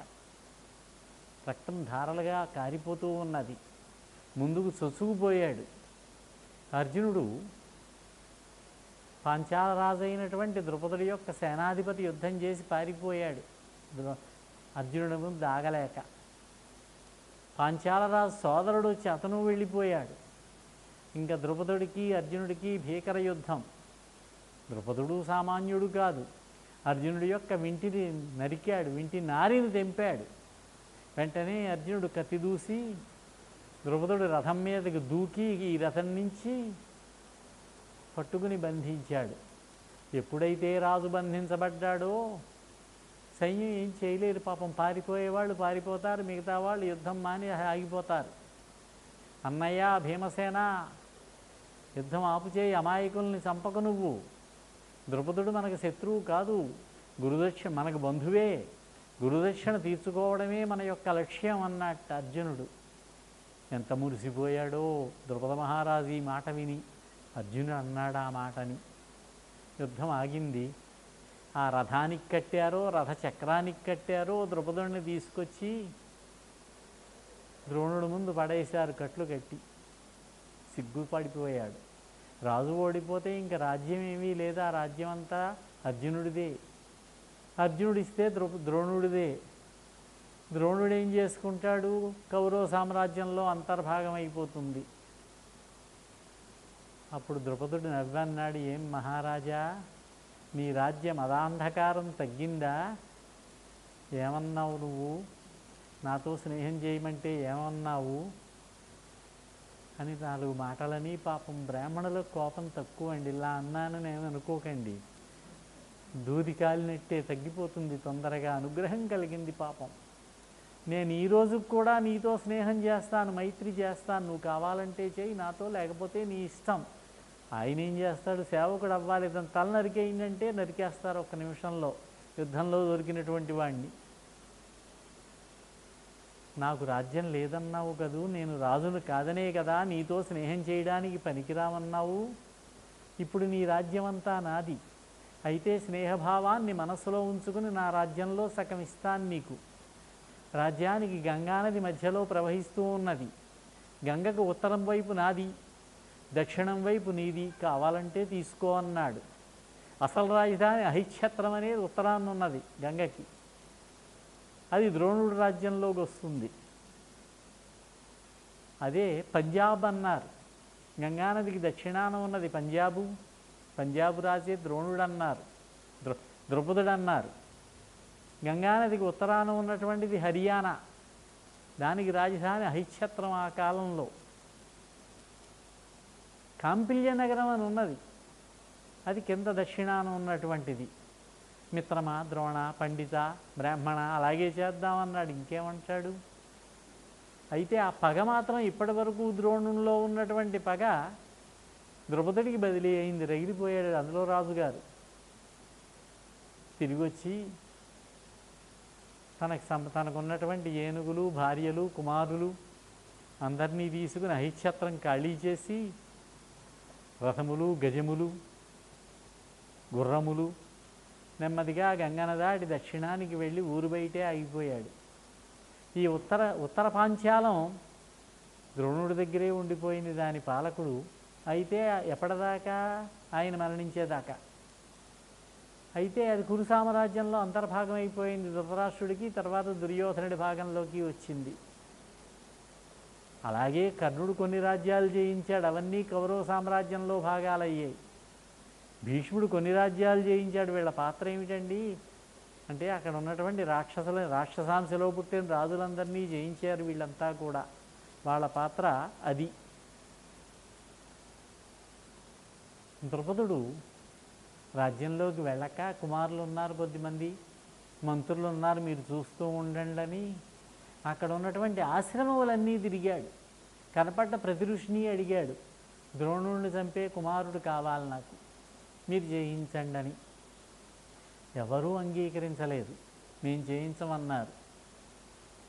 రక్తం ధారలుగా కారిపోతూ ఉన్నది. ముందుకు చొచ్చుకుపోయాడు అర్జునుడు. పాంచాలరాజు అయినటువంటి ద్రుపదుడి యొక్క సేనాధిపతి యుద్ధం చేసి పారిపోయాడు. అర్జునుడి ముందు ఆగలేక పాంచాలరాజు సోదరుడు వచ్చి అతను వెళ్ళిపోయాడు. ఇంకా ద్రుపదుడికి అర్జునుడికి భీకర యుద్ధం. ద్రుపదుడు సామాన్యుడు కాదు. అర్జునుడి యొక్క వింటిని నరికాడు, వింటి నారిని తెంపాడు. వెంటనే అర్జునుడు కత్తి దూసి ద్రుపదుడు రథం మీదకి దూకి ఈ రథం నుంచి పట్టుకుని బంధించాడు. ఎప్పుడైతే రాజు బంధించబడ్డాడో సైన్యం ఏం చేయలేరు పాపం. పారిపోయేవాళ్ళు పారిపోతారు, మిగతా వాళ్ళు యుద్ధం మాని ఆగిపోతారు. అన్నయ్య భీమసేన, యుద్ధం ఆపుచేయి, అమాయకుల్ని చంపక నువ్వు. ద్రుపదుడు మనకు శత్రువు కాదు, మనకు బంధువే, గురుదక్షిణ తీర్చుకోవడమే మన యొక్క లక్ష్యం అన్నట్టు అర్జునుడు. ఎంత మురిసిపోయాడో ద్రుపద మహారాజు ఈ మాట విని. అర్జునుడు అన్నాడు ఆ మాటని. యుద్ధం ఆగింది. ఆ రథానికి కట్టారో రథ చక్రానికి కట్టారో ద్రుపదుడిని తీసుకొచ్చి ద్రోణుడి ముందు పడేశారు కట్లు కట్టి. సిగ్గుపడిపోయాడు. రాజు ఓడిపోతే ఇంక రాజ్యం ఏమీ లేదా, రాజ్యం అంతా అర్జునుడిదే. అర్జునుడిస్తే ద్రోణుడిదే. ద్రోణుడు ఏం చేసుకుంటాడు, కౌరవ సామ్రాజ్యంలో అంతర్భాగం అయిపోతుంది. అప్పుడు ద్రుపదుడు నవ్వన్నాడు, ఏం మహారాజా, నీ రాజ్యం అదాంధకారం తగ్గిందా? ఏమన్నావు నువ్వు? నాతో స్నేహం చేయమంటే ఏమన్నావు అని 4 మాటలని. పాపం బ్రాహ్మణులకు కోపం తక్కువ అండి. ఇలా అన్నాను నేను అనుకోకండి, దూది కాలినట్టే తగ్గిపోతుంది తొందరగా. అనుగ్రహం కలిగింది పాపం. నేను ఈ రోజుకు కూడా నీతో స్నేహం చేస్తాను, మైత్రి చేస్తాను, నువ్వు కావాలంటే చేయి నాతో, లేకపోతే నీ ఇష్టం. ఆయన ఏం చేస్తాడు, సేవకుడు అవ్వాలి. ఇతను తల నరికేయిందంటే నరికేస్తారు ఒక్క నిమిషంలో, యుద్ధంలో దొరికినటువంటి వాడిని. నాకు రాజ్యం లేదన్నావు కదూ, నేను రాజును కాదనే కదా నీతో స్నేహం చేయడానికి పనికిరామన్నావు. ఇప్పుడు నీ రాజ్యం అంతా నాది. అయితే స్నేహభావాన్ని మనసులో ఉంచుకుని నా రాజ్యంలో సగం ఇస్తాను నీకు. రాజ్యానికి గంగానది మధ్యలో ప్రవహిస్తూ ఉన్నది. గంగకు ఉత్తరం వైపు నాది, దక్షిణం వైపు నీది, కావాలంటే తీసుకో అన్నాడు. అసలు రాజధాని అహిక్షత్రం అనేది ఉత్తరాన్న ఉన్నది గంగకి. అది ద్రోణుడి రాజ్యంలోకి వస్తుంది. అదే పంజాబ్ అన్నారు. గంగానదికి దక్షిణాన ఉన్నది పంజాబు రాజే ద్రోణుడు అన్నారు, ద్రుపదుడు అన్నారు. గంగానదికి ఉత్తరాన ఉన్నటువంటిది హర్యానా, దానికి రాజధాని అహిక్షత్రం. ఆ కాలంలో కాంపిల్య నగరం అని ఉన్నది, అది కింద దక్షిణాన ఉన్నటువంటిది. మిత్రమా, ద్రోణ, పండిత, బ్రాహ్మణ అలాగే చేద్దామన్నాడు. ఇంకేమంటాడు? అయితే ఆ పగ మాత్రం ఇప్పటి వరకు ద్రోణుల్లో ఉన్నటువంటి పగ ద్రుపదుడికి బదిలీ అయింది. రగిలిపోయాడు అందులో రాజుగారు. తిరిగి వచ్చి తనకున్నటువంటి ఏనుగులు, భార్యలు, కుమారులు అందరినీ తీసుకుని అహిక్షత్రం ఖాళీ చేసి రథములు, గజములు, గుర్రములు నెమ్మదిగా గంగన దాటి దక్షిణానికి వెళ్ళి ఊరు బయటే ఆగిపోయాడు. ఈ ఉత్తర పాంచాలం ద్రోణుడి దగ్గరే ఉండిపోయింది దాని పాలకుడు. అయితే ఎప్పటిదాకా? ఆయన మరణించేదాకా. అయితే అది కురు సామ్రాజ్యంలో అంతర్భాగం అయిపోయింది ధృతరాష్ట్రుడికి, తర్వాత దుర్యోధనుడి భాగంలోకి వచ్చింది. అలాగే కర్ణుడు కొన్ని రాజ్యాలు జయించాడు, అవన్నీ కౌరవ సామ్రాజ్యంలో భాగాలయ్యాయి. భీష్ముడు కొన్ని రాజ్యాలు జయించాడు. వీళ్ళ పాత్ర ఏమిటండి అంటే, అక్కడ ఉన్నటువంటి రాక్షసాంశలో పుట్టిన రాజులందరినీ జయించారు వీళ్ళంతా కూడా. వాళ్ళ పాత్ర అది. ద్రుపదుడు రాజ్యంలోకి వెళ్ళక, కుమారులు ఉన్నారు, కొద్దిమంది మంత్రులు ఉన్నారు, మీరు చూస్తూ ఉండండి అని అక్కడ ఉన్నటువంటి ఆశ్రమములన్నీ తిరిగాడు. కనపడ్డ ప్రతి ఋషిని అడిగాడు, ద్రోణుడిని చంపే కుమారుడు కావాలి నాకు, మీరు చేయించండి అని. ఎవరూ అంగీకరించలేదు. మేము చేయించమన్నారు.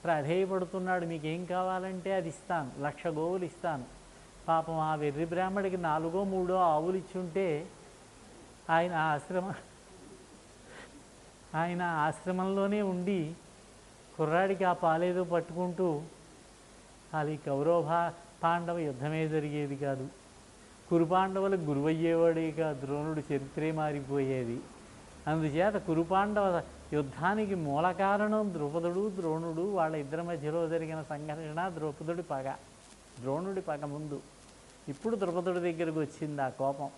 ప్రాధేయపడుతున్నాడు, మీకేం కావాలంటే అది ఇస్తాను, 1,00,000 గోవులు ఇస్తాను. పాపం ఆ వెర్రి బ్రాహ్మడికి 4 3 ఆవులు ఇచ్చుంటే ఆయన ఆశ్రమంలోనే ఉండి కుర్రాడికి ఆ పాలేదో పట్టుకుంటూ అది కౌరవ పాండవ యుద్ధమే జరిగేది కాదు. కురుపాండవులకు గురువయ్యేవాడే కాదు, ద్రోణుడు చరిత్రే మారిపోయేది. అందుచేత కురుపాండవ యుద్ధానికి మూల కారణం ద్రుపదుడు, ద్రోణుడు. వాళ్ళ ఇద్దరి మధ్యలో జరిగిన సంఘర్షణ ద్రోణుడి పగ ముందు. ఇప్పుడు ద్రుపదుడి దగ్గరికి వచ్చింది ఆ కోపం.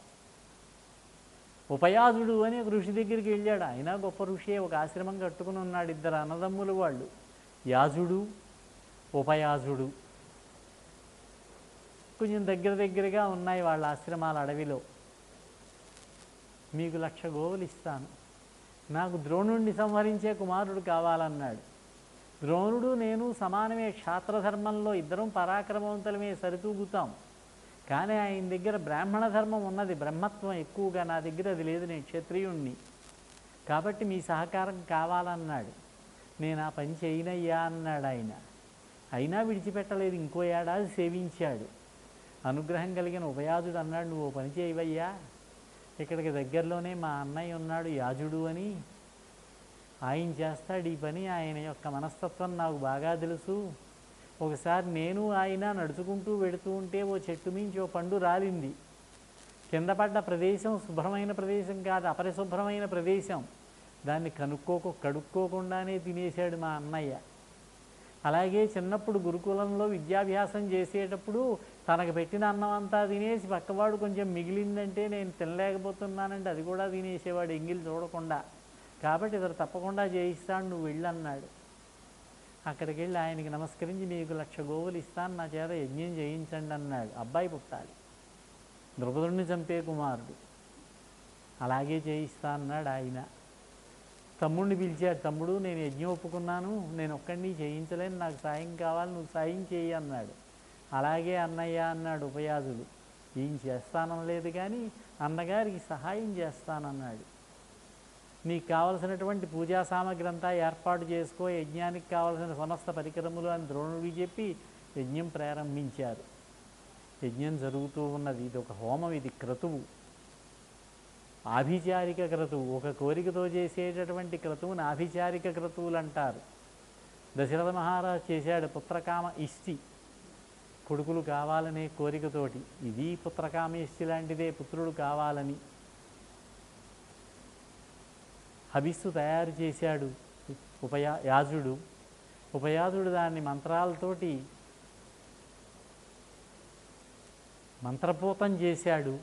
ఉపయాజుడు అని ఒక ఋషి దగ్గరికి వెళ్ళాడు. ఆయన గొప్ప ఋషి, ఒక ఆశ్రమం కట్టుకుని ఉన్నాడు. 2 అన్నదమ్ములు వాళ్ళు, యాజుడు, ఉపయాజుడు. కొంచెం దగ్గరగా ఉన్నాయి వాళ్ళ ఆశ్రమాల అడవిలో. మీకు 1,00,000 గోవులు ఇస్తాను, నాకు ద్రోణుడిని సంహరించే కుమారుడు కావాలన్నాడు. ద్రోణుడు నేను సమానమే, క్షాత్రధర్మంలో ఇద్దరం పరాక్రమవంతులమే, సరితూగుతాం. కానీ ఆయన దగ్గర బ్రాహ్మణ ధర్మం ఉన్నది, బ్రహ్మత్వం ఎక్కువగా, నా దగ్గర అది లేదు, నేను క్షత్రియుణ్ణి. కాబట్టి మీ సహకారం కావాలన్నాడు. నేను ఆ పని చేయనయ్యా అన్నాడు ఆయన. అయినా విడిచిపెట్టలేదు, ఇంకో ఏడాది సేవించాడు. అనుగ్రహం కలిగిన ఉపయాజుడు అన్నాడు, నువ్వు ఓ పని చేయవయ్యా, ఇక్కడికి దగ్గరలోనే మా అన్నయ్య ఉన్నాడు యాజుడు అని, ఆయన చేస్తాడు ఈ పని, ఆయన యొక్క మనస్తత్వం నాకు బాగా తెలుసు. ఒకసారి నేను ఆయన నడుచుకుంటూ వెడుతూ ఉంటే ఓ చెట్టు మించి ఓ పండు రాలింది. కింద పడ్డ ప్రదేశం శుభ్రమైన ప్రదేశం కాదు, అపరిశుభ్రమైన ప్రదేశం. దాన్ని కడుక్కోకుండానే తినేశాడు మా అన్నయ్య. అలాగే చిన్నప్పుడు గురుకులంలో విద్యాభ్యాసం చేసేటప్పుడు తనకు పెట్టిన అన్నం అంతా తినేసి పక్కవాడు కొంచెం మిగిలిందంటే నేను తినలేకపోతున్నానంటే అది కూడా తినేసేవాడు ఎంగిలి చూడకుండా. కాబట్టి ఇతడు తప్పకుండా చేయిస్తాడు, నువ్వు వెళ్ళన్నాడు. అక్కడికి వెళ్ళి ఆయనకి నమస్కరించి మీకు 1,00,000 గోవులు ఇస్తాను, నా చేత యజ్ఞం చేయించండి అన్నాడు. అబ్బాయి పుట్టాలి, ద్రౌపదుడిని చంపే కుమారుడు. అలాగే చేయిస్తా అన్నాడు ఆయన. తమ్ముడిని పిలిచాడు, తమ్ముడు నేను యజ్ఞం ఒప్పుకున్నాను, నేను ఒక్కడిని చేయించలేను, నాకు సాయం కావాలి, నువ్వు సాయం చేయి అన్నాడు. అలాగే అన్నయ్య అన్నాడు ఉపయాజుడు. ఏం చేస్తానలేదు కానీ అన్నగారికి సహాయం చేస్తానన్నాడు. నీకు కావలసినటువంటి పూజా సామగ్రి అంతా ఏర్పాటు చేసుకో, యజ్ఞానికి కావలసిన సమస్త పరికరములు అని ద్రోణుడికి చెప్పి యజ్ఞం ప్రారంభించారు. యజ్ఞం జరుగుతూ ఉన్నది. ఇది ఒక హోమం, ఇది క్రతువు, ఆభిచారిక క్రతువు. ఒక కోరికతో చేసేటటువంటి క్రతువుని ఆభిచారిక క్రతువులు అంటారు. దశరథ మహారాజు చేశాడు పుత్రకామ ఇష్టి, కొడుకులు కావాలనే కోరికతోటి. ఇది పుత్రకామ ఇష్టి లాంటిదే, పుత్రుడు కావాలని. హవిస్సు తయారు చేశాడు యాజుడు. ఉపయాజుడు దాన్ని మంత్రాలతోటి మంత్రపూతం చేశాడు.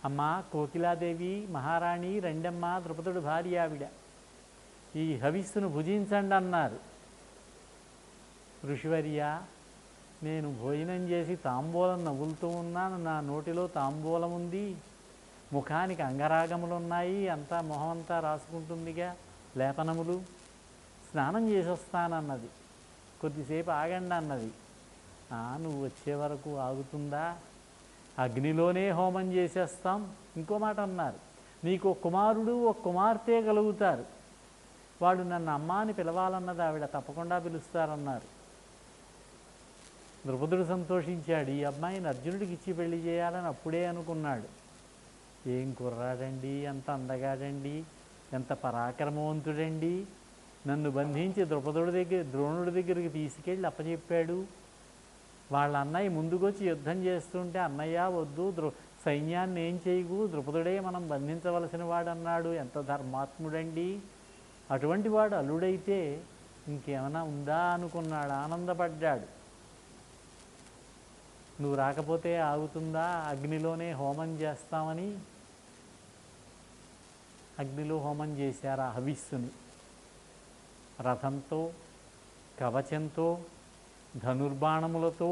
అమ్మ కోకిలాదేవి మహారాణి రెండమ్మ, ద్రుపదుడు భార్య ఆవిడ, ఈ హవిస్సును భుజించండి అన్నారు. ఋషివర్య, నేను భోజనం చేసి తాంబూలం నవ్వులుతూ ఉన్నాను, నా నోటిలో తాంబూలం ఉంది, ముఖానికి అంగరాగములున్నాయి, అంతా మొహం అంతా రాసుకుంటుందిగా లేపనములు, స్నానం చేసి వస్తానన్నది. కొద్దిసేపు ఆగండి అన్నది. నువ్వు వచ్చే వరకు ఆగుతుందా, అగ్నిలోనే హోమం చేసేస్తాం. ఇంకో మాట అన్నారు, నీకు ఒక కుమారుడు ఒక కుమార్తె కలుగుతారు, వాడు నన్ను అమ్మ అని పిలవాలన్నది ఆవిడ, తప్పకుండా పిలుస్తారన్నారు. ద్రుపదుడు సంతోషించాడు. ఈ అమ్మాయిని అర్జునుడికి ఇచ్చి పెళ్లి చేయాలని అప్పుడే అనుకున్నాడు. ఏం కుర్రాడండి, ఎంత అందగాడండి, ఎంత పరాక్రమవంతుడండి, నన్ను బంధించి ద్రోణుడి దగ్గరికి తీసుకెళ్ళి అప్పచెప్పాడు. వాళ్ళ అన్నయ్య ముందుకొచ్చి యుద్ధం చేస్తుంటే అన్నయ్య వద్దు, సైన్యాన్ని ఏం చేయకు, ద్రుపదుడే మనం బంధించవలసిన వాడు అన్నాడు. ఎంత ధర్మాత్ముడండి, అటువంటి వాడు అల్లుడైతే ఇంకేమైనా ఉందా అనుకున్నాడు, ఆనందపడ్డాడు. నువ్వు రాకపోతే ఆగుతుందా, అగ్నిలోనే హోమం చేస్తామని అగ్నిలో హోమం చేశారు ఆ హవిస్సుని. రథంతో, కవచంతో, ధనుర్బాణములతో,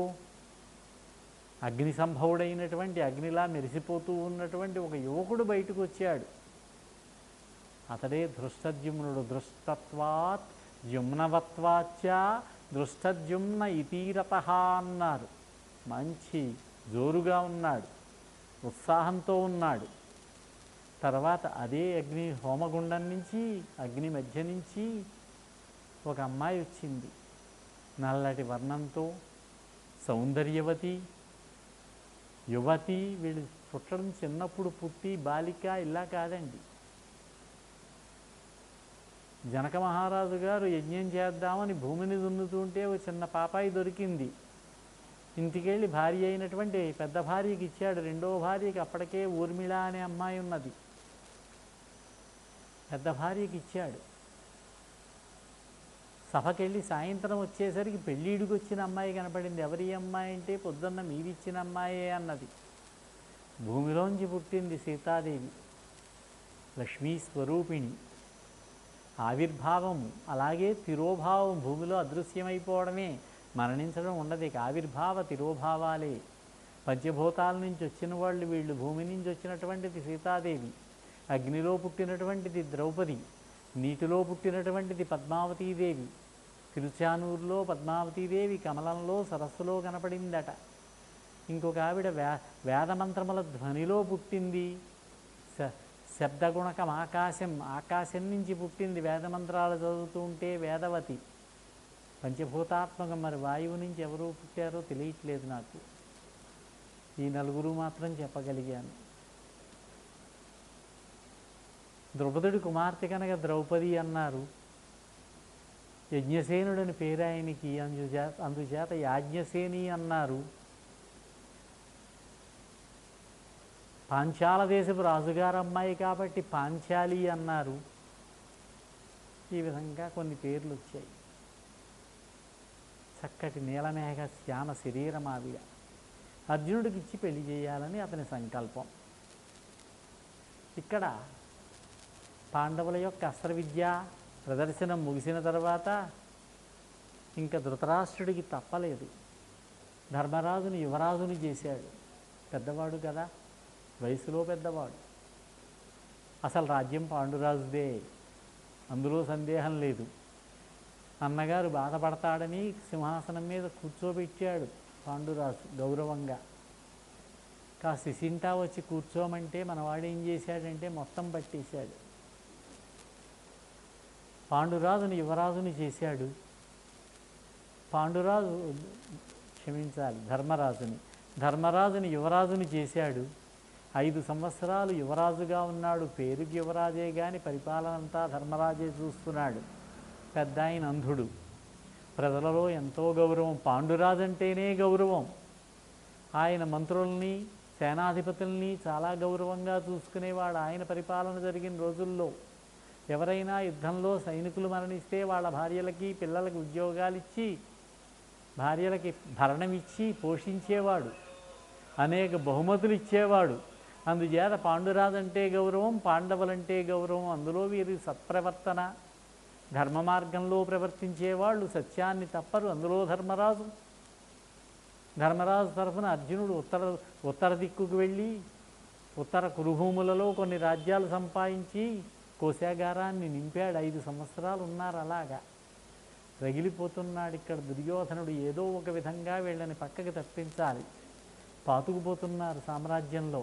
అగ్ని సంభవుడైనటువంటి అగ్నిలా మెరిసిపోతూ ఉన్నటువంటి ఒక యువకుడు బయటకు వచ్చాడు. అతడే దృష్టద్యుమ్నుడు. దృష్టత్వాత్ జుమ్నవత్వాచ్చ దృష్టద్యుమ్న ఇతీరత అన్నారు. మంచి జోరుగా ఉన్నాడు, ఉత్సాహంతో ఉన్నాడు. తర్వాత అదే అగ్ని హోమగుండం నుంచి, అగ్ని మధ్య నుంచి ఒక అమ్మాయి వచ్చింది, నల్లటి వర్ణంతో, సౌందర్యవతి, యువతి. వీళ్ళు పుట్టడం చిన్నప్పుడు పుట్టి బాలిక ఇలా కాదండి. జనక మహారాజు గారు యజ్ఞం చేద్దామని భూమిని దున్నుతుంటే ఒక చిన్న పాపాయి దొరికింది. ఇంటికెళ్ళి భార్య అయినటువంటి పెద్ద భార్యకి ఇచ్చాడు. రెండో భార్యకి అప్పటికే ఊర్మిళ అనే అమ్మాయి ఉన్నది, పెద్ద భార్యకి ఇచ్చాడు. సభకెళ్ళి సాయంత్రం వచ్చేసరికి పెళ్ళిడికి వచ్చిన అమ్మాయి కనపడింది. ఎవరి అమ్మాయి అంటే పొద్దున్న మీరిచ్చిన అమ్మాయే అన్నది. భూమిలోంచి పుట్టింది సీతాదేవి, లక్ష్మీ స్వరూపిణి. ఆవిర్భావము అలాగే తిరోభావం, భూమిలో అదృశ్యమైపోవడమే, మరణించడం ఉండదు. ఇక ఆవిర్భావ తిరోభావాలే. పంచభూతాల నుంచి వచ్చిన వాళ్ళు వీళ్ళు. భూమి నుంచి వచ్చినటువంటిది సీతాదేవి, అగ్నిలో పుట్టినటువంటిది ద్రౌపది, నీటిలో పుట్టినటువంటిది పద్మావతీదేవి. తిరుచానూరులో పద్మావతీదేవి కమలంలో సరస్సులో కనపడిందట. ఇంకొక ఆవిడ వేదమంత్రముల ధ్వనిలో పుట్టింది. శబ్దగుణకం ఆకాశం నుంచి పుట్టింది. వేదమంత్రాలు చదువుతూ ఉంటే వేదవతి. పంచభూతాత్మకం. మరి వాయువు నుంచి ఎవరు పుట్టారో తెలియట్లేదు నాకు. ఈ నలుగురు మాత్రం చెప్పగలిగాను. ద్రౌపదుడి కుమార్తె కనుక ద్రౌపది అన్నారు. యజ్ఞసేనుడని పేరు ఆయనకి, అందుచేత యాజ్ఞసేని అన్నారు. పాంచాల దేశపు రాజుగారు అమ్మాయి కాబట్టి పాంచాలి అన్నారు. ఈ విధంగా కొన్ని పేర్లు వచ్చాయి. చక్కటి నీలమేఘ శ్యామ శరీరం ఆవిడ. అర్జునుడికి ఇచ్చి పెళ్లి చేయాలని అతని సంకల్పం. ఇక్కడ పాండవుల యొక్క అస్త్ర విద్య ప్రదర్శనం ముగిసిన తర్వాత ఇంకా ధృతరాష్ట్రుడికి తప్పలేదు. ధర్మరాజుని యువరాజుని చేశాడు. పెద్దవాడు కదా, వయసులో పెద్దవాడు. అసలు రాజ్యం పాండురాజుదే, అందులో సందేహం లేదు. అన్నగారు బాధపడతాడని సింహాసనం మీద కూర్చోబెట్టాడు పాండురాజు గౌరవంగా. కాస్త సిసింటా వచ్చి కూర్చోమంటే మనవాడు ఏం చేశాడంటే మొత్తం పట్టేశాడు. పాండురాజుని యువరాజుని చేశాడు. ధర్మరాజుని యువరాజుని చేశాడు. 5 సంవత్సరాలు యువరాజుగా ఉన్నాడు. పేరుకి యువరాజే కానీ పరిపాలన అంతా ధర్మరాజే చూస్తున్నాడు. పెద్ద ఆయన అంధుడు. ప్రజలలో ఎంతో గౌరవం. పాండురాజు అంటేనే గౌరవం. ఆయన మంత్రుల్ని సేనాధిపతుల్ని చాలా గౌరవంగా చూసుకునేవాడు. ఆయన పరిపాలన జరిగిన రోజుల్లో ఎవరైనా యుద్ధంలో సైనికులు మరణిస్తే వాళ్ళ భార్యలకి పిల్లలకి ఉద్యోగాలు ఇచ్చి, భార్యలకి భరణం ఇచ్చి పోషించేవాడు. అనేక బహుమతులు ఇచ్చేవాడు. అందుచేత పాండురాజు అంటే గౌరవం, పాండవులంటే గౌరవం. అందులో వీరి సత్ప్రవర్తన, ధర్మ మార్గంలో ప్రవర్తించేవాళ్ళు, సత్యాన్ని తప్పరు. అందులో ధర్మరాజు తరఫున అర్జునుడు ఉత్తర దిక్కుకు వెళ్ళి ఉత్తర కురుభూములలో కొన్ని రాజ్యాలు సంపాదించి కోశాగారాన్ని నింపాడు. 5 సంవత్సరాలు ఉన్నారు. అలాగా రగిలిపోతున్నాడు. ఇక్కడ దుర్యోధనుడు ఏదో ఒక విధంగా వీళ్ళని పక్కకి తప్పించాలి. పాతుకుపోతున్నారు సామ్రాజ్యంలో.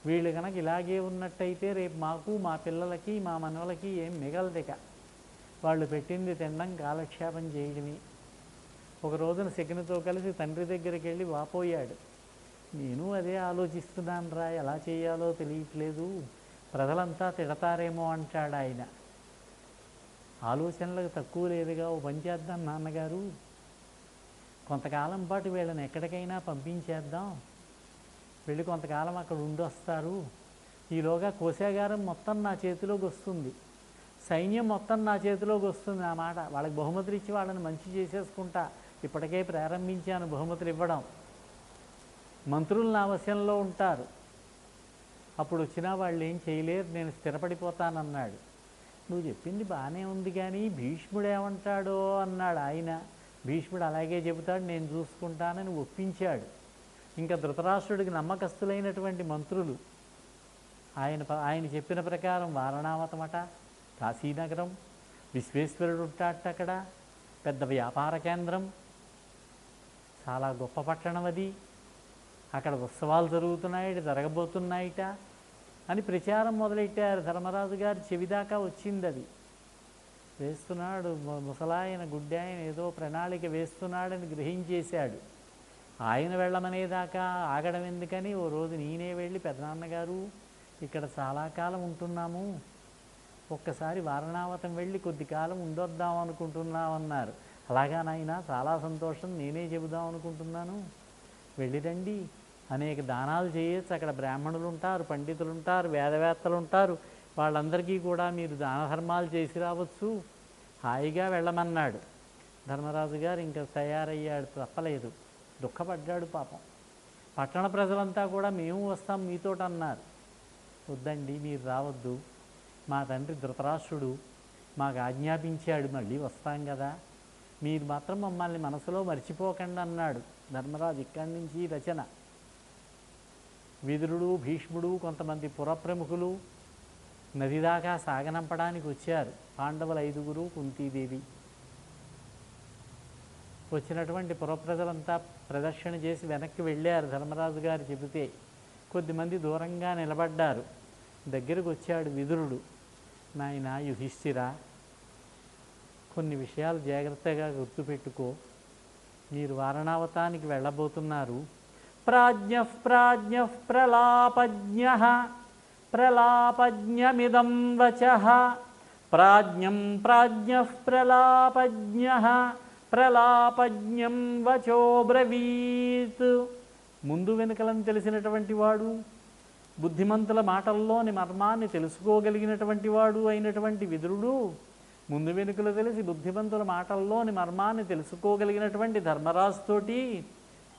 వీళ్ళు కనుక ఇలాగే ఉన్నట్టయితే రేపు మాకు, మా పిల్లలకి, మా మనవలకి ఏం మిగలదిక. వాళ్ళు పెట్టింది తినడం, కాలక్షేపం చేయడమే. ఒక రోజున శకునితో కలిసి తండ్రి దగ్గరికి వెళ్ళి వాపోయాడు. నేను అదే ఆలోచిస్తున్నాను రా, ఎలా చేయాలో తెలియట్లేదు, ప్రజలంతా తిడతారేమో అంటాడు ఆయన. ఆలోచనలకు తక్కువ లేదుగా, ఓ పని చేద్దాం నాన్నగారు, కొంతకాలం పాటు వీళ్ళని ఎక్కడికైనా పంపించేద్దాం, వెళ్ళి కొంతకాలం అక్కడ ఉండొస్తారు. ఈలోగా కోశాగారం మొత్తం నా చేతిలోకి వస్తుంది, సైన్యం మొత్తం నా చేతిలోకి వస్తుంది. నా మాట వాళ్ళకి బహుమతులు ఇచ్చి వాళ్ళని మంచి చేసేసుకుంటా. ఇప్పటికే ప్రారంభించాను బహుమతులు ఇవ్వడం. మంత్రులు నా వశంలో ఉంటారు. అప్పుడు వచ్చినా వాళ్ళు ఏం చేయలేరు, నేను స్థిరపడిపోతానన్నాడు. నువ్వు చెప్పింది బాగానే ఉంది కానీ భీష్ముడు ఏమంటాడో అన్నాడు ఆయన. భీష్ముడు అలాగే చెబుతాడు, నేను చూసుకుంటానని ఒప్పించాడు. ఇంకా ధృతరాష్ట్రుడికి నమ్మకస్తులైనటువంటి మంత్రులు ఆయన చెప్పిన ప్రకారం వారణావతమట, కాశీనగరం, విశ్వేశ్వరుడు ఉంటాడట అక్కడ, పెద్ద వ్యాపార కేంద్రం, చాలా గొప్ప పట్టణం అది, అక్కడ ఉత్సవాలు జరగబోతున్నాయిట అని ప్రచారం మొదలెట్టారు. ధర్మరాజు గారి చెవిదాకా వచ్చింది అది. వేస్తున్నాడు ముసలాయన గుడ్డాయన ఏదో ప్రణాళిక వేస్తున్నాడని గ్రహించేశాడు. ఆయన వెళ్ళమనేదాకా ఆగడం ఎందుకని ఓ రోజు నేనే వెళ్ళి, పెదనాన్నగారు ఇక్కడ చాలా కాలం ఉంటున్నాము, ఒక్కసారి వారణావతం వెళ్ళి కొద్ది కాలం ఉండొద్దాం అనుకుంటున్నామన్నారు. అలాగా నాయనా, చాలా సంతోషం, నేనే చెబుదాం అనుకుంటున్నాను, వెళ్ళిరండి, అనేక దానాలు చేయొచ్చు, అక్కడ బ్రాహ్మణులు ఉంటారు, పండితులు ఉంటారు, వేదవేత్తలు ఉంటారు, వాళ్ళందరికీ కూడా మీరు దాన ధర్మాలు చేసి రావచ్చు, హాయిగా వెళ్ళమన్నాడు. ధర్మరాజు గారు ఇంకా తయారయ్యాడు, తప్పలేదు, దుఃఖపడ్డాడు పాపం. పట్టణ ప్రజలంతా కూడా మేము వస్తాం మీతోటి అన్నారు. వద్దండి, మీరు రావద్దు, మా తండ్రి ధృతరాష్ట్రుడు మాకు ఆజ్ఞాపించాడు, మళ్ళీ వస్తాం కదా, మీరు మాత్రం మమ్మల్ని మనసులో మర్చిపోకండి అన్నాడు ధర్మరాజు. ఇక్కడి నుంచి రచన. విదురుడు, భీష్ముడు, కొంతమంది పురప్రముఖులు, నది దాకా సాగనంపడానికి వచ్చారు పాండవులు 5 కుంతీదేవి. వచ్చినటువంటి పురప్రజలంతా ప్రదక్షిణ చేసి వెనక్కి వెళ్ళారు. ధర్మరాజు గారు చెబితే కొద్దిమంది దూరంగా నిలబడ్డారు. దగ్గరకు వచ్చాడు విదురుడు. నాయన యుధిష్ఠిరా, కొన్ని విషయాలు జాగ్రత్తగా గుర్తుపెట్టుకో. మీరు వారణావతానికి వెళ్ళబోతున్నారు. ప్రాజ్ఞ ప్రలాపజ్ఞ ప్రలాపజ్ఞమిదం వచః ప్రాజ్ఞం ప్రలాపజ్ఞ ప్రలాపజ్ఞం వచో బ్రవీత్. ముందు వెనుకలను తెలిసినటువంటి వాడు, బుద్ధిమంతుల మాటల్లోని మర్మాన్ని తెలుసుకోగలిగినటువంటి వాడు అయినటువంటి విదురుడు, ముందు వెనుకలు తెలిసి బుద్ధిమంతుల మాటల్లోని మర్మాన్ని తెలుసుకోగలిగినటువంటి ధర్మరాజుతోటి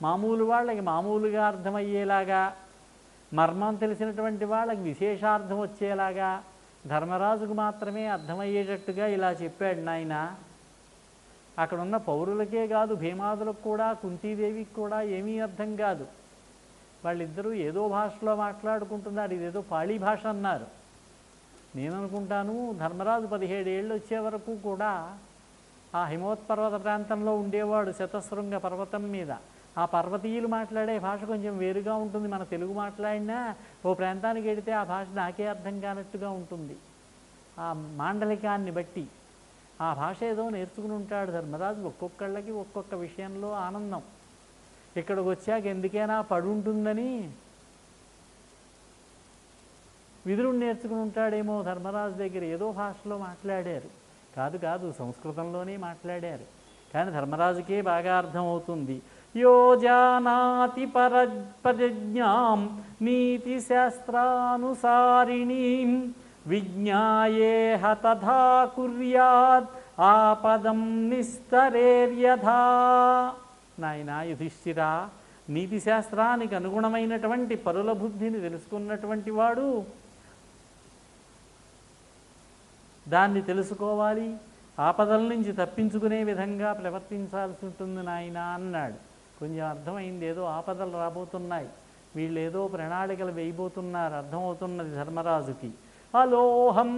మామూలు వాళ్ళకి మామూలుగా అర్థమయ్యేలాగా, మర్మం తెలిసినటువంటి వాళ్ళకి విశేషార్థం వచ్చేలాగా, ధర్మరాజుకు మాత్రమే అర్థమయ్యేటట్టుగా ఇలా చెప్పాడు. నాయన, అక్కడున్న పౌరులకే కాదు, భీమాదులకు కూడా, కుంతీదేవికి కూడా ఏమీ అర్థం కాదు. వాళ్ళిద్దరూ ఏదో భాషలో మాట్లాడుకుంటున్నారు. ఇదేదో పాళీ భాష అన్నారు. నేను అనుకుంటాను ధర్మరాజు 17 ఏళ్ళు వచ్చే వరకు కూడా ఆ హిమవత్పర్వత ప్రాంతంలో ఉండేవాడు, శతశృంగ పర్వతం మీద. ఆ పర్వతీయులు మాట్లాడే భాష కొంచెం వేరుగా ఉంటుంది. మన తెలుగు మాట్లాడినా ఓ ప్రాంతానికి వెళితే ఆ భాష నాకే అర్థం కానట్టుగా ఉంటుంది. ఆ మాండలికాన్ని బట్టి ఆ భాష ఏదో నేర్చుకుని ఉంటాడు ధర్మరాజు. ఒక్కొక్కళ్ళకి ఒక్కొక్క విషయంలో ఆనందం. ఇక్కడికి వచ్చాక ఎందుకైనా పడుంటుందని విదురుడు నేర్చుకుని ఉంటాడేమో. ధర్మరాజు దగ్గర ఏదో భాషలో మాట్లాడారు. కాదు కాదు, సంస్కృతంలోనే మాట్లాడారు. కానీ ధర్మరాజుకే బాగా అర్థమవుతుంది. యో జానాతి ప్రజ్ఞాం నీతి శాస్త్రానుసారిణీం విజ్ఞాయేహ తథా కుర్యాత్ ఆపదం నిస్తరేర్యథా. నాయన యుధిష్ఠిరా, నీతి శాస్త్రానికి అనుగుణమైనటువంటి పరుల బుద్ధిని తెలుసుకున్నటువంటి వాడు దాన్ని తెలుసుకోవాలి, ఆపదల నుంచి తప్పించుకునే విధంగా ప్రవర్తించాల్సి ఉంటుంది నాయన అన్నాడు. కొంచెం అర్థమైంది, ఏదో ఆపదలు రాబోతున్నాయి, వీళ్ళు ఏదో ప్రణాళికలు వేయబోతున్నారు అర్థమవుతున్నది ధర్మరాజుకి. అలోహం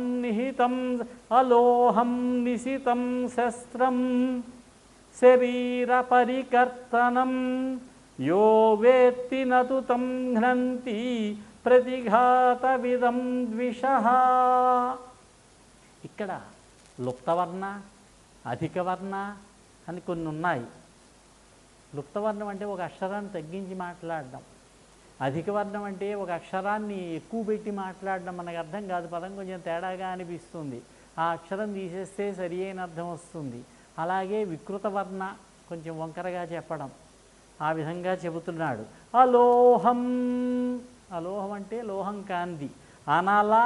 నిశితం శస్త్రం శరీర పరికర్తనం యో వేత్తి నతు తం ఘ్నంతి ప్రతిఘాత విదం ద్విషః. ఇక్కడ లుప్తవర్ణ, అధికవర్ణ అని కొన్ని ఉన్నాయి. లుప్తవర్ణం అంటే ఒక అక్షరాన్ని తగ్గించి మాట్లాడడం, అధికవర్ణం అంటే ఒక అక్షరాన్ని ఎక్కువ పెట్టి మాట్లాడడం. మనకు అర్థం కాదు, పదం కొంచెం తేడాగా అనిపిస్తుంది. ఆ అక్షరం తీసేస్తే సరి అయిన అర్థం వస్తుంది. అలాగే వికృత వర్ణ, కొంచెం వంకరగా చెప్పడం, ఆ విధంగా చెబుతున్నాడు. అలోహం, అలోహం అంటే లోహం కాంది, అనాలా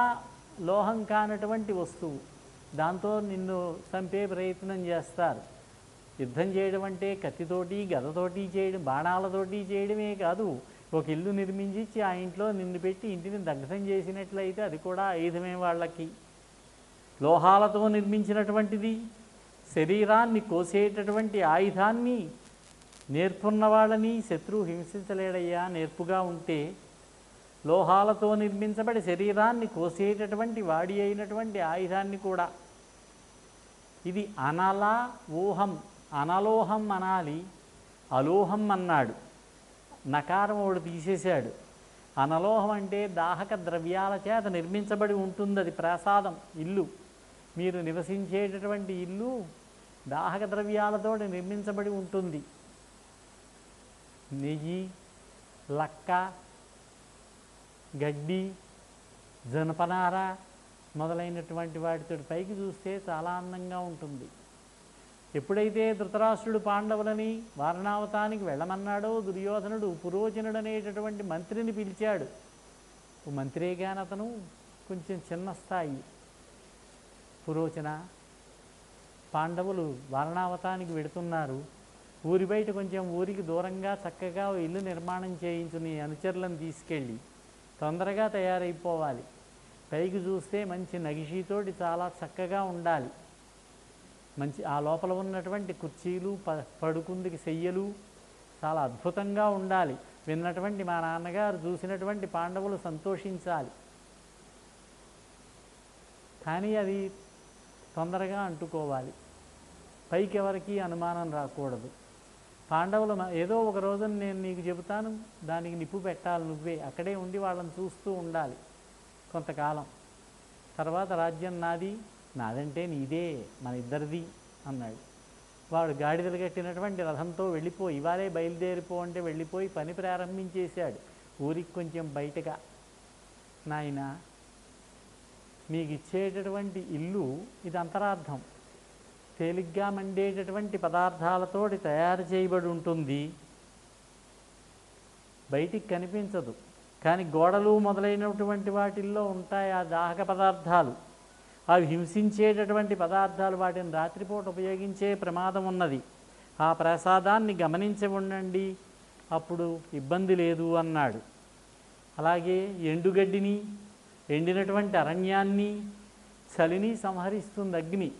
లోహం కానటువంటి వస్తువు, దాంతో నిన్ను చంపే ప్రయత్నం చేస్తారు. యుద్ధం చేయడం అంటే కత్తితోటి గదతోటి చేయడం, బాణాలతోటి చేయడమే కాదు, ఒక ఇల్లు నిర్మించి ఆ ఇంట్లో నిన్ను పెట్టి ఇంటిని దగ్ధం చేసినట్లయితే అది కూడా ఆయుధమే వాళ్ళకి. లోహాలతో నిర్మించినటువంటిది, శరీరాన్ని కోసేటటువంటి ఆయుధాన్ని నేర్పున్న వాళ్ళని శత్రువు హింసించలేడయ్యా. నేర్పుగా ఉంటే లోహాలతో నిర్మించబడి శరీరాన్ని కోసేటటువంటి వాడి అయినటువంటి ఆయుధాన్ని కూడా. ఇది అనలా ఊహం, అనలోహం అనాలి, అలోహం అన్నాడు. నకారం ఒకడు తీసేశాడు. అనలోహం అంటే దాహక ద్రవ్యాల చేత నిర్మించబడి ఉంటుంది. అది ప్రాసాదం, ఇల్లు. మీరు నివసించేటటువంటి ఇల్లు దాహక ద్రవ్యాలతో నిర్మించబడి ఉంటుంది. నెయ్యి, లక్క, గడ్డి, జనపనార మొదలైనటువంటి వాటితో పైకి చూస్తే చాలా అందంగా ఉంటుంది. ఎప్పుడైతే ధృతరాష్ట్రుడు పాండవులని వారణావతానికి వెళ్ళమన్నాడో దుర్యోధనుడు పురోచనుడు అనేటటువంటి మంత్రిని పిలిచాడు. మంత్రేగాని అతను కొంచెం చిన్న స్థాయి. పురోచన, పాండవులు వారణావతానికి వెడుతున్నారు, ఊరి బయట కొంచెం ఊరికి దూరంగా చక్కగా ఇల్లు నిర్మాణం చేయించు, నీ అనుచరులను తీసుకెళ్ళి తొందరగా తయారైపోవాలి. పైకి చూస్తే మంచి నగిషీతోటి చాలా చక్కగా ఉండాలి. మంచి ఆ లోపల ఉన్నటువంటి కుర్చీలు, పడుకుందికి శయ్యలు చాలా అద్భుతంగా ఉండాలి. విన్నటువంటి మా నాన్నగారు చూసినటువంటి పాండవులు సంతోషించాలి. కానీ అది తొందరగా అంటుకోవాలి, పైకి ఎవరికి అనుమానం రాకూడదు. పాండవులు ఏదో ఒక రోజున నేను నీకు చెబుతాను, దానికి నిప్పు పెట్టాలి నువ్వే, అక్కడే ఉండి వాళ్ళని చూస్తూ ఉండాలి కొంతకాలం. తర్వాత రాజ్యం నాది, నాదంటే నీదే, మన ఇద్దరిది అన్నాడు. వాడు గాడిదలు కట్టినటువంటి రథంతో వెళ్ళిపోయి ఇవాళే బయలుదేరిపో అంటే వెళ్ళిపోయి పని ప్రారంభించేశాడు. ఊరికి కొంచెం బయటగా, నాయన మీకు ఇచ్చేటటువంటి ఇల్లు ఇది అంతరార్థం, తేలిగ్గా మండేటటువంటి పదార్థాలతోటి తయారు చేయబడి ఉంటుంది, బయటికి కనిపించదు, కానీ గోడలు మొదలైనటువంటి వాటిల్లో ఉంటాయి ఆ దాహక పదార్థాలు, అవి హింసించేటటువంటి పదార్థాలు, వాటిని రాత్రిపూట ఉపయోగించే ప్రమాదం ఉన్నది. ఆ ప్రసాదాన్ని గమనించి ఉండండి, అప్పుడు ఇబ్బంది లేదు అన్నాడు. అలాగే ఎండుగడ్డిని, ఎండినటువంటి అరణ్యాన్ని, చలిని సంహరిస్తుంది అగ్ని.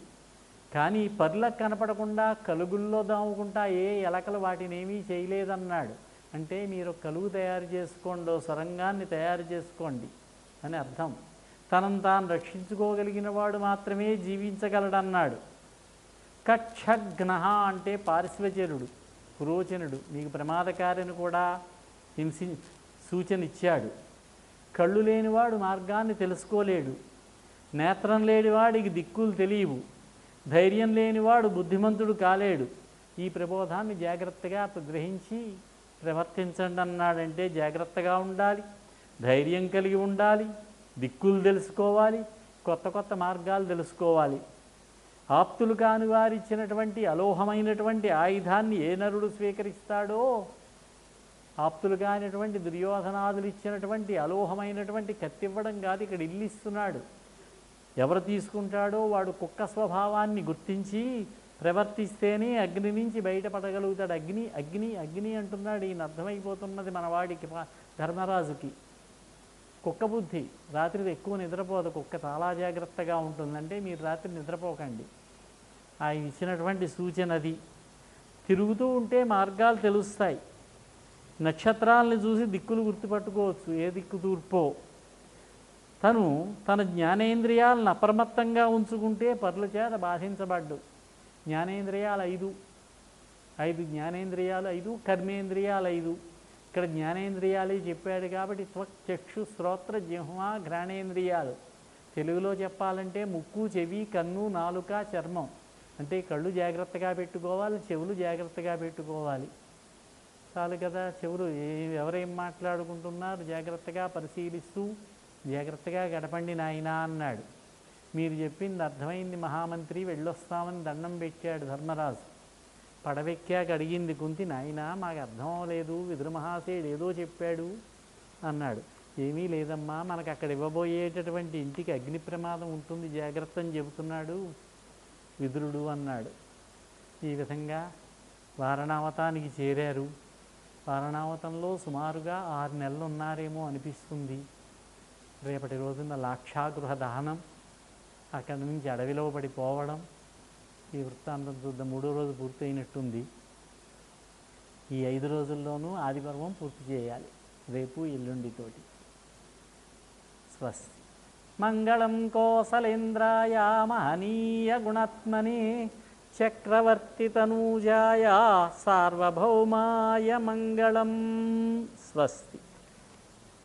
కానీ పర్లకు కనపడకుండా కలుగుల్లో దాముకుంటా ఏ ఎలకలు వాటిని ఏమీ చేయలేదన్నాడు. అంటే మీరు కలుగు తయారు చేసుకోండి, సొరంగాన్ని తయారు చేసుకోండి అని అర్థం. తనను తాను రక్షించుకోగలిగిన వాడు మాత్రమే జీవించగలడన్నాడు. కక్షఘ్న అంటే పారిశ్వచరుడు, పురోచనుడు, మీకు ప్రమాదకారిని కూడా సూచన ఇచ్చాడు. కళ్ళు లేనివాడు మార్గాన్ని తెలుసుకోలేడు, నేత్రం లేనివాడికి దిక్కులు తెలియవు, ధైర్యం లేనివాడు బుద్ధిమంతుడు కాలేడు. ఈ ప్రబోధాన్ని జాగ్రత్తగా గ్రహించి ప్రవర్తించండి అన్నాడంటే జాగ్రత్తగా ఉండాలి, ధైర్యం కలిగి ఉండాలి, దిక్కులు తెలుసుకోవాలి, కొత్త కొత్త మార్గాలు తెలుసుకోవాలి. ఆప్తులు కాని వారిచ్చినటువంటి అలోహమైనటువంటి ఆయుధాన్ని ఏ నరుడు స్వీకరిస్తాడో, ఆప్తులు కానిటువంటి దుర్యోధనాదులు ఇచ్చినటువంటి అలోహమైనటువంటి కత్తి ఇవ్వడం కాదు, ఇక్కడ ఇల్లు ఇస్తున్నాడు. ఎవరు తీసుకుంటాడో వాడు కుక్క స్వభావాన్ని గుర్తించి ప్రవర్తిస్తేనే అగ్ని నుంచి బయటపడగలుగుతాడు. అగ్ని అగ్ని అగ్ని అంటున్నాడు, ఈయన అర్థమైపోతున్నది మనవాడికి, ధర్మరాజుకి. కుక్క బుద్ధి, రాత్రి ఎక్కువ నిద్రపోదు కుక్క, చాలా జాగ్రత్తగా ఉంటుందంటే మీరు రాత్రి నిద్రపోకండి. ఆయన ఇచ్చినటువంటి సూచన అది. తిరుగుతూ ఉంటే మార్గాలు తెలుస్తాయి, నక్షత్రాలను చూసి దిక్కులు గుర్తుపట్టుకోవచ్చు, ఏ దిక్కు తూర్పో. తన జ్ఞానేంద్రియాలను అప్రమత్తంగా ఉంచుకుంటే పరుల చేత బాధించబడ్డు. జ్ఞానేంద్రియాలు 5 జ్ఞానేంద్రియాలు 5, కర్మేంద్రియాలు 5. ఇక్కడ జ్ఞానేంద్రియాలే చెప్పాడు కాబట్టి త్వక్, చక్షు, శ్రోత్ర, జిహ్వ, ఘ్రాణేంద్రియాలు. తెలుగులో చెప్పాలంటే ముక్కు, చెవి, కన్ను, నాలుక, చర్మం. అంటే కళ్ళు జాగ్రత్తగా పెట్టుకోవాలి, చెవులు జాగ్రత్తగా పెట్టుకోవాలి. చాలు కదా, చెవులు ఎవరేం మాట్లాడుకుంటున్నారు జాగ్రత్తగా పరిశీలిస్తూ జాగ్రత్తగా గడపండి నాయనా అన్నాడు. మీరు చెప్పింది అర్థమైంది మహామంత్రి, వెళ్ళొస్తామని దండం పెట్టాడు ధర్మరాజు. పడవెక్కాక అడిగింది కుంతి, నాయనా మాకు అర్థం అవ్వలేదు, విదుర మహాశయుడు ఏదో చెప్పాడు అన్నాడు. ఏమీ లేదమ్మా, మనకు అక్కడ ఇవ్వబోయేటటువంటి ఇంటికి అగ్ని ప్రమాదం ఉంటుంది, జాగ్రత్త అని చెబుతున్నాడు విదురుడు అన్నాడు. ఈ విధంగా వారణావతానికి చేరారు. వారణావతంలో సుమారుగా 6 నెలలు ఉన్నారేమో అనిపిస్తుంది. రేపటి రోజున లాక్షాగృహ దహనం, అక్కడి నుంచి అడవిలో పడిపోవడం, ఈ వృత్తాంతం చూద్దాం. 3వ రోజు పూర్తయినట్టుంది. ఈ 5 రోజుల్లోనూ ఆదిపర్వం పూర్తి చేయాలి, రేపు ఎల్లుండితోటి. స్వస్తి. మంగళం కోసలేంద్రాయ మహనీయ గుణాత్మనే చక్రవర్తి తనూజాయ సార్వభౌమాయ మంగళం. స్వస్తి.